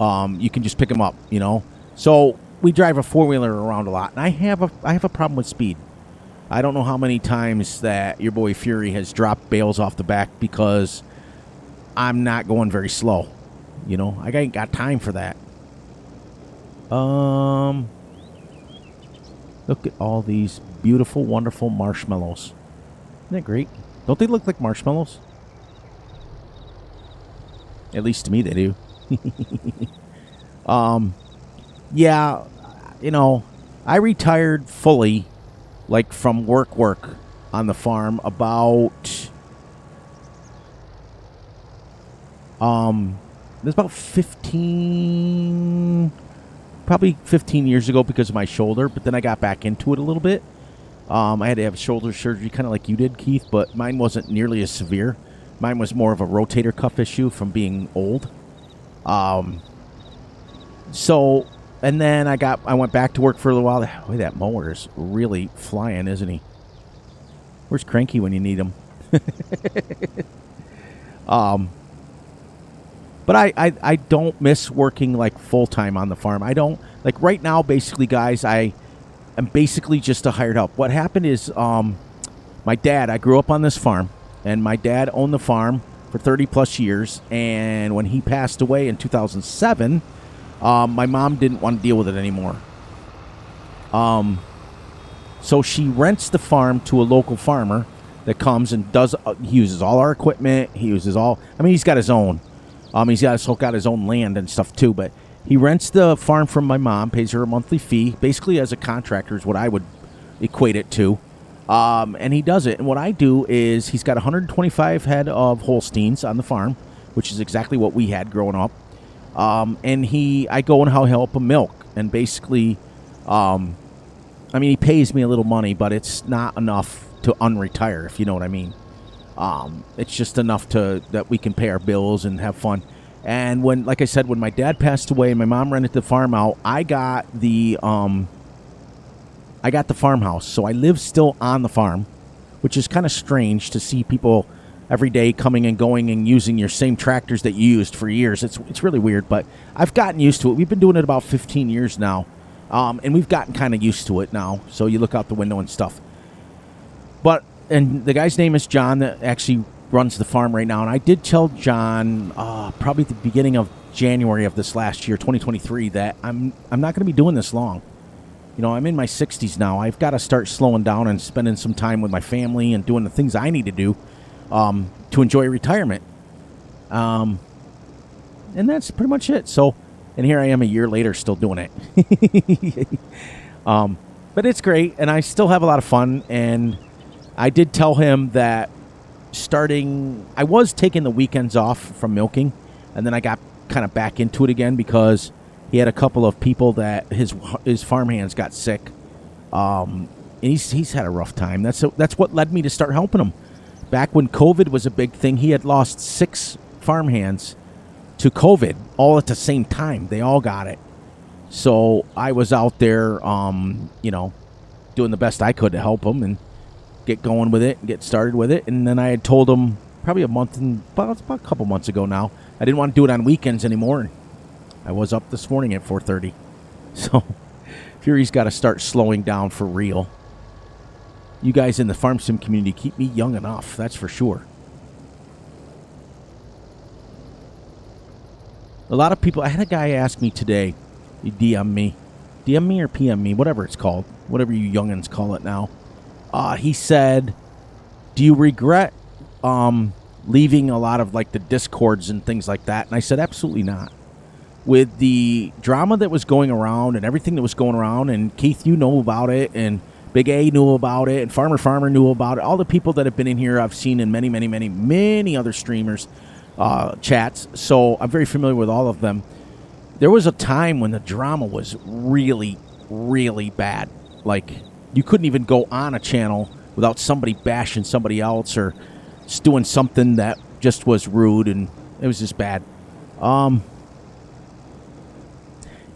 [SPEAKER 1] You can just pick them up, So we drive a four-wheeler around a lot, and I have a problem with speed. I don't know how many times that your boy Fury has dropped bales off the back because I'm not going very slow. I ain't got time for that. Look at all these beautiful, wonderful marshmallows. Isn't that great? Don't they look like marshmallows? At least to me they do. Yeah, I retired fully, like from work on the farm about, it was about 15 years ago because of my shoulder, but then I got back into it a little bit. I had to have shoulder surgery kind of like you did, Keith, but mine wasn't nearly as severe. Mine was more of a rotator cuff issue from being old. And then I went back to work for a little while. Boy, that mower is really flying, isn't he? Where's Cranky when you need him? But I don't miss working like full time on the farm. I don't like right now. Basically, guys, I am basically just a hired help. What happened is, my dad. I grew up on this farm, and my dad owned the farm for 30 plus years. And when he passed away in 2007. My mom didn't want to deal with it anymore. So she rents the farm to a local farmer that comes and he uses all our equipment. He's got his own. He's also got his own land and stuff too, but he rents the farm from my mom, pays her a monthly fee, basically as a contractor is what I would equate it to. And he does it. And what I do is he's got 125 head of Holsteins on the farm, which is exactly what we had growing up. And I go and help him milk. And basically, he pays me a little money, but it's not enough to unretire, if you know what I mean. It's just enough that we can pay our bills and have fun. And like I said, when my dad passed away and my mom rented the farm out, I got the farmhouse. So I live still on the farm, which is kind of strange to see people every day coming and going and using your same tractors that you used for years. It's really weird, but I've gotten used to it. We've been doing it about 15 years now, and we've gotten kind of used to it now. So you look out the window and stuff. And the guy's name is John that actually runs the farm right now. And I did tell John probably at the beginning of January of this last year, 2023, that I'm not going to be doing this long. I'm in my 60s now. I've got to start slowing down and spending some time with my family and doing the things I need to do to enjoy retirement. And that's pretty much it. So, and here I am a year later still doing it. But it's great, and I still have a lot of fun. And I did tell him that I was taking the weekends off from milking, and then I got kind of back into it again because he had a couple of people that his farmhands got sick. And he's had a rough time. That's what led me to start helping him. Back when COVID was a big thing, he had lost 6 farmhands to COVID all at the same time. They all got it. So I was out there, doing the best I could to help him and get going with it and get started with it. And then I had told him probably about a couple months ago now, I didn't want to do it on weekends anymore. I was up this morning at 4:30. So Fury's got to start slowing down for real. You guys in the farm sim community keep me young enough, that's for sure. A lot of people, I had a guy ask me today, he DM me or PM me, whatever it's called, whatever you youngins call it now. He said, do you regret leaving a lot of like the discords and things like that? And I said, absolutely not. With the drama that was going around and everything that was going around, and Keith, you know about it, and Big A knew about it, and Farmer knew about it. All the people that have been in here I've seen in many, many, many, many other streamers' chats. So I'm very familiar with all of them. There was a time when the drama was really, really bad. Like, you couldn't even go on a channel without somebody bashing somebody else or just doing something that just was rude, and it was just bad.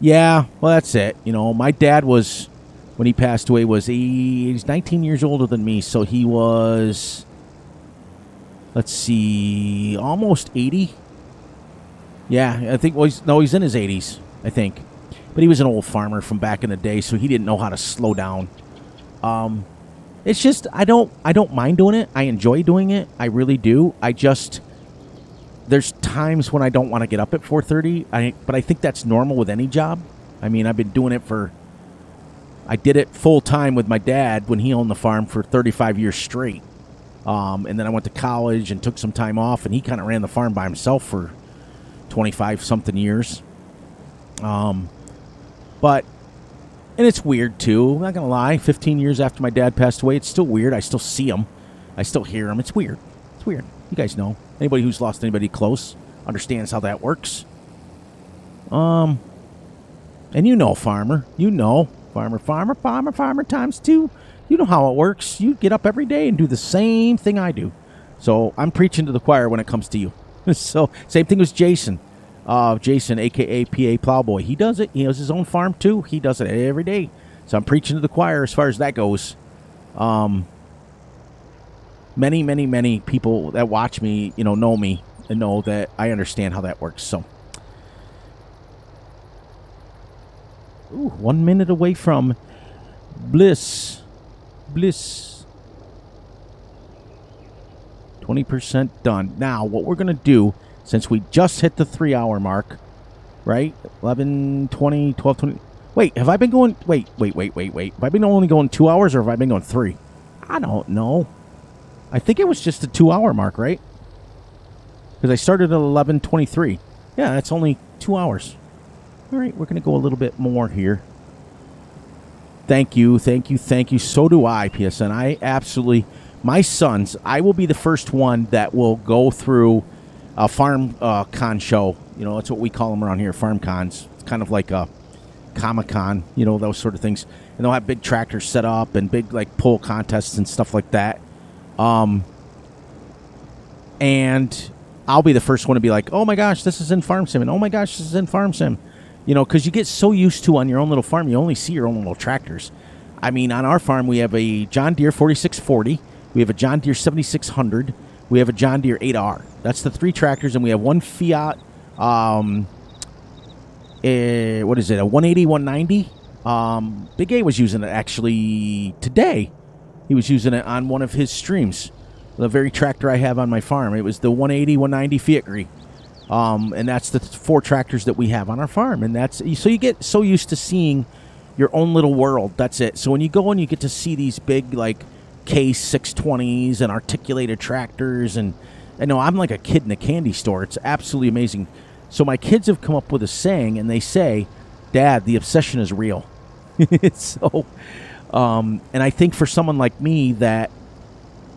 [SPEAKER 1] Yeah, well, that's it. My dad was, when he passed away, he's 19 years older than me, so he was, let's see, almost 80. Yeah, I think, he's in his 80s, I think. But he was an old farmer from back in the day, so he didn't know how to slow down. It's just, I don't mind doing it. I enjoy doing it. I really do. There's times when I don't want to get up at 4:30, but I think that's normal with any job. I mean, I've been doing it I did it full time with my dad when he owned the farm for 35 years straight. And then I went to college and took some time off, and he kind of ran the farm by himself for 25-something years. And it's weird, too. I'm not going to lie. 15 years after my dad passed away, it's still weird. I still see him. I still hear him. It's weird. It's weird. You guys know. Anybody who's lost anybody close understands how that works. And farmer. Farmer times 2. You know how it works. You get up every day and do the same thing I do. So I'm preaching to the choir when it comes to you. So same thing with Jason. Jason, a.k.a. PA Plowboy. He does it. He has his own farm, too. He does it every day. So I'm preaching to the choir as far as that goes. Many, many, many people that watch me, know me and know that I understand how that works. So, 1 minute away from bliss. 20% done. Now, what we're going to do, since we just hit the 3-hour mark, right? 11, 20, 12, 20. Wait, have I been going? Wait. Have I been only going 2 hours, or have I been going 3? I don't know. I think it was just the 2-hour mark, right? Because I started at 11:23. Yeah, it's only 2 hours. All right, we're going to go a little bit more here. Thank you. So do I, PSN. I absolutely, my sons, I will be the first one that will go through a farm con show. You know, that's what we call them around here, farm cons. It's kind of like a Comic-Con, you know, those sort of things. And they'll have big tractors set up and big, like, pull contests and stuff like that. And I'll be the first one to be like, oh, my gosh, this is in Farm Sim. And, oh, my gosh, this is in Farm Sim. You know, because you get so used to on your own little farm, you only see your own little tractors. I mean, on our farm, we have a John Deere 4640. We have a John Deere 7600. We have a John Deere 8R. That's the 3 tractors, and we have one Fiat, what is it, a 180, 190? Big A was using it, actually, today. He was using it on one of his streams. The very tractor I have on my farm. It was the 180, 190 Fiat Gris. And that's the 4 tractors that we have on our farm. And that's so you get so used to seeing your own little world. That's it. So when you go and you get to see these big, like, K620s and articulated tractors. And I know I'm like a kid in a candy store. It's absolutely amazing. So my kids have come up with a saying, and they say, Dad, the obsession is real. So, and I think for someone like me that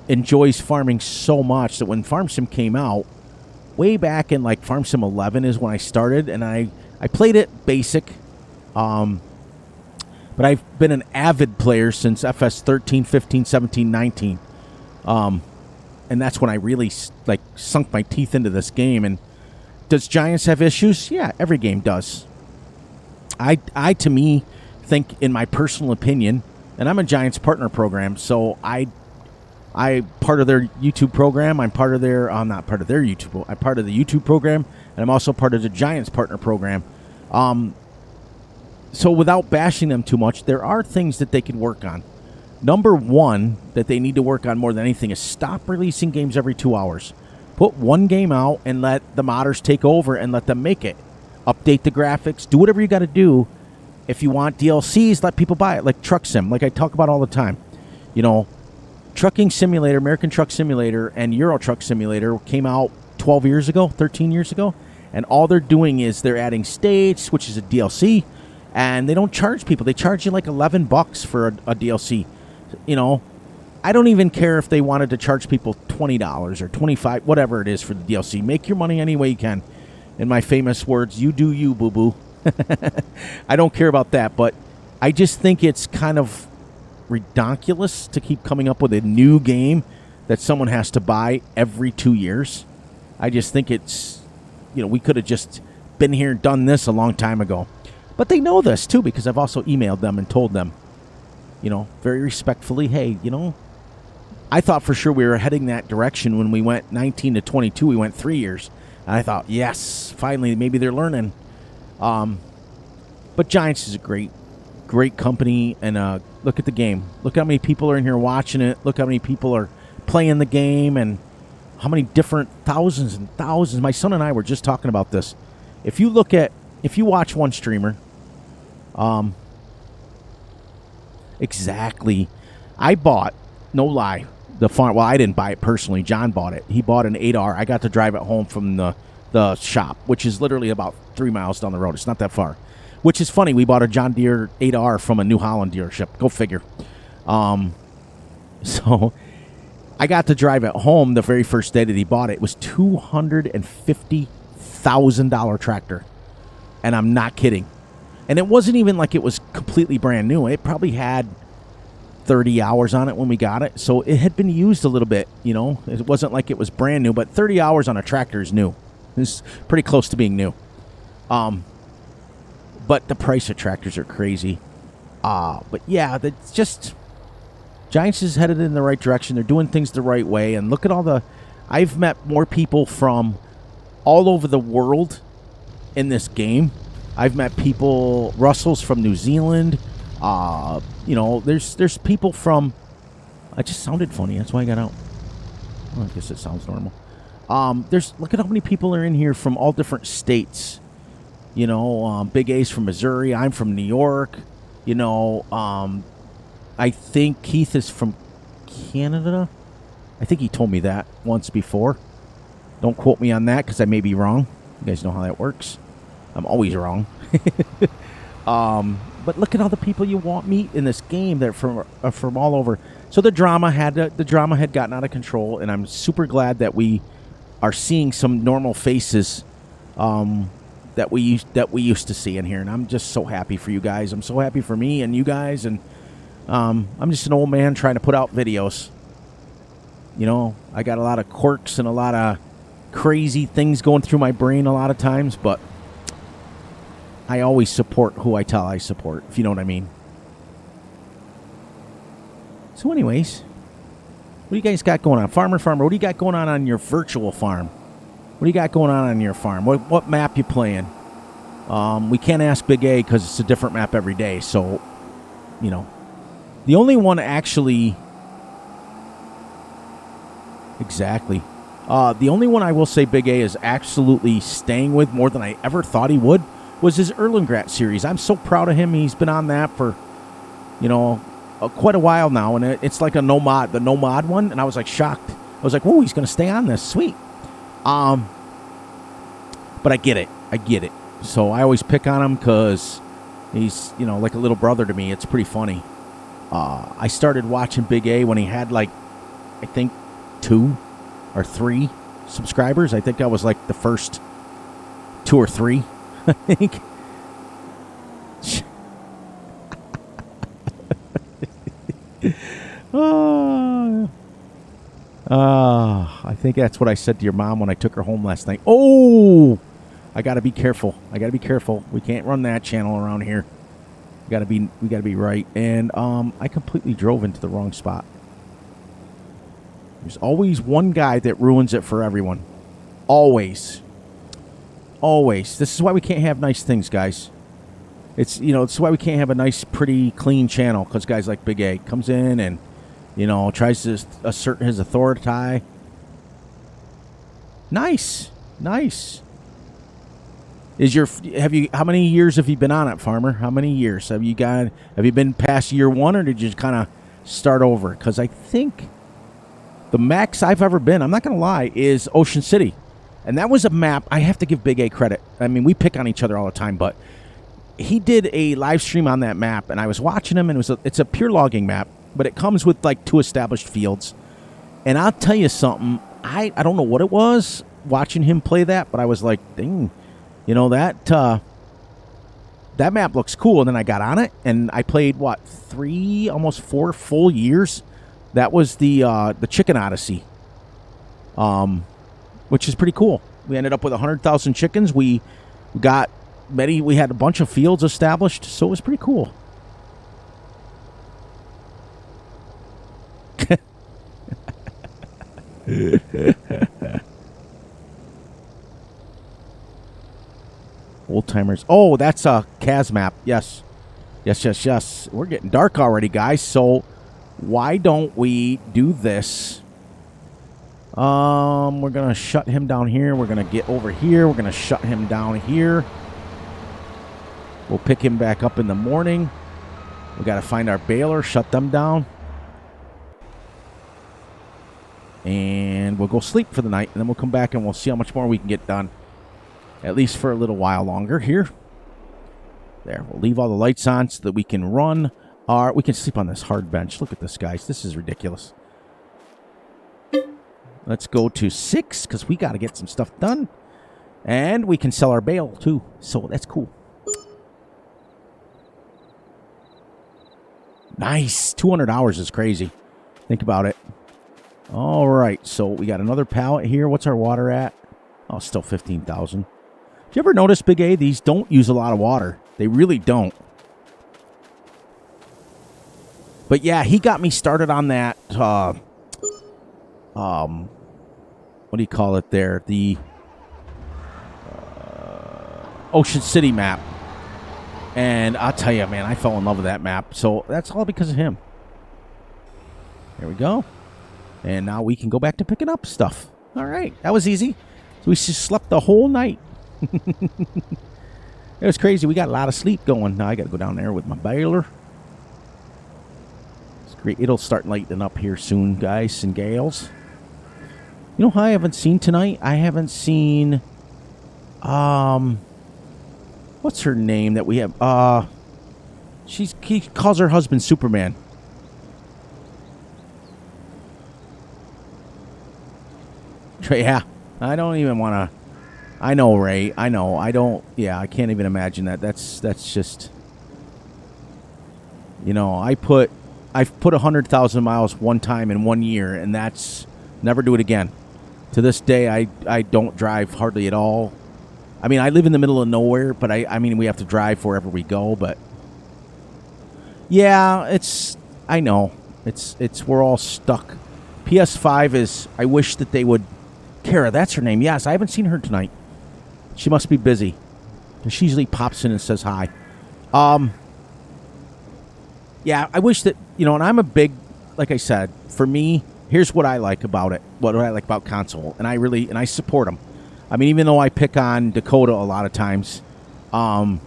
[SPEAKER 1] enjoys farming so much that when Farm Sim came out, way back in like Farm Sim 11 is when I started, and I played it basic, but I've been an avid player since FS 13, 15, 17, 19, and that's when I really like sunk my teeth into this game. And does Giants have issues? Yeah, every game does. I to me think, in my personal opinion, and I'm a Giants partner program, so I part of their YouTube program. I'm part of their, I'm not part of their YouTube. I'm part of the YouTube program, and I'm also part of the Giants partner program. So without bashing them too much, there are things that they can work on. Number one that they need to work on more than anything is stop releasing games every 2 hours. Put one game out and let the modders take over and let them make it. Update the graphics. Do whatever you got to do. If you want DLCs, let people buy it. Like Truck Sim, like I talk about all the time. You know, Trucking Simulator, American Truck Simulator, and Euro Truck Simulator came out 12 years ago, 13 years ago, and all they're doing is they're adding states, which is a DLC, and they don't charge people. They charge you like $11 for a DLC. You know, I don't even care if they wanted to charge people $20 or $25, whatever it is for the DLC. Make your money any way you can. In my famous words, you do you, boo-boo. I don't care about that, but I just think it's kind of ridiculous to keep coming up with a new game that someone has to buy every 2 years. I just think it's, you know, we could have just been here and done this a long time ago. But they know this, too, because I've also emailed them and told them, you know, very respectfully, hey, you know, I thought for sure we were heading that direction when we went 19 to 22. We went 3 years. And I thought, yes, finally, maybe they're learning. But Giants is a great company, and look at the game. Look how many people are in here watching it. Look how many people are playing the game, and how many different thousands and thousands. My son and I were just talking about this. If you watch one streamer, exactly. I bought, no lie, the farm. Well, I didn't buy it personally. John bought it. He bought an 8R. I got to drive it home from the shop, which is literally about 3 miles down the road. It's not that far. Which is funny. We bought a John Deere 8R from a New Holland dealership. Go figure. So I got to drive it home the very first day that he bought it. It was $250,000 tractor. And I'm not kidding. And it wasn't even like it was completely brand new. It probably had 30 hours on it when we got it. So it had been used a little bit, you know. It wasn't like it was brand new, but 30 hours on a tractor is new. It's pretty close to being new. But the price of tractors are crazy. But yeah, that's just, Giants is headed in the right direction. They're doing things the right way. And look at I've met more people from all over the world in this game. I've met people, Russell's from New Zealand. You know, there's people from, I just sounded funny. That's why I got out. Well, I guess it sounds normal. Look at how many people are in here from all different states. You know, Big A's from Missouri. I'm from New York. You know, I think Keith is from Canada. I think he told me that once before. Don't quote me on that because I may be wrong. You guys know how that works. I'm always wrong. But look at all the people you meet in this game. They're from all over. So the drama had gotten out of control, and I'm super glad that we are seeing some normal faces that we used to see in here. And I'm just so happy for you guys. I'm so happy for me and you guys. And I'm just an old man trying to put out videos. You know, I got a lot of quirks and a lot of crazy things going through my brain a lot of times, but I always support who I tell I support, if you know what I mean. So anyways, what do you guys got going on? Farmer, what do you got going on your virtual farm? What do you got going on your farm? What map you playing? We can't ask Big A because it's a different map every day. So, you know, the only one actually... Exactly. The only one I will say Big A is absolutely staying with more than I ever thought he would was his Erlengrat series. I'm so proud of him. He's been on that for, you know, quite a while now, and it's like the no mod one, and I was like shocked. I was like, "Whoa, he's going to stay on this, sweet." But I get it. So I always pick on him because he's, you know, like a little brother to me. It's pretty funny. I started watching Big A when he had like, I think 2 or 3 subscribers. I think I was like the first 2 or 3. I think. I think that's what I said to your mom when I took her home last night. Oh, I gotta be careful. We can't run that channel around here. We gotta be right. And I completely drove into the wrong spot. There's always one guy that ruins it for everyone. Always. This is why we can't have nice things, guys. It's why we can't have a nice, pretty, clean channel, because guys like Big A comes in and, you know, tries to assert his authority. Nice. How many years have you been on it, Farmer? How many years have you been past year 1, or did you kind of start over? Because I think the max I've ever been, I'm not going to lie, is Ocean City. And that was a map. I have to give Big A credit. I mean, we pick on each other all the time, but he did a live stream on that map, and I was watching him, and it's a pure logging map, but it comes with like 2 established fields. And I'll tell you something, I don't know what it was watching him play that, but I was like, dang, you know, that map looks cool. And then I got on it, and I played, 3, almost 4 full years. That was the Chicken Odyssey, which is pretty cool. We ended up with 100,000 chickens. We had a bunch of fields established, so it was pretty cool. Old timers. Oh, that's a Kaz map. Yes. We're getting dark already, guys. So why don't we do this? We're gonna shut him down here. We're gonna get over here. We're gonna shut him down here. We'll pick him back up in the morning. We gotta find our baler, shut them down, and we'll go sleep for the night, and then we'll come back and we'll see how much more we can get done, at least for a little while longer here. There, we'll leave all the lights on so that we can we can sleep on this hard bench. Look at this, guys. This is ridiculous. Let's go to 6 because we got to get some stuff done. And we can sell our bale too. So that's cool. Nice. 200 hours is crazy. Think about it. All right. So we got another pallet here. What's our water at? Oh, still 15,000. Did you ever notice, Big A, these don't use a lot of water? They really don't. But yeah, he got me started on that, what do you call it there? The Ocean City map. And I'll tell you, man, I fell in love with that map. So that's all because of him. There we go. And now we can go back to picking up stuff. All right. That was easy. So we just slept the whole night. It was crazy. We got a lot of sleep going. Now I got to go down there with my baler. It's great. It'll start lightening up here soon, guys and gals. You know who I haven't seen tonight? I haven't seen What's her name that we have? He calls her husband Superman. Yeah, I don't even want to. I know, Ray. I know. I don't. Yeah, I can't even imagine that. That's just. You know, I've put 100,000 miles one time in 1 year, and that's never do it again. To this day, I don't drive hardly at all. I mean, I live in the middle of nowhere, but I mean, we have to drive wherever we go. But yeah, I know we're all stuck. PS5 is. I wish that they would. Kara, that's her name. Yes, I haven't seen her tonight. She must be busy. She usually pops in and says hi. Yeah, I wish that, you know, and I'm a big, like I said, for me, here's what I like about it, what I like about console, and I support them. I mean, even though I pick on Dakota a lot of times, but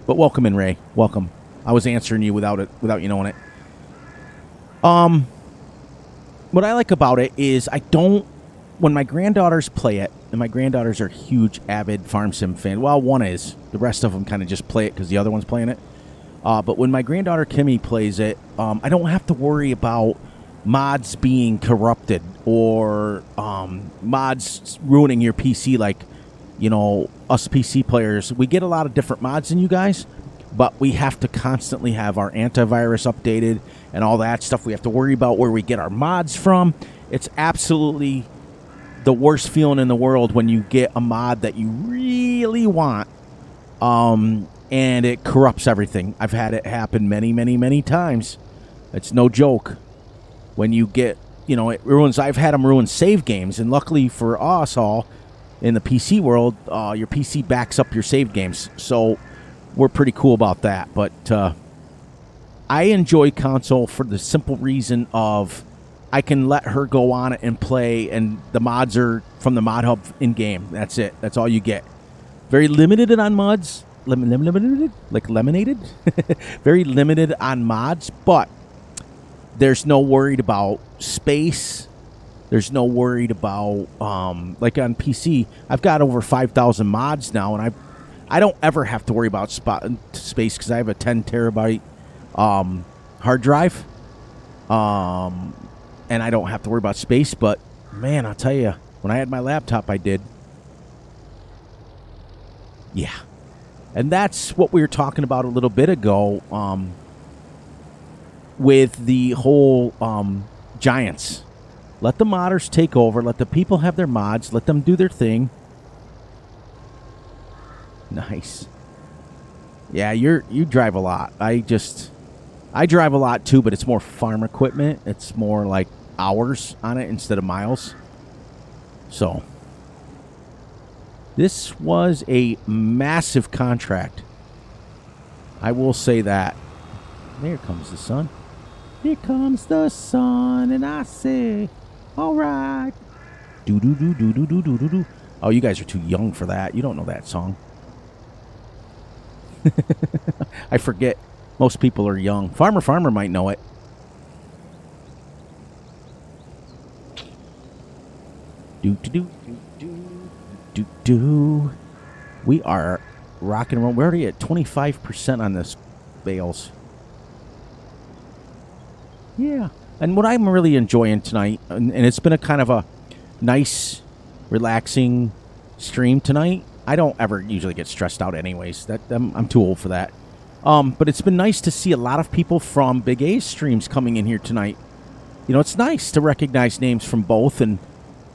[SPEAKER 1] welcome in, Ray. Welcome. I was answering you without you knowing it. What I like about it is when my granddaughters play it, and my granddaughters are huge, avid Farm Sim fan. Well, one is. The rest of them kind of just play it because the other one's playing it. But when my granddaughter Kimmy plays it, I don't have to worry about mods being corrupted or mods ruining your PC like, you know, us PC players. We get a lot of different mods than you guys, but we have to constantly have our antivirus updated and all that stuff. We have to worry about where we get our mods from. It's absolutely the worst feeling in the world when you get a mod that you really want, and it corrupts everything. I've had it happen many, many, many times. It's no joke. When you get, you know, it ruins. I've had them ruin save games, and luckily for us all in the PC world, your PC backs up your save games, so we're pretty cool about that. But I enjoy console for the simple reason of I can let her go on it and play, and the mods are from the mod hub in game. That's it. That's all you get. Very limited on mods. Limited, like lemonade. Very limited on mods, but there's no worried about space. There's no worried about like on PC. I've got over 5,000 mods now, and I don't ever have to worry about space because I have a 10 terabyte hard drive. And I don't have to worry about space, but man, I'll tell you, when I had my laptop, I did. Yeah. And that's what we were talking about a little bit ago with the whole Giants. Let the modders take over. Let the people have their mods. Let them do their thing. Nice. Yeah, you drive a lot. I drive a lot too, but it's more farm equipment. It's more like hours on it instead of miles. So this was a massive contract. I will say that. There comes the sun. Here comes the sun, and I say, all right. Do do do do do do do do do. Oh, you guys are too young for that. You don't know that song. I forget. Most people are young. Farmer might know it. Do do do do do do. We are rocking and rolling. We're already at 25% on this bales. Yeah. And what I'm really enjoying tonight, and it's been a kind of a nice, relaxing stream tonight. I don't ever usually get stressed out anyways. I'm too old for that. But it's been nice to see a lot of people from Big A's streams coming in here tonight. You know, it's nice to recognize names from both. And,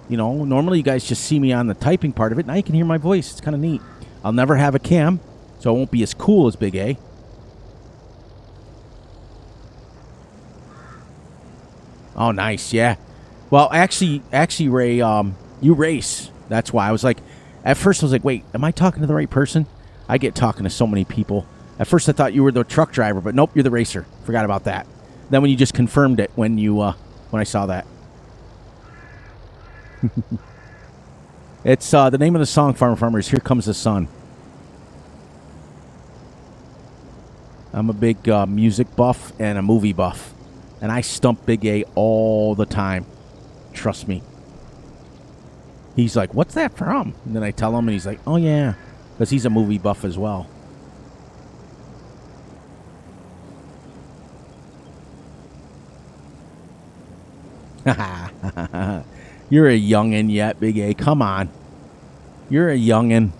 [SPEAKER 1] you know, normally you guys just see me on the typing part of it. Now you can hear my voice. It's kind of neat. I'll never have a cam, so I won't be as cool as Big A. Oh, nice. Yeah. Well, actually, Ray, you race. That's why I was like, at first I was like, wait, am I talking to the right person? I get talking to so many people. At first I thought you were the truck driver, but nope, you're the racer. Forgot about that. Then when you just confirmed it when I saw that. It's the name of the song, Farmer is Here Comes the Sun. I'm a big music buff and a movie buff. And I stump Big A all the time. Trust me. He's like, what's that from? And then I tell him, and he's like, oh, yeah. because he's a movie buff as well. You're a youngin' yet, Big A. Come on. You're a youngin'.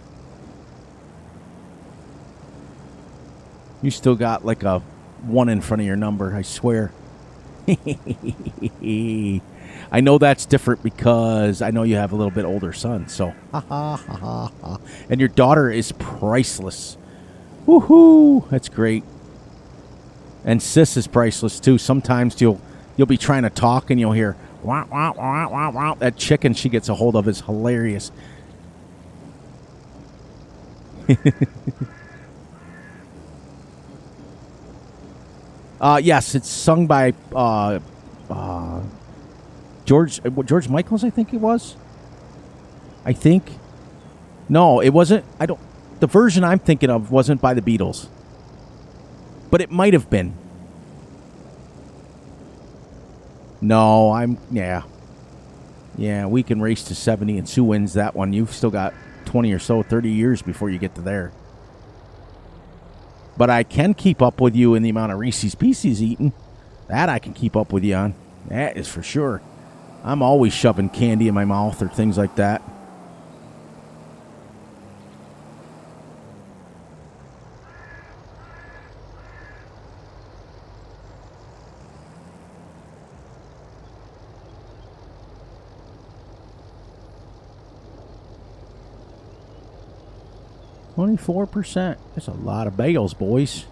[SPEAKER 1] You still got like a 1 in front of your number, I swear. I know that's different because I know you have a little bit older son, so. And your daughter is priceless. Woohoo! That's great. And sis is priceless too. Sometimes you'll be trying to talk and you'll hear wah, wah, wah, wah, wah. That chicken she gets a hold of is hilarious. Yes, it's sung by George Michaels, I think it was. I think. No, it wasn't. The version I'm thinking of wasn't by the Beatles. But it might have been. No, yeah, we can race to 70 and Sue wins that one. You've still got 20 or so, 30 years before you get to there. But I can keep up with you in the amount of Reese's Pieces eaten. That I can keep up with you on. That is for sure. I'm always shoving candy in my mouth or things like that. %. That's a lot of bales, boys.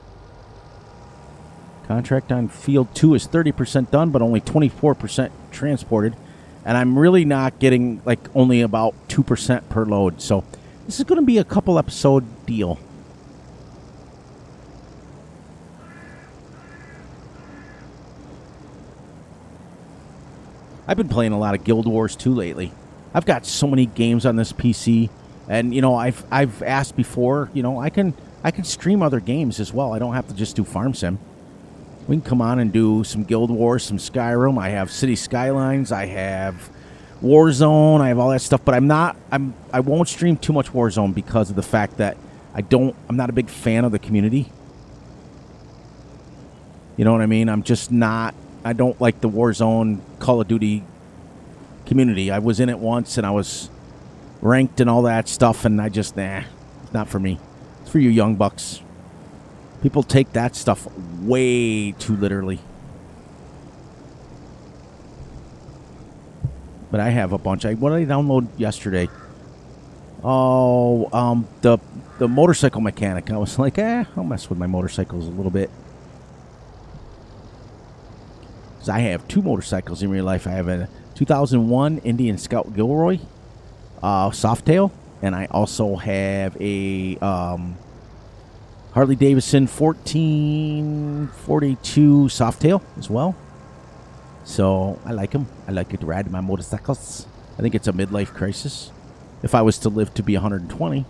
[SPEAKER 1] Contract on field 2 is 30% done, but only 24% transported. And I'm really not getting, like, only about 2% per load. So this is going to be a couple episode deal. I've been playing a lot of Guild Wars 2 lately. I've got so many games on this PC. And, you know, I've asked before, you know, I can stream other games as well. I don't have to just do Farm Sim. We can come on and do some Guild Wars, some Skyrim. I have City Skylines. I have Warzone. I have all that stuff. But I won't stream too much Warzone because of the fact that I'm not a big fan of the community. You know what I mean? I don't like the Warzone Call of Duty community. I was in it once and I was ranked and all that stuff, and it's not for me. It's for you young bucks. People take that stuff way too literally. But I have a bunch. What did I download yesterday? Oh, the motorcycle mechanic. I was like, I'll mess with my motorcycles a little bit. Because I have 2 motorcycles in real life. I have a 2001 Indian Scout Gilroy Softail, and I also have a Harley Davidson 1442 Softail as well. So I like them. I like to ride my motorcycles. I think it's a midlife crisis. If I was to live to be 120,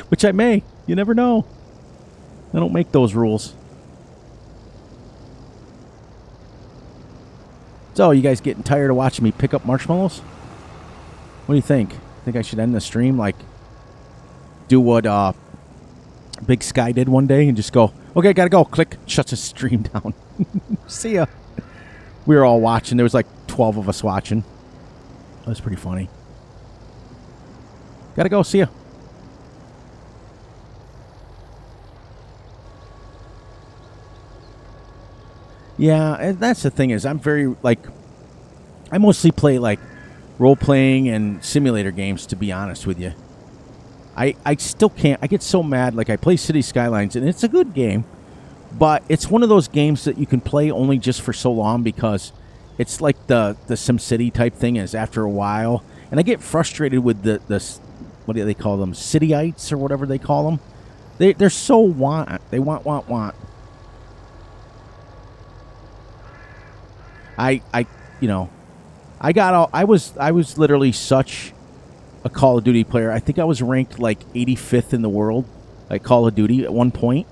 [SPEAKER 1] which I may, you never know. I don't make those rules. So, you guys getting tired of watching me pick up marshmallows? What do you think? Think I should end the stream, like, do what Big Sky did one day and just go, okay, gotta go. Click, shuts the stream down. See ya. We were all watching. There was like 12 of us watching. That was pretty funny. Gotta go. See ya. Yeah, and that's the thing is I mostly play like role-playing and simulator games, to be honest with you. I still can't. I get so mad. Like, I play City Skylines, and it's a good game, but it's one of those games that you can play only just for so long because it's like the SimCity type thing is after a while. And I get frustrated with the what do they call them? Cityites or whatever they call them. They're so want. They want. I was literally such a Call of Duty player. I think I was ranked like 85th in the world at Call of Duty at one point.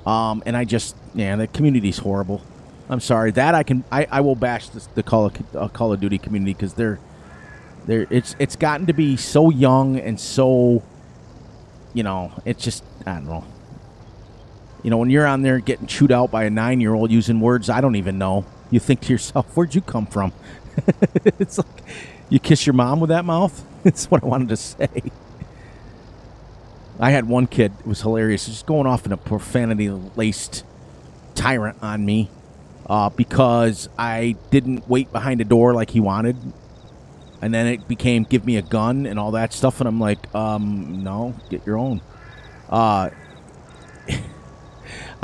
[SPEAKER 1] And the community's horrible. I'm sorry. That I will bash the Call of Duty community because it's gotten to be so young and so you know, it's just, I don't know. You know, when you're on there getting chewed out by a 9-year-old using words I don't even know, you think to yourself, where'd you come from? It's like, you kiss your mom with that mouth? That's what I wanted to say. I had one kid, it was hilarious, just going off in a profanity-laced tyrant on me because I didn't wait behind a door like he wanted. And then it became, give me a gun and all that stuff. And I'm like, no, get your own. I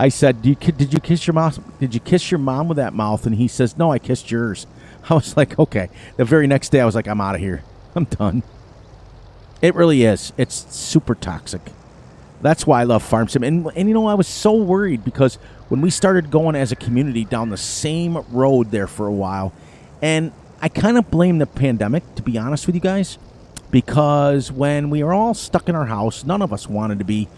[SPEAKER 1] said, did you kiss your mom? Did you kiss your mom with that mouth? And he says, no, I kissed yours. I was like, okay. The very next day, I was like, I'm out of here. I'm done. It really is. It's super toxic. That's why I love Farm Sim. And you know, I was so worried because when we started going as a community down the same road there for a while, and I kind of blame the pandemic, to be honest with you guys, because when we were all stuck in our house, none of us wanted to be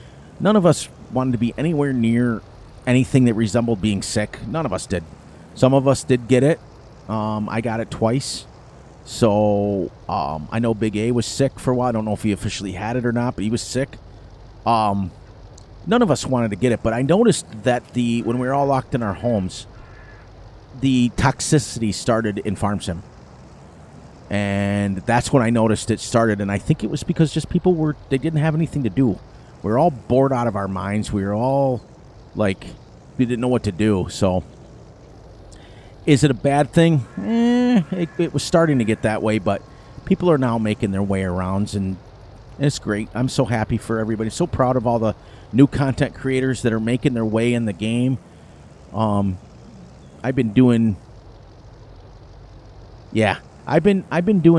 [SPEAKER 1] anywhere near anything that resembled being sick. None of us did. Some of us did get it. I got it twice. So I know Big A was sick for a while. I don't know if he officially had it or not, but he was sick. None of us wanted to get it, but I noticed that when we were all locked in our homes, the toxicity started in Farm Sim. And that's when I noticed it started. And I think it was because just people they didn't have anything to do. We were all bored out of our minds. We were all like, we didn't know what to do. So is it a bad thing? It was starting to get that way, but people are now making their way around, and it's great. I'm so happy for everybody. So proud of all the new content creators that are making their way in the game. I've been doing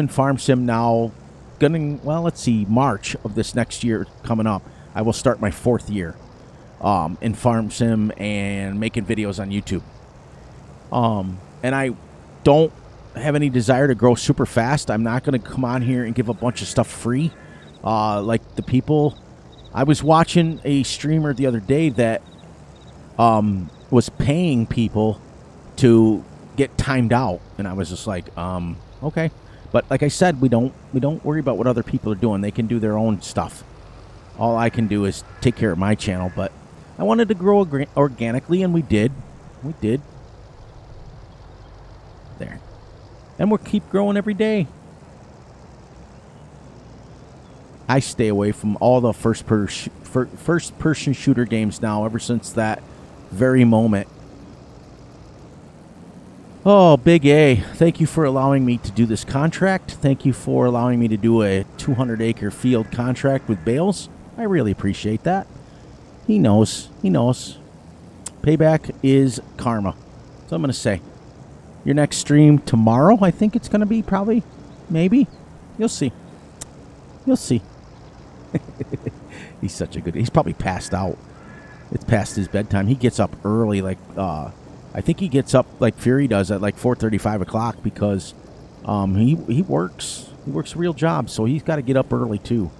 [SPEAKER 1] Farm Sim now. Let's see, March of this next year coming up, I will start my 4th year in Farm Sim and making videos on YouTube. And I don't have any desire to grow super fast. I'm not going to come on here and give a bunch of stuff free. Like the people, I was watching a streamer the other day that was paying people to get timed out, and I was just like, okay. But like I said, we don't worry about what other people are doing. They can do their own stuff. All I can do is take care of my channel. But I wanted to grow organically, and we did. We did. There. And we'll keep growing every day. I stay away from all the first-person shooter games now, ever since that very moment. Oh, Big A, thank you for allowing me to do this contract. Thank you for allowing me to do a 200-acre field contract with Bales. I really appreciate that. He knows. He knows. Payback is karma. So I'm going to say. Your next stream tomorrow, I think it's going to be, probably. Maybe. You'll see. You'll see. He's such a good... He's probably passed out. It's past his bedtime. He gets up early, like... I think he gets up like Fury does at like 4:30, 5 o'clock because he works. He works a real job, so he's got to get up early too.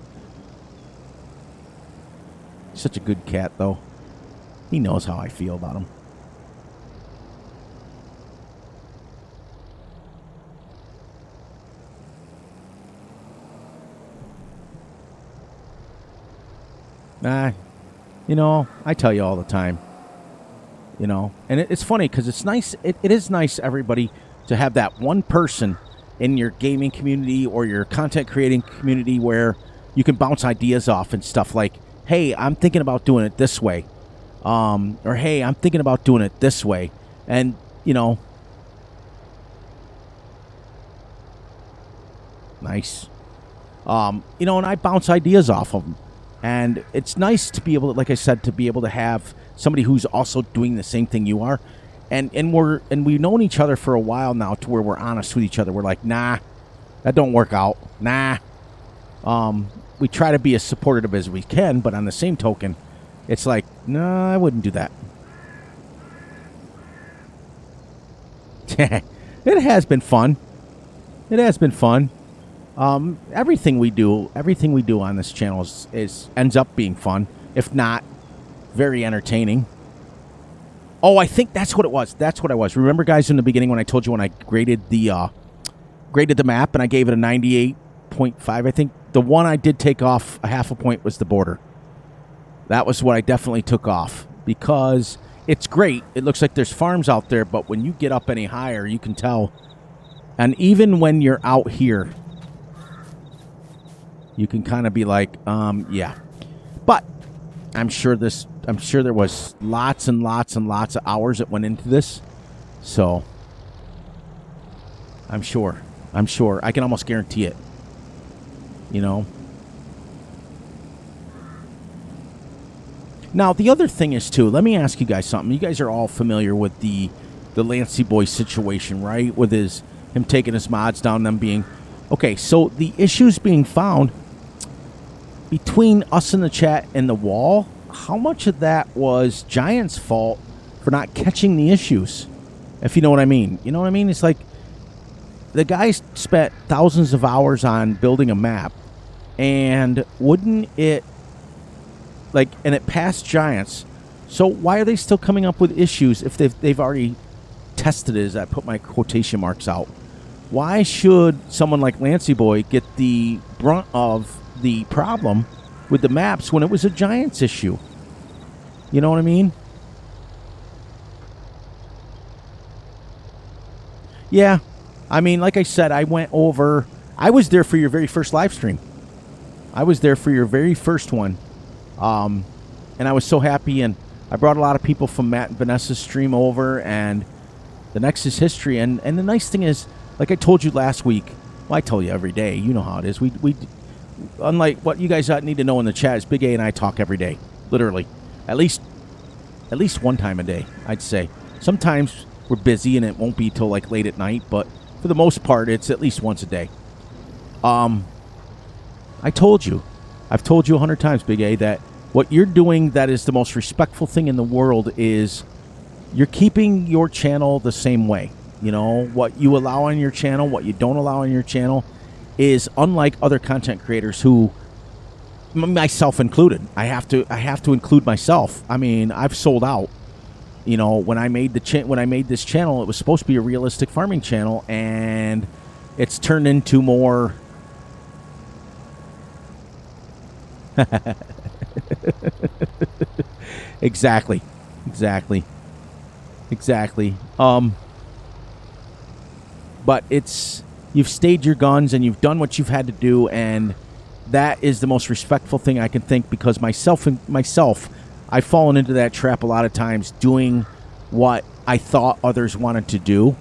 [SPEAKER 1] Such a good cat, though. He knows how I feel about him. You know, I tell you all the time. You know, and it's funny because it's nice. It is nice, everybody, to have that one person in your gaming community or your content creating community where you can bounce ideas off and stuff like, hey, I'm thinking about doing it this way. Or, hey, I'm thinking about doing it this way. And, you know, nice. You know, and I bounce ideas off of them. And it's nice to be able to, like I said, to be able to have somebody who's also doing the same thing you are. And we've known each other for a while now to where we're honest with each other. We're like, nah, that don't work out. Nah. We try to be as supportive as we can, but on the same token, it's like, no, I wouldn't do that. It has been fun. It has been fun. Everything we do on this channel ends up being fun, if not very entertaining. Oh, I think that's what it was. That's what I was. Remember, guys, in the beginning when I told you when I graded the map and I gave it a 98.5, I think the one I did take off a half a point was the border. That was what I definitely took off, because it's great. It looks like there's farms out there, but when you get up any higher, you can tell. And even when you're out here, you can kind of be like, yeah. But I'm sure there was lots and lots and lots of hours that went into this. So I'm sure. I can almost guarantee it. You know? Now, the other thing is, too, let me ask you guys something. You guys are all familiar with the Lancey Boy situation, right? With him taking his mods down, them being... Okay, so the issues being found between us in the chat and the wall, how much of that was Giant's fault for not catching the issues? If you know what I mean. You know what I mean? It's like the guys spent thousands of hours on building a map, and wouldn't it... Like, and it passed Giants. So why are they still coming up with issues if they've already tested it, as I put my quotation marks out? Why should someone like Lancey Boy get the brunt of the problem with the maps when it was a Giants issue? You know what I mean? Yeah. I mean, like I said, I was there for your very first live stream. I was there for your very first one. And I was so happy, and I brought a lot of people from Matt and Vanessa's stream over, and the next is history. And the nice thing is, like I told you last week, well, I tell you every day, you know how it is. We unlike what you guys need to know in the chat, is Big A and I talk every day, literally, at least one time a day, I'd say. Sometimes we're busy and it won't be till like late at night, but for the most part, it's at least once a day. I've told you 100 times, Big A, that what you're doing that is the most respectful thing in the world is you're keeping your channel the same way. You know, what you allow on your channel, what you don't allow on your channel is unlike other content creators who, myself included, I have to include myself. I mean, I've sold out. You know, when I made this channel, it was supposed to be a realistic farming channel, and it's turned into more... Exactly. But you've stayed your guns and you've done what you've had to do, and that is the most respectful thing I can think, because myself, I've fallen into that trap a lot of times, doing what I thought others wanted to do,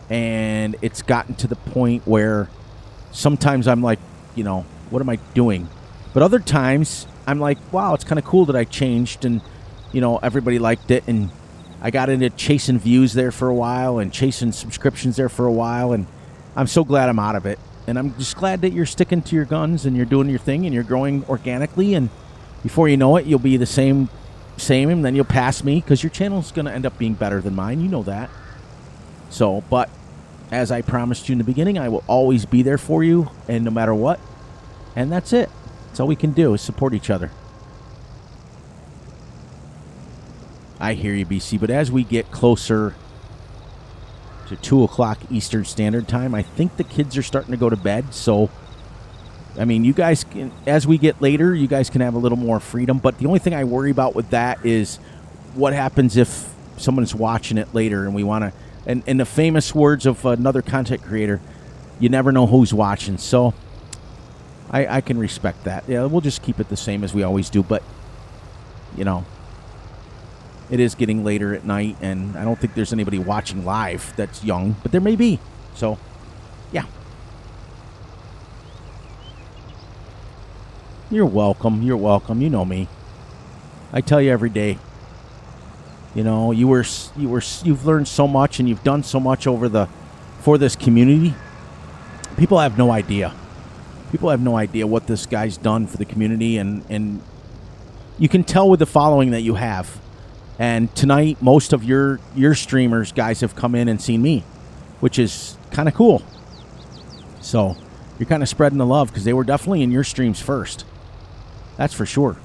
[SPEAKER 1] and it's gotten to the point where sometimes I'm like, you know, what am I doing? But other times, I'm like, wow, it's kind of cool that I changed, and, you know, everybody liked it, and I got into chasing views there for a while and chasing subscriptions there for a while, and I'm so glad I'm out of it. And I'm just glad that you're sticking to your guns and you're doing your thing and you're growing organically, and before you know it, you'll be the same, and then you'll pass me, because your channel's going to end up being better than mine. You know that. So, but as I promised you in the beginning, I will always be there for you, and no matter what, and that's it. That's all we can do, is support each other. I hear you, BC, but as we get closer to 2 o'clock Eastern Standard Time, I think the kids are starting to go to bed, so, I mean, you guys can, as we get later, you guys can have a little more freedom, but the only thing I worry about with that is what happens if someone's watching it later and we want to, and in the famous words of another content creator, you never know who's watching, so... I can respect that. Yeah, we'll just keep it the same as we always do, but, you know, it is getting later at night, and I don't think there's anybody watching live that's young, but there may be. So, yeah. You're welcome. You're welcome. You know me. I tell you every day. You know, you've learned so much, and you've done so much for this community. People have no idea. People have no idea what this guy's done for the community, and you can tell with the following that you have. And tonight, most of your streamers, guys, have come in and seen me, which is kind of cool. So you're kind of spreading the love, because they were definitely in your streams first. That's for sure.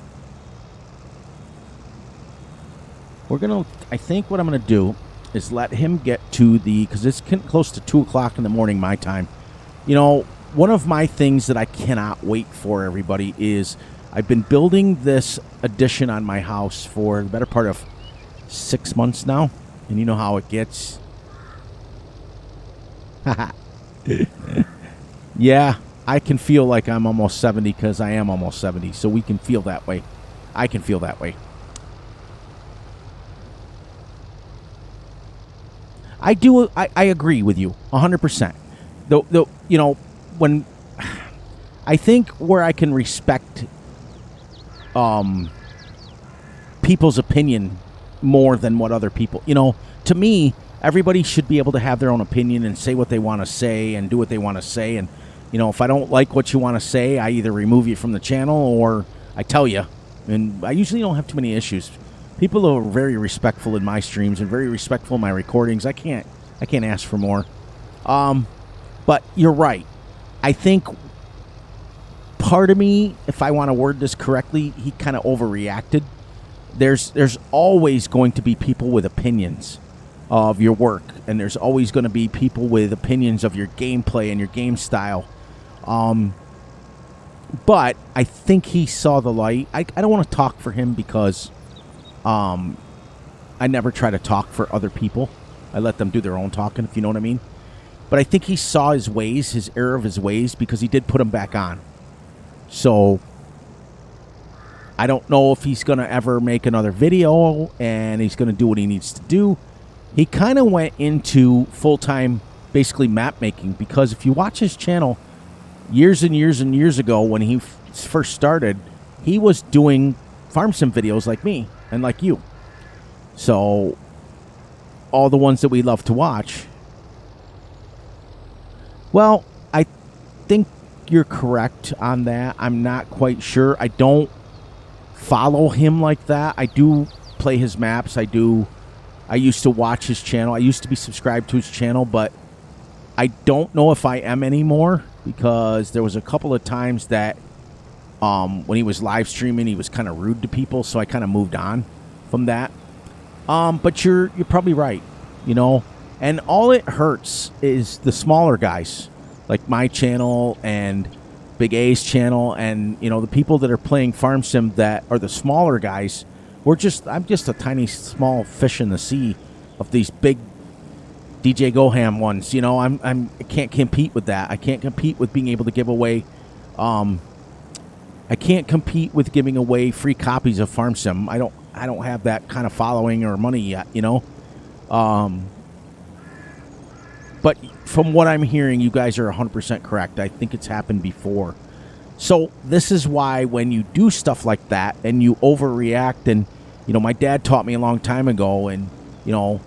[SPEAKER 1] I think what I'm going to do is let him get to because it's close to 2 o'clock in the morning, my time. You know, one of my things that I cannot wait for, everybody, is I've been building this addition on my house for the better part of 6 months now. And you know how it gets. Yeah, I can feel like I'm almost 70 because I am almost 70. So we can feel that way. I can feel that way. I do. I agree with you 100%. Though, you know, when I think where I can respect people's opinion more than what other people, you know, to me, everybody should be able to have their own opinion and say what they want to say and do what they want to say. And, you know, if I don't like what you want to say, I either remove you from the channel or I tell you. And I usually don't have too many issues. People are very respectful in my streams and very respectful in my recordings. I can't ask for more. But you're right. I think part of me, if I want to word this correctly, he kind of overreacted. There's always going to be people with opinions of your work, and there's always going to be people with opinions of your gameplay and your game style. But I think he saw the light. I don't want to talk for him because I never try to talk for other people. I let them do their own talking, if you know what I mean. But I think he saw his ways, his error of his ways, because he did put them back on. So I don't know if he's going to ever make another video and he's going to do what he needs to do. He kind of went into full-time, basically, map making, because if you watch his channel years and years and years ago when he first started, he was doing farm sim videos like me and like you. So all the ones that we love to watch. Well, I think you're correct on that. I'm not quite sure. I don't follow him like that. I do play his maps. I used to watch his channel. I used to be subscribed to his channel, but I don't know if I am anymore, because there was a couple of times that when he was live streaming, he was kind of rude to people, so I kind of moved on from that. But you're probably right, you know. And all it hurts is the smaller guys, like my channel and Big A's channel, and you know the people that are playing Farm Sim that are the smaller guys. I'm just a tiny small fish in the sea of these big DJ Goham ones. You know, I can't compete with that. I can't compete with being able to give away. I can't compete with giving away free copies of Farm Sim. I don't have that kind of following or money yet. You know. But from what I'm hearing, you guys are 100% correct. I think it's happened before. So this is why when you do stuff like that and you overreact, and, you know, my dad taught me a long time ago, and, you know,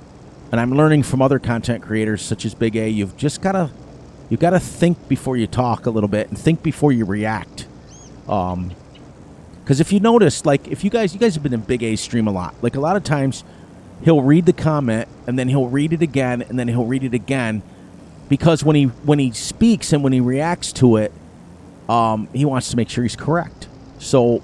[SPEAKER 1] and I'm learning from other content creators such as Big A, you've got to think before you talk a little bit and think before you react. Because if you notice, like, if you guys have been in Big A's stream a lot, like a lot of times he'll read the comment and then he'll read it again and then he'll read it again, because when he speaks and when he reacts to it, he wants to make sure he's correct. So,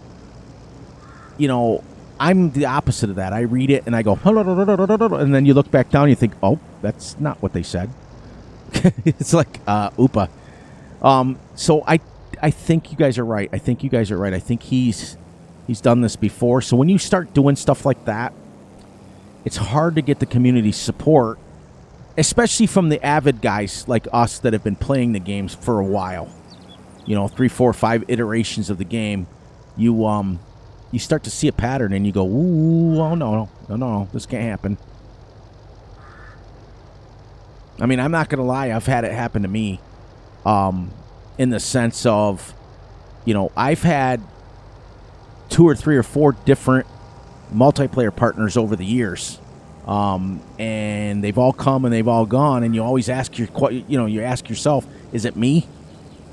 [SPEAKER 1] you know, I'm the opposite of that. I read it and I go, and then you look back down and you think, oh, that's not what they said. It's like, oopa. So I think you guys are right. I think he's done this before. So when you start doing stuff like that, it's hard to get the community support, especially from the avid guys like us that have been playing the games for a while. You know, 3, 4, 5 iterations of the game. You start to see a pattern and you go, ooh, oh no, this can't happen. I mean, I'm not going to lie. I've had it happen to me in the sense of, you know, I've had 2 or 3 or 4 different multiplayer partners over the years, and they've all come and they've all gone, and you always ask you ask yourself, is it me?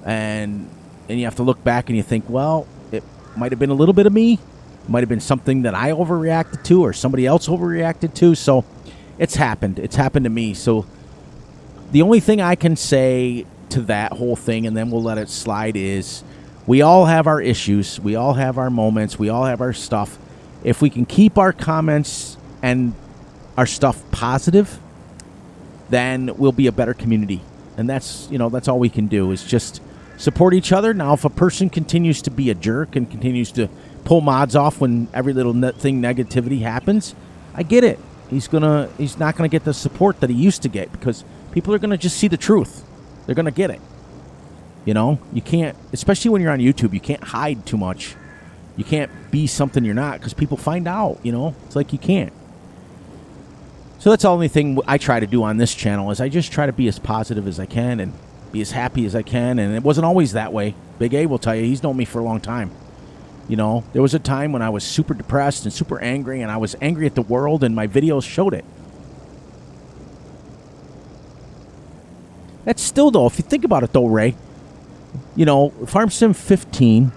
[SPEAKER 1] And you have to look back and you think, well, it might have been a little bit of me, it might have been something that I overreacted to or somebody else overreacted to. So it's happened to me. So the only thing I can say to that whole thing, and then we'll let it slide, is we all have our issues, we all have our moments, we all have our stuff. If we can keep our comments and our stuff positive, then we'll be a better community. And that's all we can do, is just support each other. Now, if a person continues to be a jerk and continues to pull mods off when every little thing negativity happens, I get it. He's not gonna get the support that he used to get because people are gonna just see the truth. They're gonna get it. You know, you can't, especially when you're on YouTube, you can't hide too much. You can't be something you're not because people find out. You know, it's like you can't. So that's the only thing I try to do on this channel is I just try to be as positive as I can and be as happy as I can. And it wasn't always that way. Big A will tell you, he's known me for a long time. You know, there was a time when I was super depressed and super angry, and I was angry at the world, and my videos showed it. That's still, though, if you think about it, though, Ray, you know, Farm Sim 15,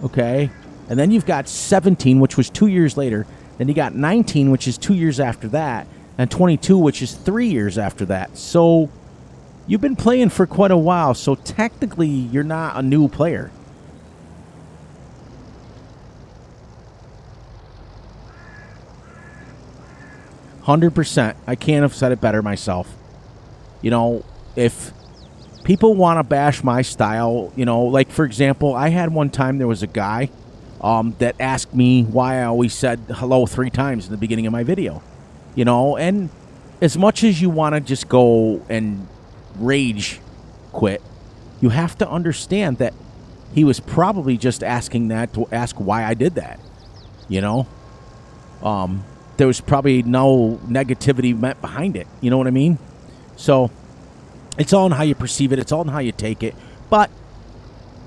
[SPEAKER 1] okay, and then you've got 17, which was 2 years later. Then you got 19, which is 2 years after that, and 22, which is 3 years after that. So you've been playing for quite a while, so technically you're not a new player. %. I can't have said it better myself. You know, if people want to bash my style, you know, like, for example, I had one time there was a guy that asked me why I always said hello 3 times in the beginning of my video. You know, and as much as you want to just go and rage quit, you have to understand that he was probably just asking that to ask why I did that. You know? There was probably no negativity meant behind it. You know what I mean? So it's all in how you perceive it. It's all in how you take it. But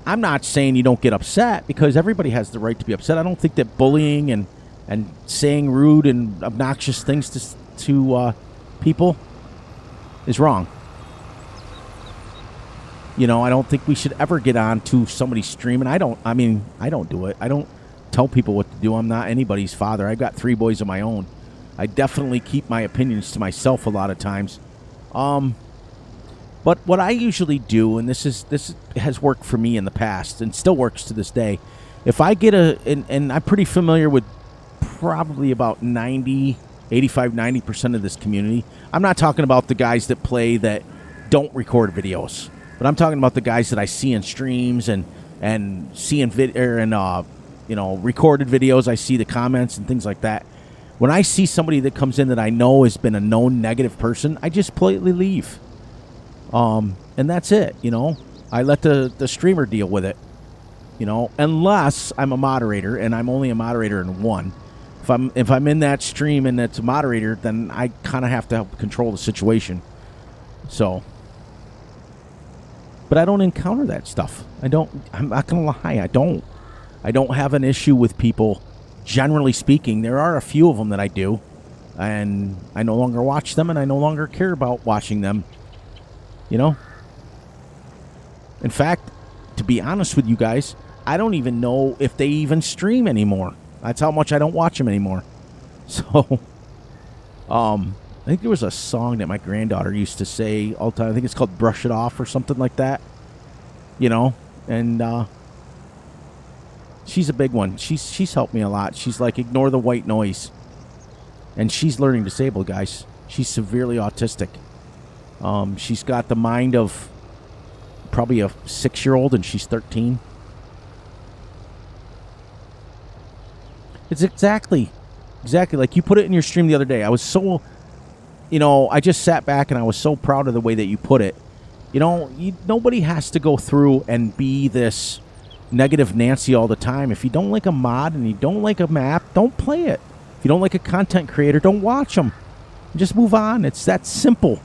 [SPEAKER 1] I'm not saying you don't get upset because everybody has the right to be upset. I don't think that bullying and saying rude and obnoxious things to people is wrong. You know, I don't think we should ever get on to somebody's stream, and I don't do it. I don't tell people what to do. I'm not anybody's father. I've got 3 boys of my own. I definitely keep my opinions to myself a lot of times. But what I usually do, and this has worked for me in the past and still works to this day, if I get and I'm pretty familiar with probably about 85-90% of this community. I'm not talking about the guys that play that don't record videos, but I'm talking about the guys that I see in streams and see in you know, recorded videos. I see the comments and things like that. When I see somebody that comes in that I know has been a known negative person, I just politely leave. And that's it, you know. I let the streamer deal with it, you know, unless I'm a moderator, and I'm only a moderator in one. If I'm in that stream and it's a moderator, then I kind of have to help control the situation. So, but I don't encounter that stuff. I'm not gonna lie, I don't have an issue with people. Generally speaking, there are a few of them that I do, and I no longer watch them, and I no longer care about watching them. You know? In fact, to be honest with you guys, I don't even know if they even stream anymore. That's how much I don't watch them anymore. So, I think there was a song that my granddaughter used to say all the time. I think it's called Brush It Off or something like that. You know? And, she's a big one. She's helped me a lot. She's like, ignore the white noise. And she's learning disabled, guys. She's severely autistic. She's got the mind of probably a 6-year-old, and she's 13. It's exactly like you put it in your stream the other day. I was so, you know, I just sat back and I was so proud of the way that you put it. You know, nobody has to go through and be this negative Nancy all the time. If you don't like a mod and you don't like a map, don't play it. If you don't like a content creator, don't watch them. Just move on. It's that simple.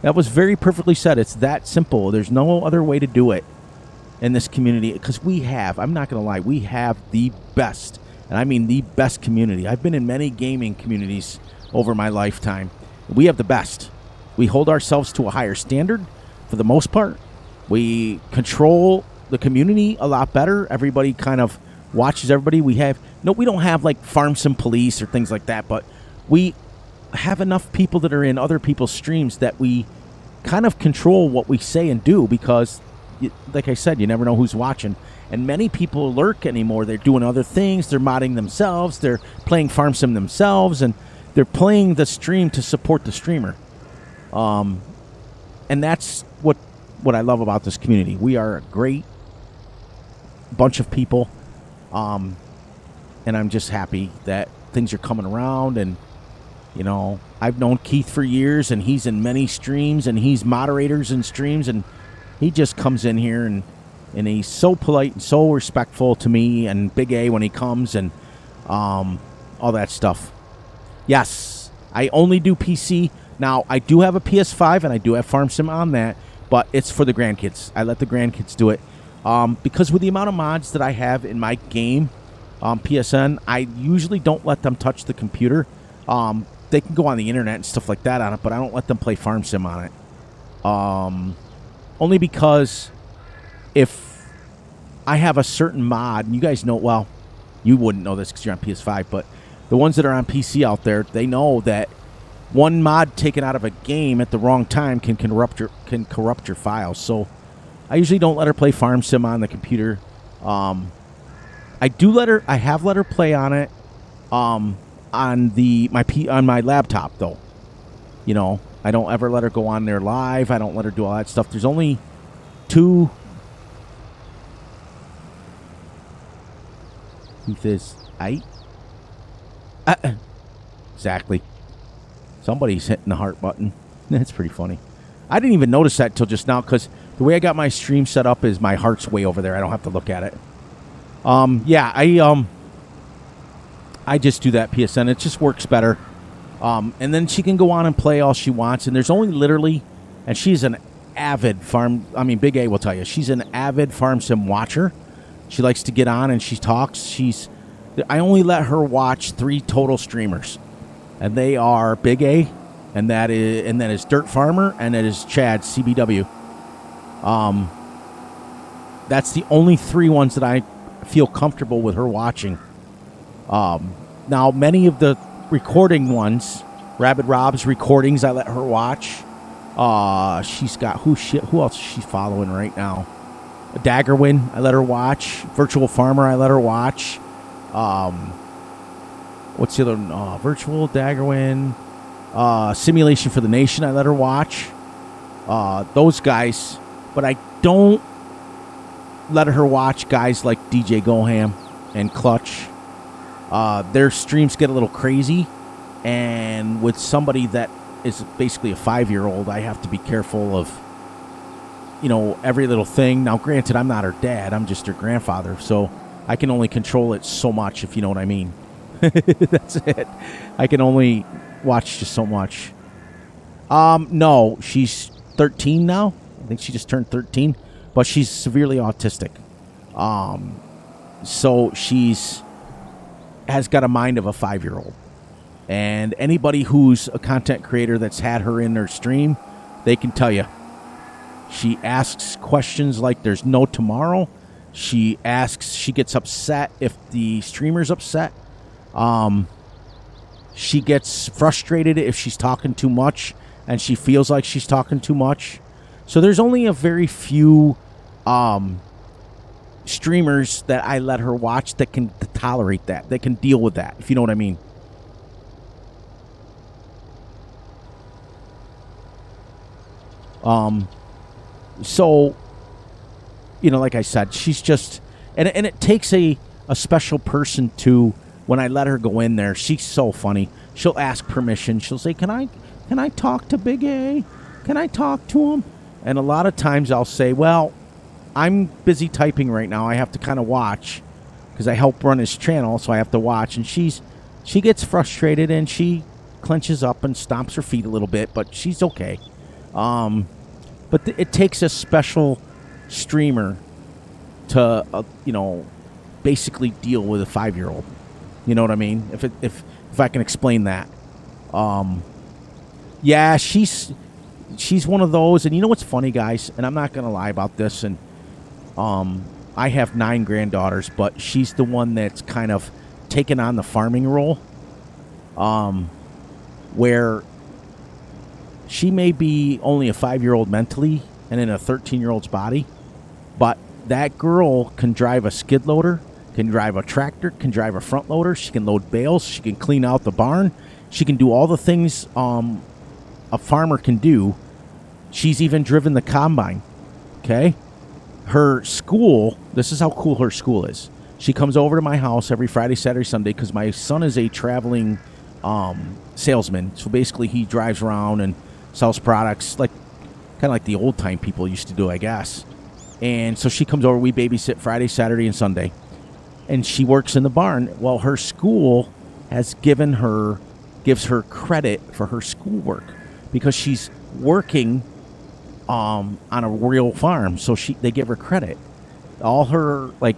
[SPEAKER 1] That was very perfectly said. It's that simple. There's no other way to do it in this community, because I'm not going to lie, we have the best, and I mean the best community. I've been in many gaming communities over my lifetime. We have the best. We hold ourselves to a higher standard for the most part. We control the community a lot better. Everybody kind of watches everybody. We don't have like farm sim police or things like that, but we have enough people that are in other people's streams that we kind of control what we say and do, because like I said, you never know who's watching. And many people lurk anymore. They're doing other things. They're modding themselves. They're playing farm sim themselves, and they're playing the stream to support the streamer. And that's what what I love about this community. We are a great bunch of people, and I'm just happy that things are coming around. And you know, I've known Keith for years, and he's in many streams, and he's moderators in streams, and he just comes in here and he's so polite and so respectful to me and Big A when he comes, and all that stuff. Yes, I only do PC. Now, I do have a PS5, and I do have Farm Sim on that, but it's for the grandkids. I let the grandkids do it. Because with the amount of mods that I have in my game, PSN, I usually don't let them touch the computer. They can go on the internet and stuff like that on it, but I don't let them play Farm Sim on it. Only because if I have a certain mod, and you guys know, well, you wouldn't know this because you're on PS5, but the ones that are on PC out there, they know that one mod taken out of a game at the wrong time can corrupt your files. So I usually don't let her play Farm Sim on the computer. I have let her play on it on my laptop though. You know, I don't ever let her go on there live. I don't let her do all that stuff. There's only 2. Keith is 8. Exactly. Somebody's hitting the heart button. That's pretty funny. I didn't even notice that till just now because the way I got my stream set up is my heart's way over there. I don't have to look at it. Yeah, I just do that PSN. It just works better. And then she can go on and play all she wants. And there's only literally, and she's an avid Big A will tell you, she's an avid Farm Sim watcher. She likes to get on and she talks. I only let her watch 3 total streamers. And they are Big A, and that is Dirt Farmer, and that is Chad CBW. That's the only 3 ones that I feel comfortable with her watching. Now, many of the recording ones, Rabid Rob's recordings, I let her watch. She's got who else is she following right now? Daggerwin, I let her watch. Virtual Farmer, I let her watch. What's the other? Virtual Daggerwin, Simulation for the Nation, I let her watch. Those guys, but I don't let her watch guys like DJ Goham and Clutch. Their streams get a little crazy, and with somebody that is basically a 5-year-old, I have to be careful of, you know, every little thing. Now, granted, I'm not her dad; I'm just her grandfather, so I can only control it so much, if you know what I mean. That's it. I can only watch just so much. No, she's 13 now. I think she just turned 13, but she's severely autistic. So has got a mind of a 5-year-old. And anybody who's a content creator that's had her in their stream, they can tell you. She asks questions like there's no tomorrow. She gets upset if the streamer's upset. She gets frustrated if she's talking too much and she feels like she's talking too much. So there's only a very few streamers that I let her watch that can tolerate that. They can deal with that, if you know what I mean. So, you know, like I said, she's just, and it takes a special person to, when I let her go in there, she's so funny. She'll ask permission. She'll say, can I talk to Big A? Can I talk to him? And a lot of times I'll say, well, I'm busy typing right now. I have to kind of watch because I help run his channel, so I have to watch. And she gets frustrated and she clenches up and stomps her feet a little bit, but she's okay. But it takes a special streamer to, you know, basically deal with a 5-year-old. You know what I mean? If I can explain that. Yeah, she's one of those. And you know what's funny, guys? And I'm not going to lie about this. And I have 9 granddaughters, but she's the one that's kind of taken on the farming role. Where she may be only a 5-year-old mentally and in a 13-year-old's body, but that girl can drive a skid loader, can drive a tractor, can drive a front loader. She can load bales. She can clean out the barn. She can do all the things a farmer can do. She's even driven the combine. Okay? Her school, this is how cool her school is. She comes over to my house every Friday, Saturday, Sunday because my son is a traveling salesman. So basically he drives around and sells products like kind of like the old time people used to do, I guess. And so she comes over, we babysit Friday, Saturday, and Sunday. And she works in the barn. Well, her school has gives her credit for her schoolwork because she's working on a real farm. So they give her credit. All her, like,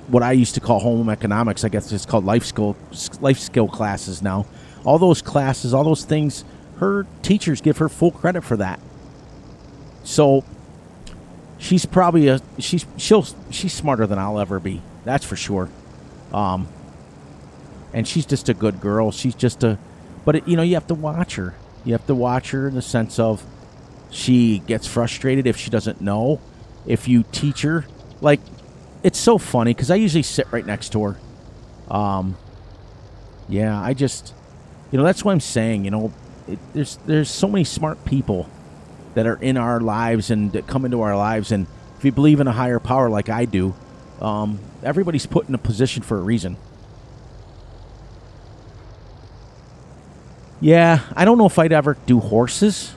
[SPEAKER 1] what I used to call home economics, I guess it's called life skill classes now. All those classes, all those things, her teachers give her full credit for that. So she's probably she's smarter than I'll ever be. That's for sure. And she's just a good girl. She's just but you have to watch her. You have to watch her in the sense of she gets frustrated if she doesn't know. If you teach her, like, it's so funny because I usually sit right next to her. Yeah, I just, that's what I'm saying. There's so many smart people that are in our lives and that come into our lives. And if you believe in a higher power like I do, everybody's put in a position for a reason. Yeah, I don't know if I'd ever do horses.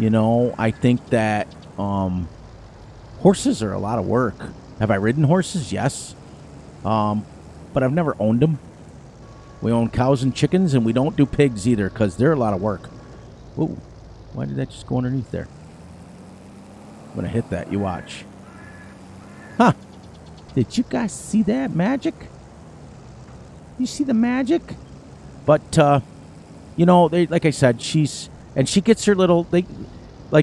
[SPEAKER 1] I think that horses are a lot of work. Have I ridden horses? Yes. But I've never owned them. We own cows and chickens, and we don't do pigs either because they're a lot of work. Whoa. Why did that just go underneath there? I'm going to hit that. You watch. Huh. Did you guys see that magic? You see the magic? But, like I said, she gets her little,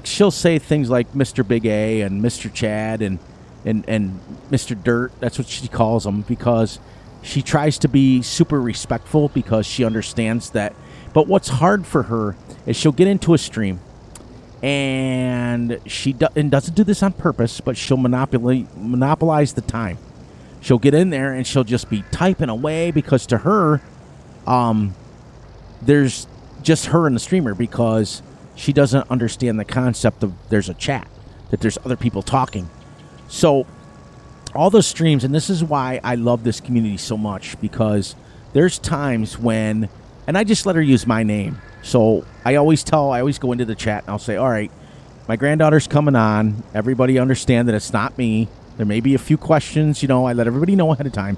[SPEAKER 1] she'll say things like Mr. Big A and Mr. Chad and Mr. Dirt. That's what she calls them because she tries to be super respectful because she understands that. But what's hard for her is she'll get into a stream and she doesn't do this on purpose, but she'll monopolize the time. She'll get in there and she'll just be typing away because to her, there's just her and the streamer because she doesn't understand the concept of there's a chat, that there's other people talking. So all those streams, and this is why I love this community so much, because there's times when, and I just let her use my name. So I always go into the chat and I'll say, all right, my granddaughter's coming on. Everybody understand that it's not me. There may be a few questions, I let everybody know ahead of time.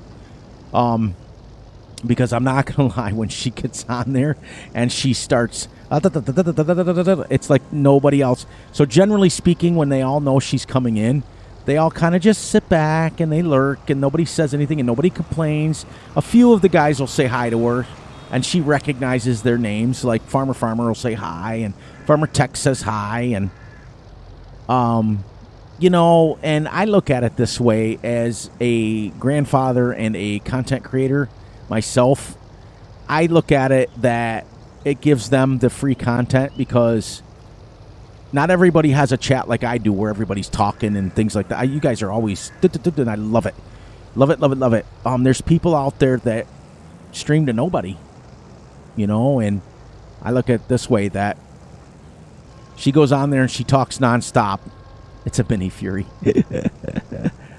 [SPEAKER 1] Because I'm not going to lie, when she gets on there and she starts, it's like nobody else. So generally speaking, when they all know she's coming in, they all kind of just sit back and they lurk and nobody says anything and nobody complains. A few of the guys will say hi to her and she recognizes their names. Like Farmer will say hi and Farmer Tech says hi. And, and I look at it this way as a grandfather and a content creator myself. I look at it that it gives them the free content because not everybody has a chat like I do where everybody's talking and things like that. You guys are always, and I love it. Love it, love it, love it. There's people out there that stream to nobody, and I look at it this way, that she goes on there and she talks nonstop. It's a Benny Fury.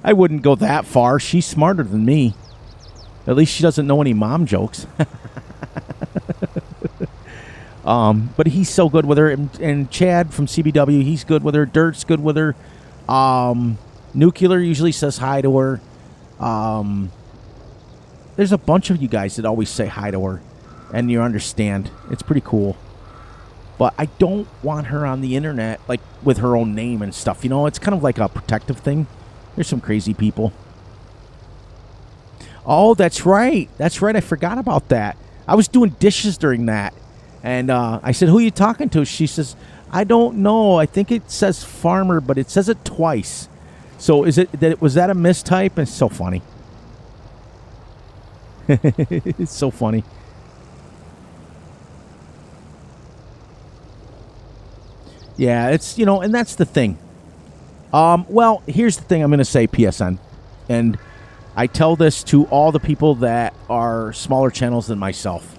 [SPEAKER 1] I wouldn't go that far. She's smarter than me. At least she doesn't know any mom jokes. But he's so good with her. And Chad from CBW, he's good with her. Dirt's good with her. Nuclear usually says hi to her. There's a bunch of you guys that always say hi to her. And you understand. It's pretty cool. But I don't want her on the internet, like, with her own name and stuff. It's kind of like a protective thing. There's some crazy people. Oh, that's right. That's right. I forgot about that. I was doing dishes during that. And I said, who are you talking to? She says, I don't know. I think it says farmer, but it says it twice. So was that a mistype? It's so funny. It's so funny. Yeah, it's, and that's the thing. Well, here's the thing I'm going to say, PSN. And I tell this to all the people that are smaller channels than myself.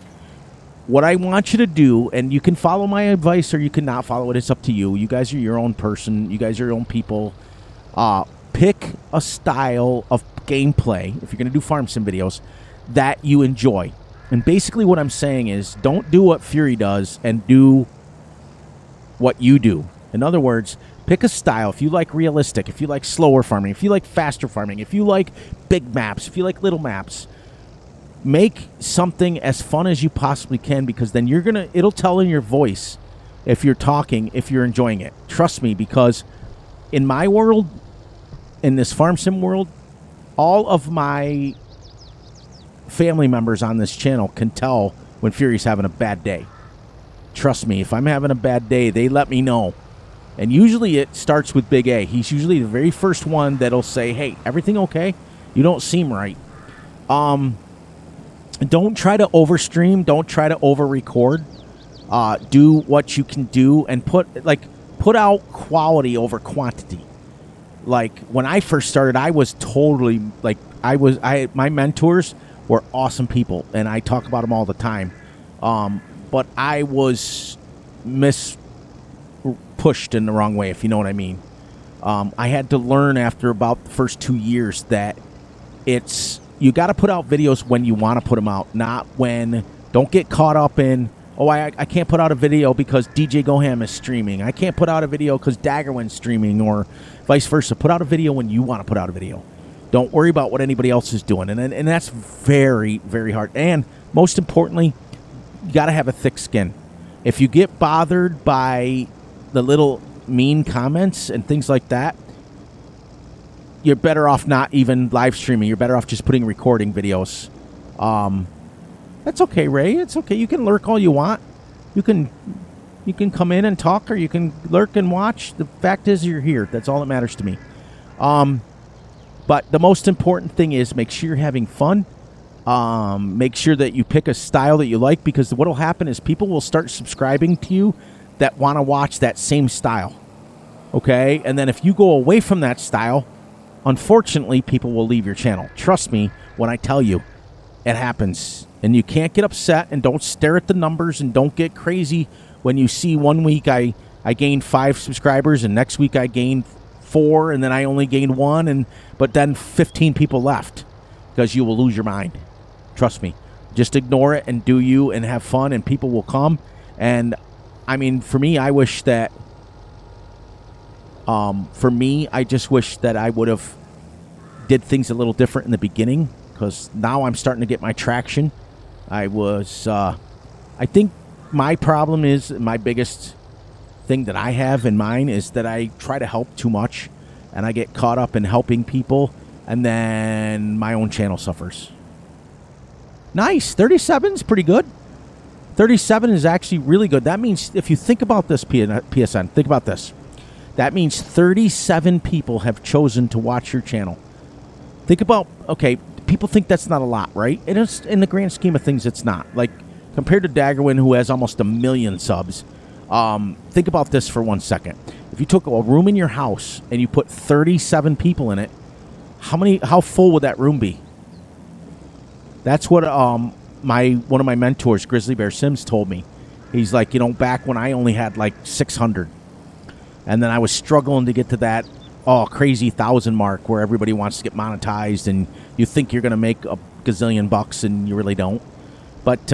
[SPEAKER 1] what I want you to do, and you can follow my advice or you can not follow it. It's up to you. You guys are your own person. You guys are your own people. Pick a style of gameplay, if you're going to do farm sim videos, that you enjoy. And basically what I'm saying is don't do what Fury does and do what you do. In other words, pick a style. If you like realistic, if you like slower farming, if you like faster farming, if you like big maps, if you like little maps, make something as fun as you possibly can, because then it'll tell in your voice if you're talking, if you're enjoying it. Trust me, because in my world, in this farm sim world, all of my family members on this channel can tell when Fury's having a bad day. Trust me, if I'm having a bad day, they let me know. And usually it starts with Big A. He's usually the very first one that'll say, hey, everything okay? You don't seem right. Don't try to overstream. Don't try to over-record. Do what you can do and put out quality over quantity. Like, when I first started, I was totally, my mentors were awesome people, and I talk about them all the time. But I was pushed in the wrong way, if you know what I mean. I had to learn after about the first 2 years that you got to put out videos when you want to put them out, not when. Don't get caught up in, I can't put out a video because DJ Goham is streaming. I can't put out a video because Daggerwin's streaming, or vice versa. Put out a video when you want to put out a video. Don't worry about what anybody else is doing. And that's very, very hard. And most importantly, you got to have a thick skin. If you get bothered by the little mean comments and things like that, you're better off not even live streaming. You're better off just putting recording videos. That's okay, Ray. It's okay. You can lurk all you want. You can come in and talk, or you can lurk and watch. The fact is, you're here. That's all that matters to me. But the most important thing is make sure you're having fun. Make sure that you pick a style that you like, because what will happen is people will start subscribing to you that want to watch that same style. Okay? And then if you go away from that style, unfortunately, people will leave your channel. Trust me when I tell you, it happens. And you can't get upset, and don't stare at the numbers, and don't get crazy when you see 1 week I gained 5 subscribers, and next week I gained 4, and then I only gained 1, but then 15 people left, because you will lose your mind. Trust me. Just ignore it and do you and have fun, and people will come. And I mean, for me, I wish that I just wish that I would have did things a little different in the beginning, because now I'm starting to get my traction. I think my problem is, my biggest thing that I have in mine is that I try to help too much, and I get caught up in helping people, and then my own channel suffers. Nice. 37 is pretty good. 37 is actually really good. That means, if you think about this, PSN, think about this. That means 37 people have chosen to watch your channel. Think about, okay, people think that's not a lot, right? It is, in the grand scheme of things, it's not. Like, compared to Daggerwin, who has almost 1 million subs, think about this for 1 second. If you took a room in your house and you put 37 people in it, how full would that room be? That's what one of my mentors, Grizzly Bear Sims, told me. He's like, back when I only had like 600, and then I was struggling to get to that crazy 1,000 mark where everybody wants to get monetized, and you think you're going to make a gazillion bucks, and you really don't. But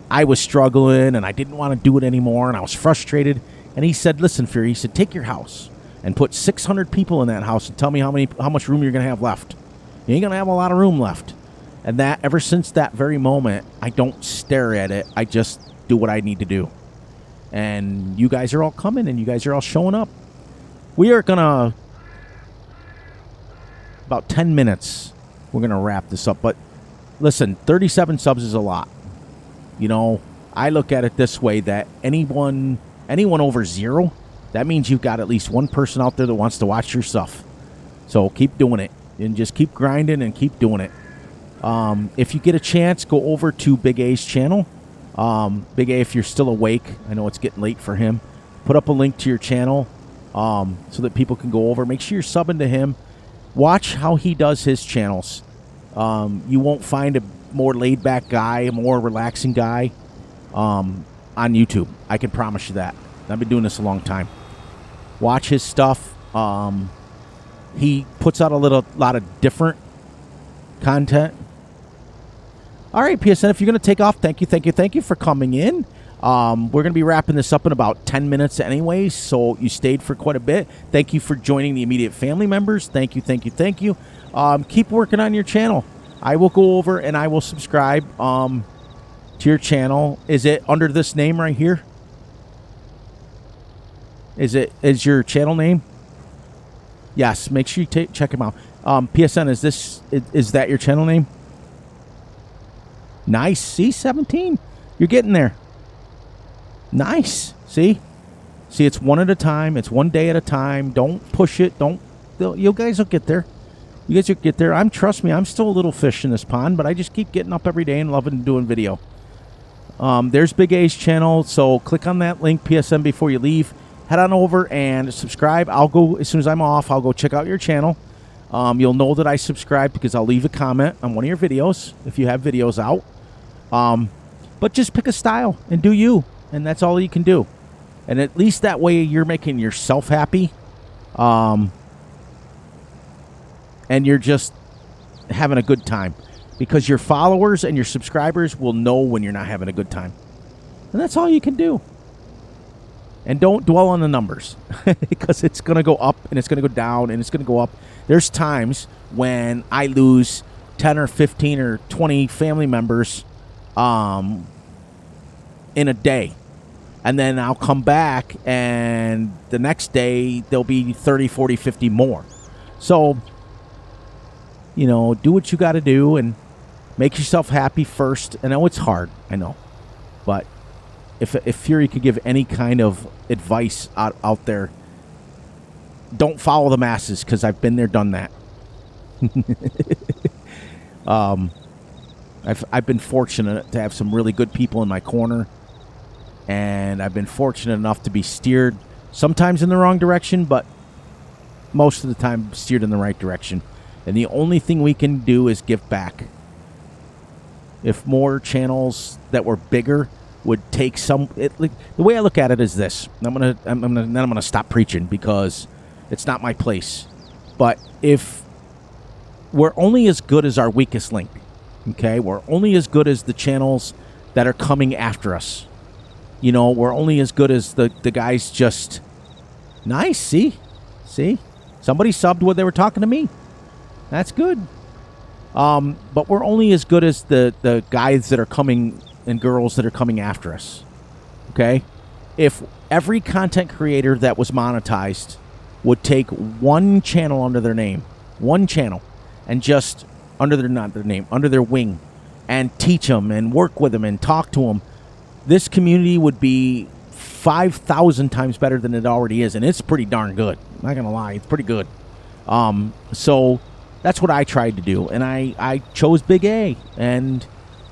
[SPEAKER 1] I was struggling, and I didn't want to do it anymore, and I was frustrated. And he said, listen, Fury, he said, take your house and put 600 people in that house and tell me how much room you're going to have left. You ain't going to have a lot of room left. And that, ever since that very moment, I don't stare at it. I just do what I need to do. And you guys are all coming, and you guys are all showing up. We are going to, about 10 minutes, we're going to wrap this up. But listen, 37 subs is a lot. I look at it this way, that anyone over 0, that means you've got at least one person out there that wants to watch your stuff. So keep doing it, and just keep grinding and keep doing it. If you get a chance, go over to Big A's channel. Big A, if you're still awake, I know it's getting late for him, put up a link to your channel so that people can go over. Make sure you're subbing to him. Watch how he does his channels. You won't find a more laid-back guy, a more relaxing guy. on YouTube. I can promise you that. I've been doing this a long time. Watch his stuff. He puts out a lot of different content. All right, PSN, if you're going to take off, thank you for coming in. We're going to be wrapping this up in about 10 minutes anyway, so you stayed for quite a bit. Thank you for joining the immediate family members. Thank you. Keep working on your channel. I will go over and I will subscribe to your channel. Is it under this name right here? Is your channel name? Yes, make sure you check him out. PSN, is that your channel name? Nice. See, 17. You're getting there. Nice. See, it's one at a time. It's one day at a time. Don't push it. You guys will get there. You guys will get there. Trust me, I'm still a little fish in this pond, but I just keep getting up every day and loving doing video. There's Big A's channel, so click on that link, PSN, before you leave. Head on over and subscribe. I'll go, as soon as I'm off, I'll go check out your channel. You'll know that I subscribed because I'll leave a comment on one of your videos if you have videos out. But just pick a style and do you, and that's all you can do. And at least that way you're making yourself happy. And you're just having a good time. Because your followers and your subscribers will know when you're not having a good time. And that's all you can do. And don't dwell on the numbers. Because it's going to go up and it's going to go down and it's going to go up. There's times when I lose 10 or 15 or 20 family members in a day. And then I'll come back and the next day there'll be 30, 40, 50 more. So, do what you got to do and make yourself happy first. I know it's hard. I know. But if Fury could give any kind of advice out there, don't follow the masses, because I've been there, done that. I've been fortunate to have some really good people in my corner, and I've been fortunate enough to be steered sometimes in the wrong direction, but most of the time steered in the right direction. And the only thing we can do is give back. If more channels that were bigger would take some, the way I look at it is this. I'm gonna stop preaching because it's not my place. But if we're only as good as our weakest link, okay? We're only as good as the channels that are coming after us. We're only as good as the guys just nice. See, somebody subbed when they were talking to me. That's good. But we're only as good as the guys that are coming and girls that are coming after us. Okay? If every content creator that was monetized would take one channel under their name, and just under their wing, and teach them and work with them and talk to them, this community would be 5,000 times better than it already is, and it's pretty darn good. I'm not gonna lie, it's pretty good. So that's what I tried to do, and I chose Big A. And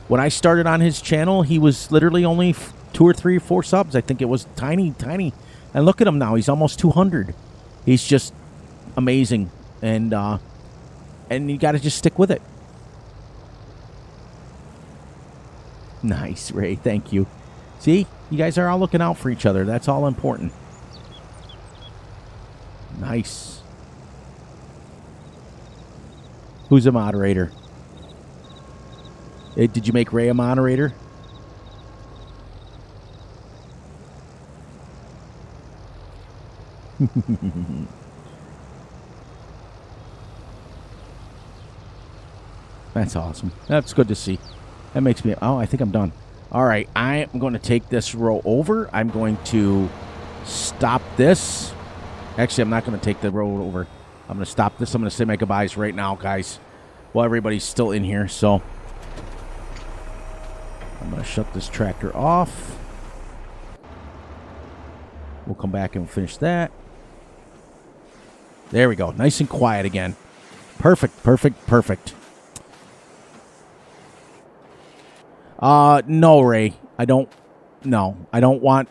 [SPEAKER 1] when I started on his channel, he was literally only 2 or 3 or 4 subs. I think it was tiny. And look at him now; he's almost 200. He's just amazing, and you got to just stick with it. Nice, Ray. Thank you. See, you guys are all looking out for each other. That's all important. Nice. Who's a moderator? Did you make Ray a moderator? That's awesome. That's good to see. That makes me... Oh, I think I'm done. All right. I am going to take this row over. I'm going to stop this. Actually, I'm not going to take the row over. I'm going to stop this. I'm going to say my goodbyes right now, guys, while everybody's still in here. So I'm going to shut this tractor off. We'll come back and finish that. There we go. Nice and quiet again. Perfect. No, Ray. I don't want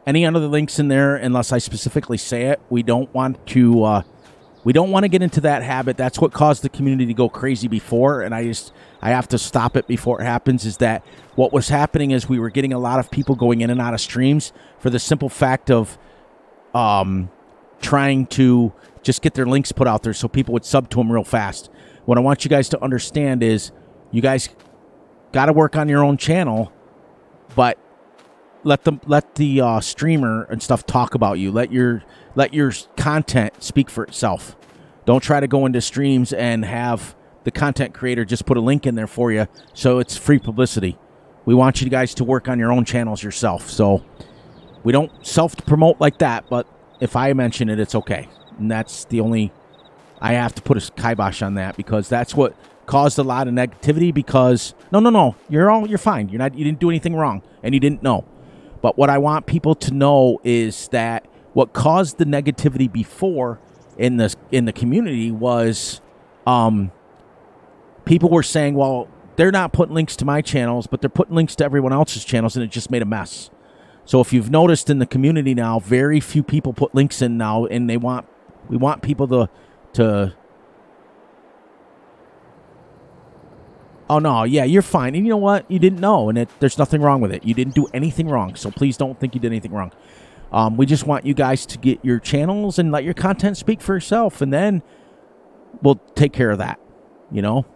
[SPEAKER 1] any other links in there unless I specifically say it. We don't want to We don't want to get into that habit. That's what caused the community to go crazy before, and I have to stop it before it happens. Is that what was happening is we were getting a lot of people going in and out of streams for the simple fact of trying to just get their links put out there so people would sub to them real fast. What I want you guys to understand is you guys got to work on your own channel, but let the streamer and stuff talk about you. Let your content speak for itself. Don't try to go into streams and have the content creator just put a link in there for you so it's free publicity. We want you guys to work on your own channels yourself. So we don't self-promote like that, but if I mention it, it's okay. And that's the only... I have to put a kibosh on that because that's what caused a lot of negativity because... No. You're fine. You didn't do anything wrong, and you didn't know. But what I want people to know is that what caused the negativity before in the community was people were saying, well, they're not putting links to my channels, but they're putting links to everyone else's channels, and it just made a mess. So if you've noticed in the community now, very few people put links in now, and we want people to oh, no, yeah, you're fine. And you know what? You didn't know, and there's nothing wrong with it. You didn't do anything wrong, so please don't think you did anything wrong. We just want you guys to get your channels and let your content speak for itself, and then we'll take care of that, you know?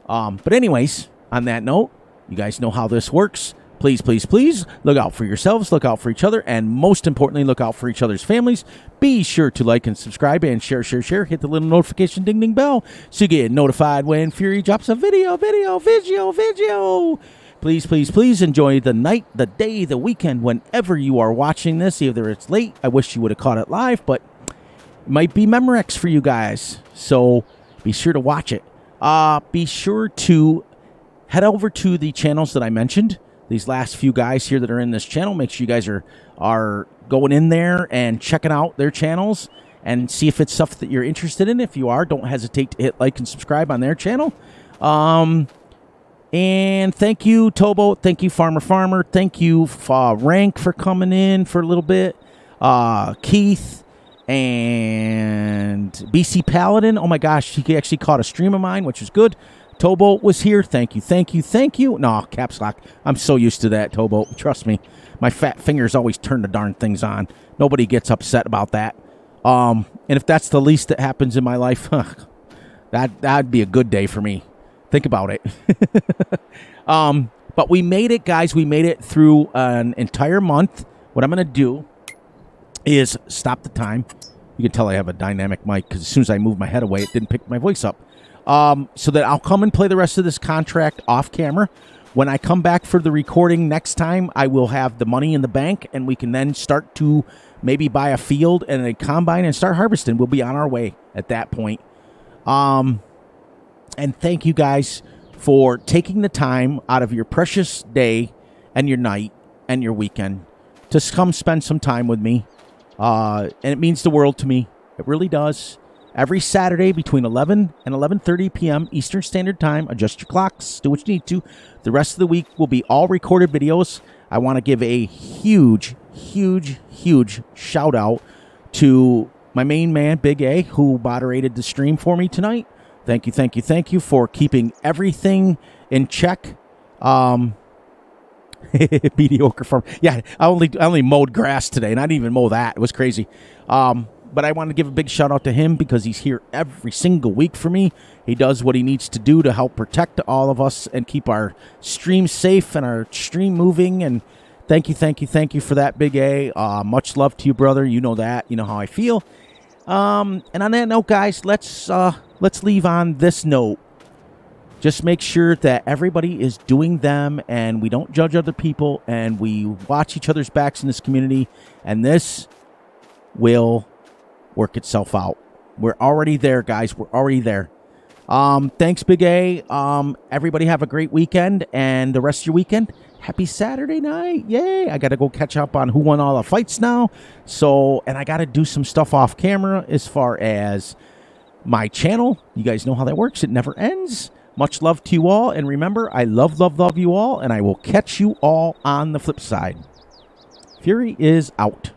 [SPEAKER 1] But anyways, on that note, you guys know how this works. Please, please, please look out for yourselves, look out for each other, and most importantly, look out for each other's families. Be sure to like and subscribe and share. Hit the little notification ding ding bell so you get notified when Fury drops a video. Please, please, please enjoy the night, the day, the weekend, whenever you are watching this. Either it's late, I wish you would have caught it live, but it might be Memorex for you guys. So be sure to watch it. Be sure to head over to the channels that I mentioned. These last few guys here that are in this channel, make sure you guys are going in there and checking out their channels and see if it's stuff that you're interested in. If you are, don't hesitate to hit like and subscribe on their channel. And thank you, Tobo. Thank you, Farmer. Thank you, Rank, for coming in for a little bit. Keith and BC Paladin. Oh, my gosh. He actually caught a stream of mine, which was good. Tobo was here. Thank you. No, caps lock. I'm so used to that, Tobo. Trust me. My fat fingers always turn the darn things on. Nobody gets upset about that. And if that's the least that happens in my life, that'd be a good day for me. Think about it. But we made it, guys. We made it through an entire month. What I'm going to do is stop the time. You can tell I have a dynamic mic because as soon as I moved my head away, it didn't pick my voice up. So that I'll come and play the rest of this contract off camera. When I come back for the recording next time, I will have the money in the bank, and we can then start to maybe buy a field and a combine and start harvesting. We'll be on our way at that point. And thank you guys for taking the time out of your precious day and your night and your weekend to come spend some time with me. And it means the world to me. It really does. Every Saturday between 11 and 11:30 p.m. Eastern Standard Time. Adjust your clocks. Do what you need to. The rest of the week will be all recorded videos. I want to give a huge shout out to my main man, Big A, who moderated the stream for me tonight. Thank you for keeping everything in check. Mediocre farm. Yeah, I only mowed grass today, and I didn't even mow that. It was crazy. But I want to give a big shout out to him because he's here every single week for me. He does what he needs to do to help protect all of us and keep our stream safe and our stream moving. And thank you for that, Big A. Much love to you, brother. You know that. You know how I feel. And on that note, guys, let's leave on this note. Just make sure that everybody is doing them and we don't judge other people and we watch each other's backs in this community. And this will work itself out. We're already there, guys. We're already there. Thanks, Big A. Everybody have a great weekend and the rest of your weekend. Happy Saturday night. Yay. I got to go catch up on who won all the fights now. And I got to do some stuff off camera as far as my channel. You guys know how that works. It never ends. Much love to you all. And remember, I love you all. And I will catch you all on the flip side. Fury is out.